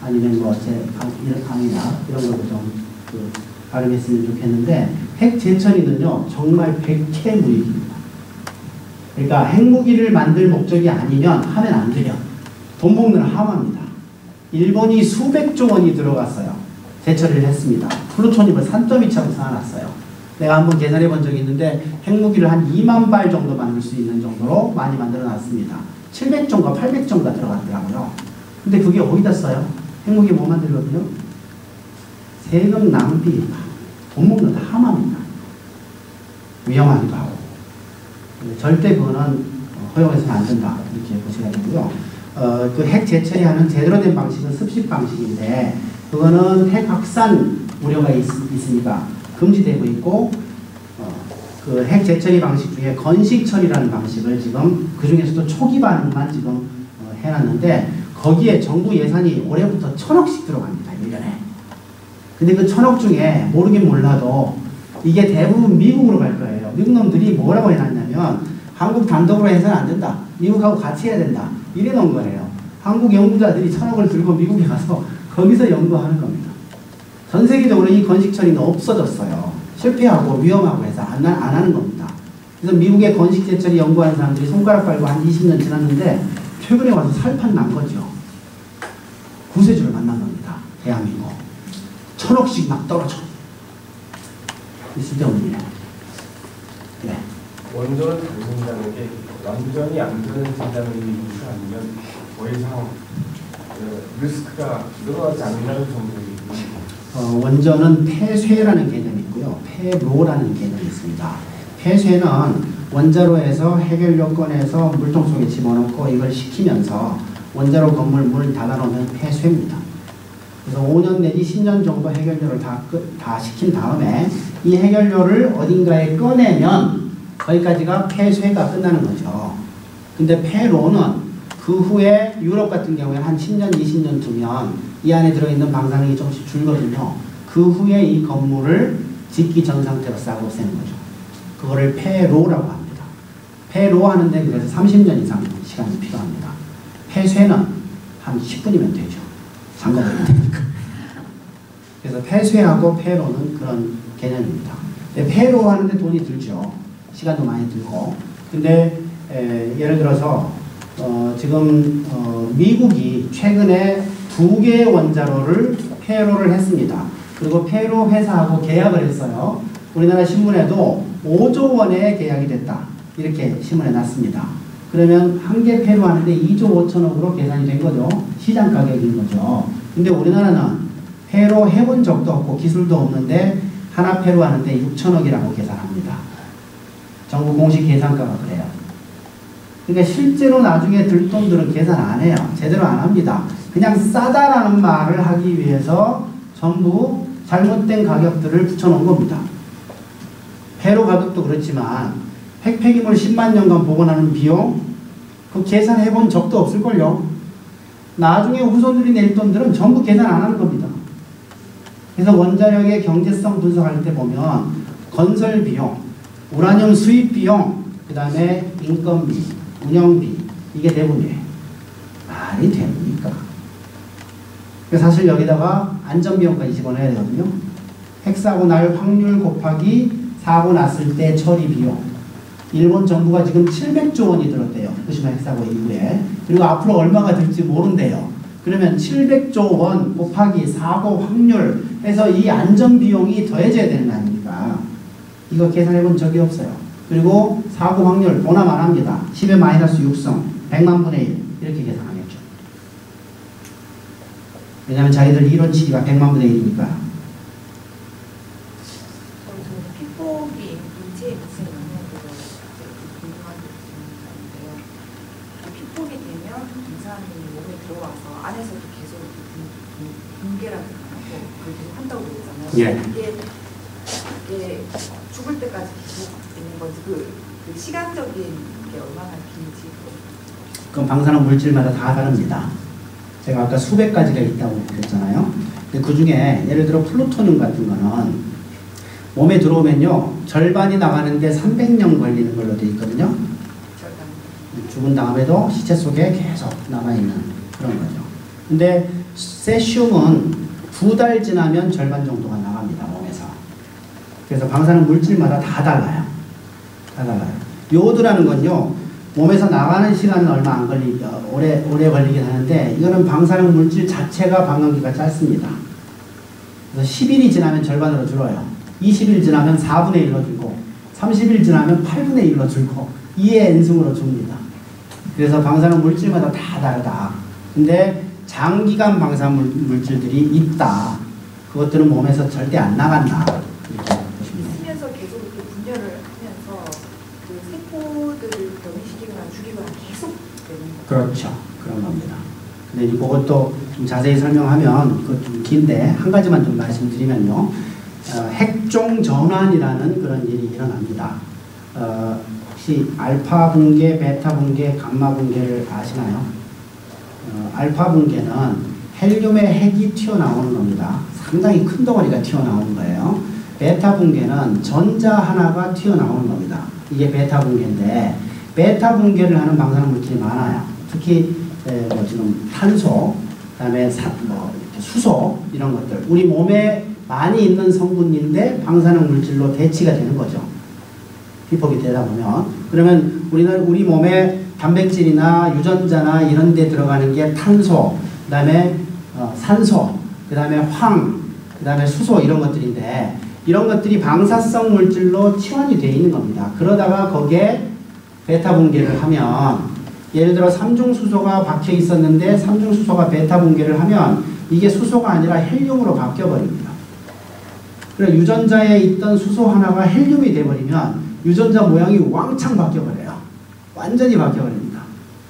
아니면 뭐 제 강의나 이런 걸로 좀 발음했으면 좋겠는데, 핵 재처리는요 정말 백해무익입니다. 그러니까 핵무기를 만들 목적이 아니면 하면 안 돼요. 돈 먹는 함합니다. 일본이 수백조 원이 들어갔어요. 재처리를 했습니다. 플루토늄을 산더미처럼 쌓아놨어요. 내가 한번 계산해 본 적이 있는데 핵무기를 한 2만 발 정도 만들 수 있는 정도로 많이 만들어 놨습니다. 700조인가 800조인가 들어갔더라고요. 근데 그게 어디다 써요? 핵무기 뭐 만들거든요? 세금 낭비, 돈 먹는 함합니다. 위험하기도 하고. 절대 그거는 허용해서는 안 된다. 이렇게 보셔야 되고요. 그 핵 재처리하는 제대로 된 방식은 습식 방식인데, 그거는 핵 확산 우려가 있으니까 금지되고 있고, 그 핵 재처리 방식 중에 건식 처리라는 방식을 지금 그 중에서도 초기 반응만 지금 해놨는데, 거기에 정부 예산이 올해부터 1,000억씩 들어갑니다. 1년에. 근데 그 1,000억 중에 모르긴 몰라도 이게 대부분 미국으로 갈 거예요. 미국 놈들이 뭐라고 해놨냐면, 한국 단독으로 해서는 안 된다. 미국하고 같이 해야 된다. 이래 놓은 거예요. 한국 연구자들이 1,000억을 들고 미국에 가서 거기서 연구하는 겁니다. 전 세계적으로 이 건식 처리는 없어졌어요. 실패하고 위험하고 해서 안 하는 겁니다. 그래서 미국의 건식 재처리 연구하는 사람들이 손가락 빨고 한 20년 지났는데 최근에 와서 살판 난 거죠. 구세주를 만난 겁니다. 대한민국. 1,000억씩 막 떨어져. 있을 때 없네요. 네. 원전을 다룬다는 게 완전히 안 다뤄진다는 의미가 아니면 더 이상 리스크가 늘어나지 않는다는 정도입니다. 원전은 폐쇄라는 개념이 있고요. 폐로라는 개념이 있습니다. 폐쇄는 원자로에서 해결료 꺼내서 물통 속에 집어넣고 이걸 식히면서 원자로 건물 문을 닫아놓으면 폐쇄입니다. 그래서 5년 내지 10년 정도 해결료를 다 식힌 다음에 이 해결료를 어딘가에 꺼내면 거기까지가 폐쇄가 끝나는 거죠. 근데 폐로는 그 후에 유럽 같은 경우에 한 10년, 20년 두면 이 안에 들어있는 방사능이 조금씩 줄거든요. 그 후에 이 건물을 짓기 전 상태로 싹 없애는 거죠. 그거를 폐로라고 합니다. 폐로 하는데 그래서 30년 이상 시간이 필요합니다. 폐쇄는 한 10분이면 되죠. 잠깐만 되니까. 그래서 폐쇄하고 폐로는 그런 개념입니다. 폐로 하는데 돈이 들죠. 시간도 많이 들고. 근데 예를 들어서 지금 미국이 최근에 2개의 원자로를 폐로를 했습니다. 그리고 폐로 회사하고 계약을 했어요. 우리나라 신문에도 5조 원의 계약이 됐다. 이렇게 신문에 났습니다. 그러면 한 개 폐로 하는데 2조 5천억으로 계산이 된 거죠. 시장 가격인 거죠. 근데 우리나라는 폐로 해본 적도 없고 기술도 없는데 하나 폐로 하는데 6천억이라고 계산합니다. 정부 공식 계산가가 그래요. 그러니까 실제로 나중에 들 돈들은 계산 안 해요. 제대로 안 합니다. 그냥 싸다라는 말을 하기 위해서 전부 잘못된 가격들을 붙여놓은 겁니다. 폐로 가격도 그렇지만 핵폐기물 10만 년간 보관하는 비용 그 계산해본 적도 없을걸요. 나중에 후손들이 낼 돈들은 전부 계산 안 하는 겁니다. 그래서 원자력의 경제성 분석할 때 보면 건설 비용, 우라늄 수입 비용, 그 다음에 인건비, 운영비, 이게 대부분이에요. 말이 됩니까? 사실 여기다가 안전비용까지 집어넣어야 되거든요. 핵사고 날 확률 곱하기 사고 났을 때 처리 비용. 일본 정부가 지금 700조 원이 들었대요. 후쿠시마 핵사고 이후에. 그리고 앞으로 얼마가 들지 모른대요. 그러면 700조 원 곱하기 사고 확률 해서 이 안전비용이 더해져야 되는 거 아닙니까? 이거 계산해 본 적이 없어요. 그리고 사고 확률 보나만 합니다. 10의 마이너스 6승 100만 분의 1 이렇게 계산하겠죠. 왜냐하면 자기들 이론 치기가 100만 분의 1이니까. 피폭이 인체에 미치는 영향으로 궁금한 게 있는데요. 피폭이 되면 인사람이 몸에 들어와서 안에서도 계속 붕괴라든가 그걸 계속 한다고 그러잖아요. 예. 이게 죽을 때까지 계속 있는 건지 그 시간적인 게 얼마나 긴지. 그럼 방사능 물질마다 다 다릅니다. 제가 아까 수백 가지가 있다고 그랬잖아요. 근데 그 중에 예를 들어 플루토늄 같은 거는 몸에 들어오면요 절반이 나가는데 300년 걸리는 걸로 되어 있거든요. 죽은 다음에도 시체 속에 계속 남아있는 그런 거죠. 근데 세슘은 2달 지나면 절반 정도가 나갑니다, 몸에서. 그래서 방사능 물질마다 다 달라요. 다 달라요. 요오드라는 건요, 몸에서 나가는 시간은 얼마 안 오래 걸리긴 하는데, 이거는 방사능 물질 자체가 방광기가 짧습니다. 그래서 10일이 지나면 절반으로 줄어요. 20일 지나면 4분의 1로 줄고, 30일 지나면 8분의 1로 줄고, 2의 n승으로 줍니다. 그래서 방사능 물질마다 다 다르다. 근데 장기간 방사능 물질들이 있다. 그것들은 몸에서 절대 안 나간다. 이렇게 보시면 돼요. 쓰면서 계속 이렇게 분열을 하면서 그 세포들을 변이시키거나 죽이거나 계속 되는 거죠. 그렇죠. 그런 겁니다. 근데 이것도 좀 자세히 설명하면 그것 좀 긴데 한 가지만 좀 말씀드리면요. 핵종 전환이라는 그런 일이 일어납니다. 혹시 알파 붕괴, 베타 붕괴, 감마 붕괴를 아시나요? 알파 붕괴는 헬륨의 핵이 튀어나오는 겁니다. 상당히 큰 덩어리가 튀어나오는 거예요. 베타 붕괴는 전자 하나가 튀어나오는 겁니다. 이게 베타 붕괴인데 베타 붕괴를 하는 방사능 물질이 많아요. 특히 지금 탄소, 그다음에 수소 이런 것들 우리 몸에 많이 있는 성분인데 방사능 물질로 대치가 되는 거죠. 피폭이 되다 보면 그러면 우리 몸에 단백질이나 유전자나 이런 데 들어가는 게 탄소, 그 다음에 산소, 그 다음에 황, 그 다음에 수소 이런 것들인데 이런 것들이 방사성 물질로 치환이 되어 있는 겁니다. 그러다가 거기에 베타 붕괴를 하면 예를 들어 삼중수소가 박혀 있었는데 삼중수소가 베타 붕괴를 하면 이게 수소가 아니라 헬륨으로 바뀌어 버립니다. 그래서 유전자에 있던 수소 하나가 헬륨이 돼버리면 유전자 모양이 왕창 바뀌어버려요. 완전히 바뀌어버립니다.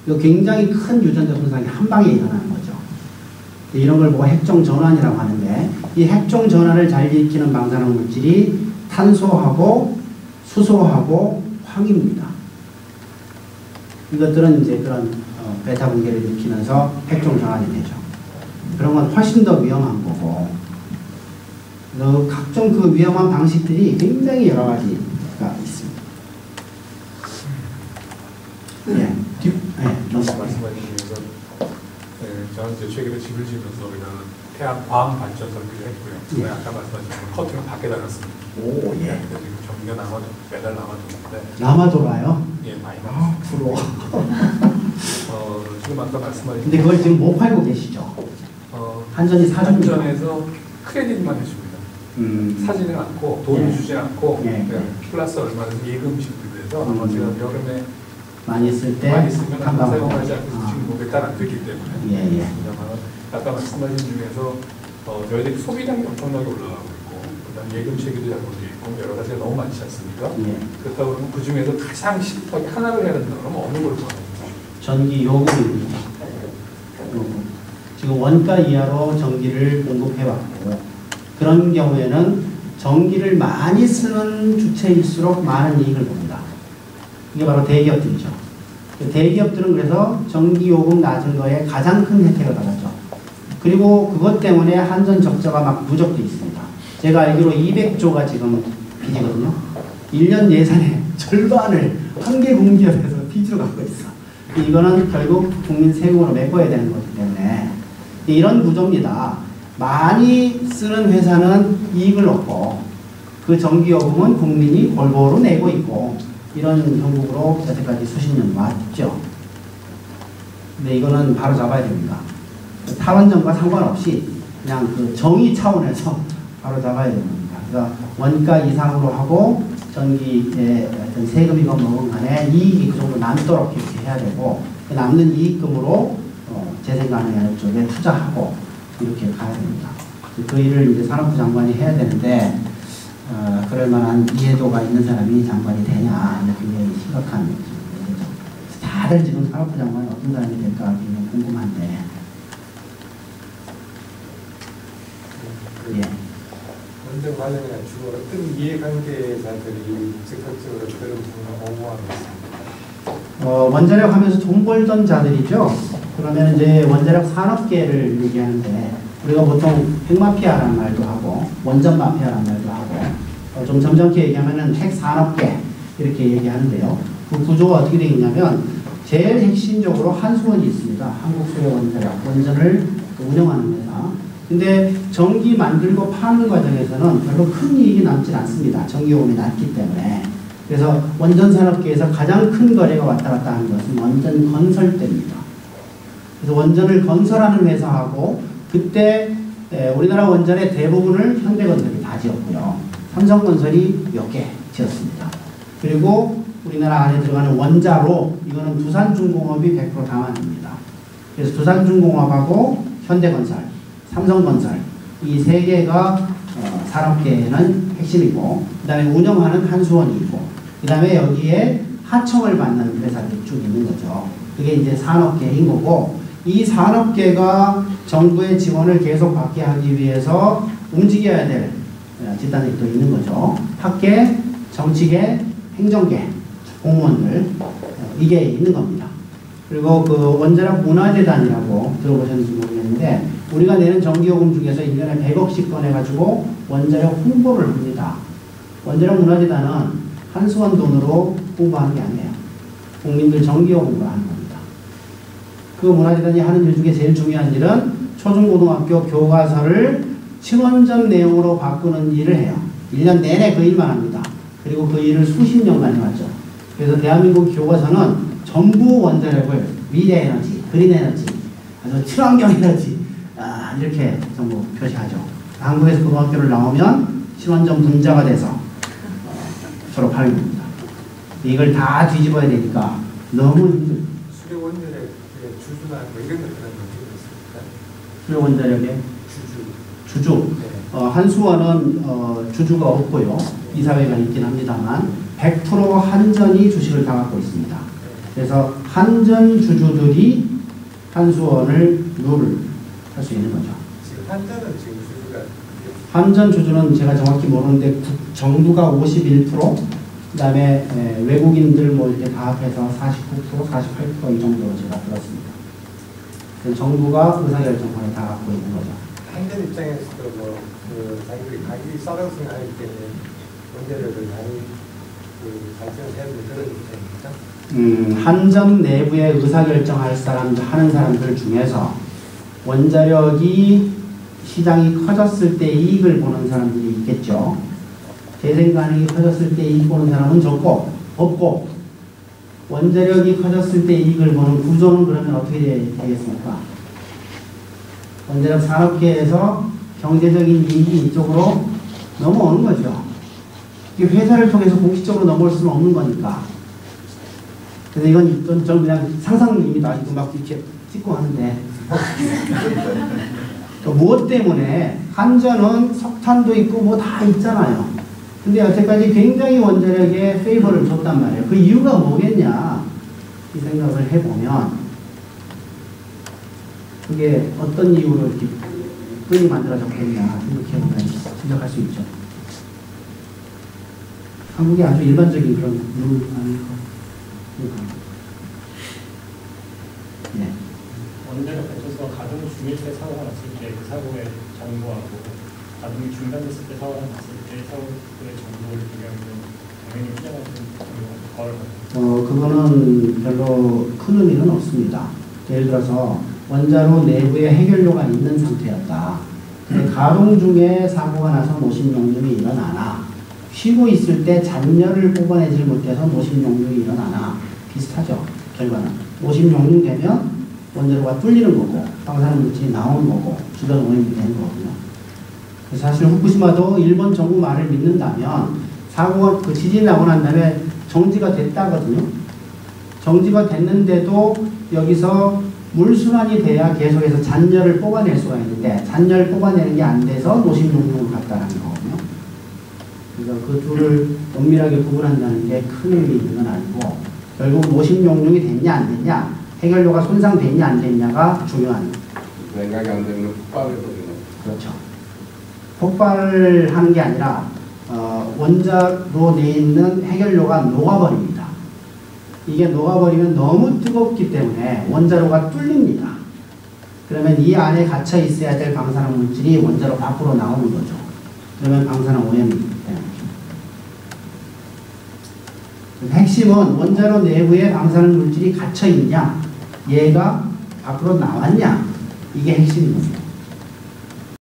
이거 굉장히 큰 유전자 손상이 한 방에 일어나는 거죠. 이런 걸 보고 핵종 전환이라고 하는데 이 핵종 전환을 잘 일으키는 방사능 물질이 탄소하고 수소하고 황입니다. 이것들은 이제 그런 베타 붕괴를 일으키면서 핵종 전환이 되죠. 그런 건 훨씬 더 위험한 거고 각종 그 위험한 방식들이 굉장히 여러 가지가 있습니다. 예, 말씀하신 중에서 저는 이제 최근에 집을 지으면서 우리가 태양 광 발전 설비를 했고요. 아까 말씀하신 커튼을 밖에 달았습니다. 오, 예. 지금 전기가 매달 남아도는데. 남아돌아요? 예, 많이 남았습니다. 부러워. 지금 아까 말씀하신. 근데 그걸 지금 못 팔고 계시죠? 한전이 사줍니다. 한전에서 크레딧만 해줍니다. 사지는 않고 돈을 예. 주지 않고 예. 플러스 얼마든 예금식으로 해서 제가 여름에 많이 쓸 때 많이 쓰면 한방 사용하지 않고 지금 500달 안 되기 때문에. 예, 예. 아까 말씀하신 중에서 저희들이 소비량이 엄청나게 올라가고 있고 그다음 예금 체계도 잘못되어 있고 여러 가지가 너무 많지 않습니까? 예. 그렇다고 그러면 그 중에서 가장 심하게 하나를 해야 된다 그러면 어느 걸 좋아하는지? 전기 요금입니다. 요금. 지금 원가 이하로 전기를 공급해왔고 그런 경우에는 전기를 많이 쓰는 주체일수록 많은 이익을 봅니다. 이게 바로 대기업들이죠. 대기업들은 그래서 전기요금 낮은 거에 가장 큰 혜택을 받았죠. 그리고 그것 때문에 한전 적자가 막 누적돼 있습니다. 제가 알기로 200조가 지금 빚이거든요. 1년 예산의 절반을 한 개 공기업에서 빚으로 갖고 있어. 이거는 결국 국민 세금으로 메꿔야 되는 거기 때문에 이런 구조입니다. 많이 쓰는 회사는 이익을 얻고 그 전기요금은 국민이 골고루 내고 있고 이런 형국으로 여태까지 수십 년 왔죠. 근데 이거는 바로 잡아야 됩니다. 탈원전과 상관없이 그냥 그 정의 차원에서 바로 잡아야 됩니다. 그래서 원가 이상으로 하고 전기에 어떤 세금이건 뭐건 간에 이익이 그 정도 남도록 이렇게 해야 되고 그 남는 이익금으로 재생가능한 쪽에 투자하고 이렇게 가야 됩니다. 그 일을 이제 산업부 장관이 해야 되는데 그럴 만한 이해도가 있는 사람이 장관이 되냐 굉장히 심각한 문제죠. 다들 지금 산업부 장관이 어떤 사람이 될까 굉장히 궁금한데. 예. 행정 과정이나 주로 어떤 이해관계자들이 적극적으로 그런 부분을 옹호하고 있습니다. 원자력 하면서 돈 벌던 자들이죠. 그러면 이제 원자력 산업계를 얘기하는데 우리가 보통 핵마피아라는 말도 하고 원전 마피아라는 말도 하고 좀 점잖게 얘기하면은 핵산업계 이렇게 얘기하는데요. 그 구조가 어떻게 되어 있냐면 제일 핵심적으로 한수원이 있습니다. 한국수력원자력 원전을 운영하는 회사. 근데 전기 만들고 파는 과정에서는 별로 큰 이익이 남질 않습니다. 전기요금이 낮기 때문에. 그래서 원전산업계에서 가장 큰 거래가 왔다 갔다 하는 것은 원전 건설대입니다. 그래서 원전을 건설하는 회사하고 그때 우리나라 원전의 대부분을 현대건설이 다 지었고요. 삼성건설이 몇 개 지었습니다. 그리고 우리나라 안에 들어가는 원자로 이거는 두산중공업이 100% 다 만듭니다. 그래서 두산중공업하고 현대건설, 삼성건설 이 세 개가 산업계에는 핵심이고 그 다음에 운영하는 한수원이 있고 그 다음에 여기에 하청을 받는 회사들이 쭉 있는 거죠. 그게 이제 산업계인 거고 이 산업계가 정부의 지원을 계속 받게 하기 위해서 움직여야 될 집단이 또 있는 거죠. 학계, 정치계, 행정계, 공무원들 이게 있는 겁니다. 그리고 그 원자력 문화재단이라고 들어보셨는지 모르겠는데 우리가 내는 전기요금 중에서 1년에 100억씩 꺼내가지고 원자력 홍보를 합니다. 원자력 문화재단은 한수원 돈으로 홍보하는 게 아니에요. 국민들 전기요금으로 하는 겁니다. 그 문화재단이 하는 일 중에 제일 중요한 일은 초중고등학교 교과서를 친원전 내용으로 바꾸는 일을 해요. 1년 내내 그 일만 합니다. 그리고 그 일을 수십 년간 해왔죠. 그래서 대한민국 교과서는 전부 원자력을 미래 에너지, 그린 에너지, 아주 친환경 에너지 이렇게 전부 표시하죠. 한국에서 고등학교를 나오면 친원전 분자가 돼서 졸업하는 겁니다. 이걸 다 뒤집어야 되니까 너무 힘들어요. 수력원자력 주주나 뭐 이런 것들은 어떻게 됐습니까? 수력원자력의 주주. 네. 한수원은 주주가 없고요. 이사회가 있긴 합니다만 100% 한전이 주식을 다 갖고 있습니다. 그래서 한전 주주들이 한수원을 룰을 할 수 있는 거죠. 지금 한전은 지금 주주가 한전 주주는 제가 정확히 모르는데 정부가 51%, 그 다음에 외국인들 뭐 이렇게 다 합해서 49%, 48%이 정도로 제가 들었습니다. 그래서 정부가 의사결정권을 다 갖고 있는 거죠. 한전 입장에서도 뭐 자기들이 가격이 싸다고 생각하기 때문에 원자력을 많이 발전해야 되는 그런 입장입니까? 한전 내부에 의사결정할 하는 사람들 중에서 원자력이 시장이 커졌을 때 이익을 보는 사람들이 있겠죠. 재생 가능이 커졌을 때 이익 보는 사람은 없고 원자력이 커졌을 때 이익을 보는 구조는 그러면 어떻게 되겠습니까? 원자력 산업계에서 경제적인 이익이 이쪽으로 넘어오는 거죠. 이 회사를 통해서 공식적으로 넘어올 수는 없는 거니까. 그래서 이건 좀 그냥 상상입니다. 이거 막 이렇게 찍고 하는데. 무엇 때문에 한전은 석탄도 있고 뭐 다 있잖아요. 근데 여태까지 굉장히 원자력에 페이버를 줬단 말이에요. 그 이유가 뭐겠냐 이 생각을 해보면 그게 어떤 이유로 이렇게 끈이 만들어졌겠냐 생각해보면 생각할 수 있죠. 한국이 아주 일반적인 그런 룰 아닐까. 네. 원자력 발전소가 가동 중일 때 사고가 났을 때 그 사고의 정보하고 가동이 중단됐을 때 사고가 났을 때 사고의 정보를 비교하면 당연히 후자가 좀 그거는 별로 큰 의미는 없습니다. 예를 들어서 원자로 내부에 해결료가 있는 상태였다. 근데 가동 중에 사고가 나서 노심용lum이 일어나나 쉬고 있을 때 잔열을 뽑아내질 못해서 노심용lum이 일어나나 비슷하죠. 결과는 노심용lum 되면 원자로가 뚫리는 거고 방사능 물질이 나오는 거고 주변 오염이 되는 거거든요. 그래서 사실 후쿠시마도 일본 정부 말을 믿는다면 사고가 그 지진이 나고 난 다음에 정지가 됐다거든요. 정지가 됐는데도 여기서 물순환이 돼야 계속해서 잔열을 뽑아낼 수가 있는데 잔열 뽑아내는 게 안 돼서 노심용lum을 갔다라는 거거든요. 그래서 그 둘을 엄밀하게 구분한다는 게 큰 의미 있는 건 아니고 결국 노심용lum이 됐냐 안 됐냐 해결료가 손상됐냐 안 됐냐가 중요한 냉각이 안 되면 폭발을 거든요. 그렇죠. 폭발하는 게 아니라 원자로 내 있는 해결료가 녹아버립니다. 이게 녹아버리면 너무 뜨겁기 때문에 원자로가 뚫립니다. 그러면 이 안에 갇혀 있어야 될 방사능 물질이 원자로 밖으로 나오는 거죠. 그러면 방사능 오염이 됩니다. 핵심은 원자로 내부에 방사능 물질이 갇혀 있냐, 얘가 밖으로 나왔냐, 이게 핵심입니다.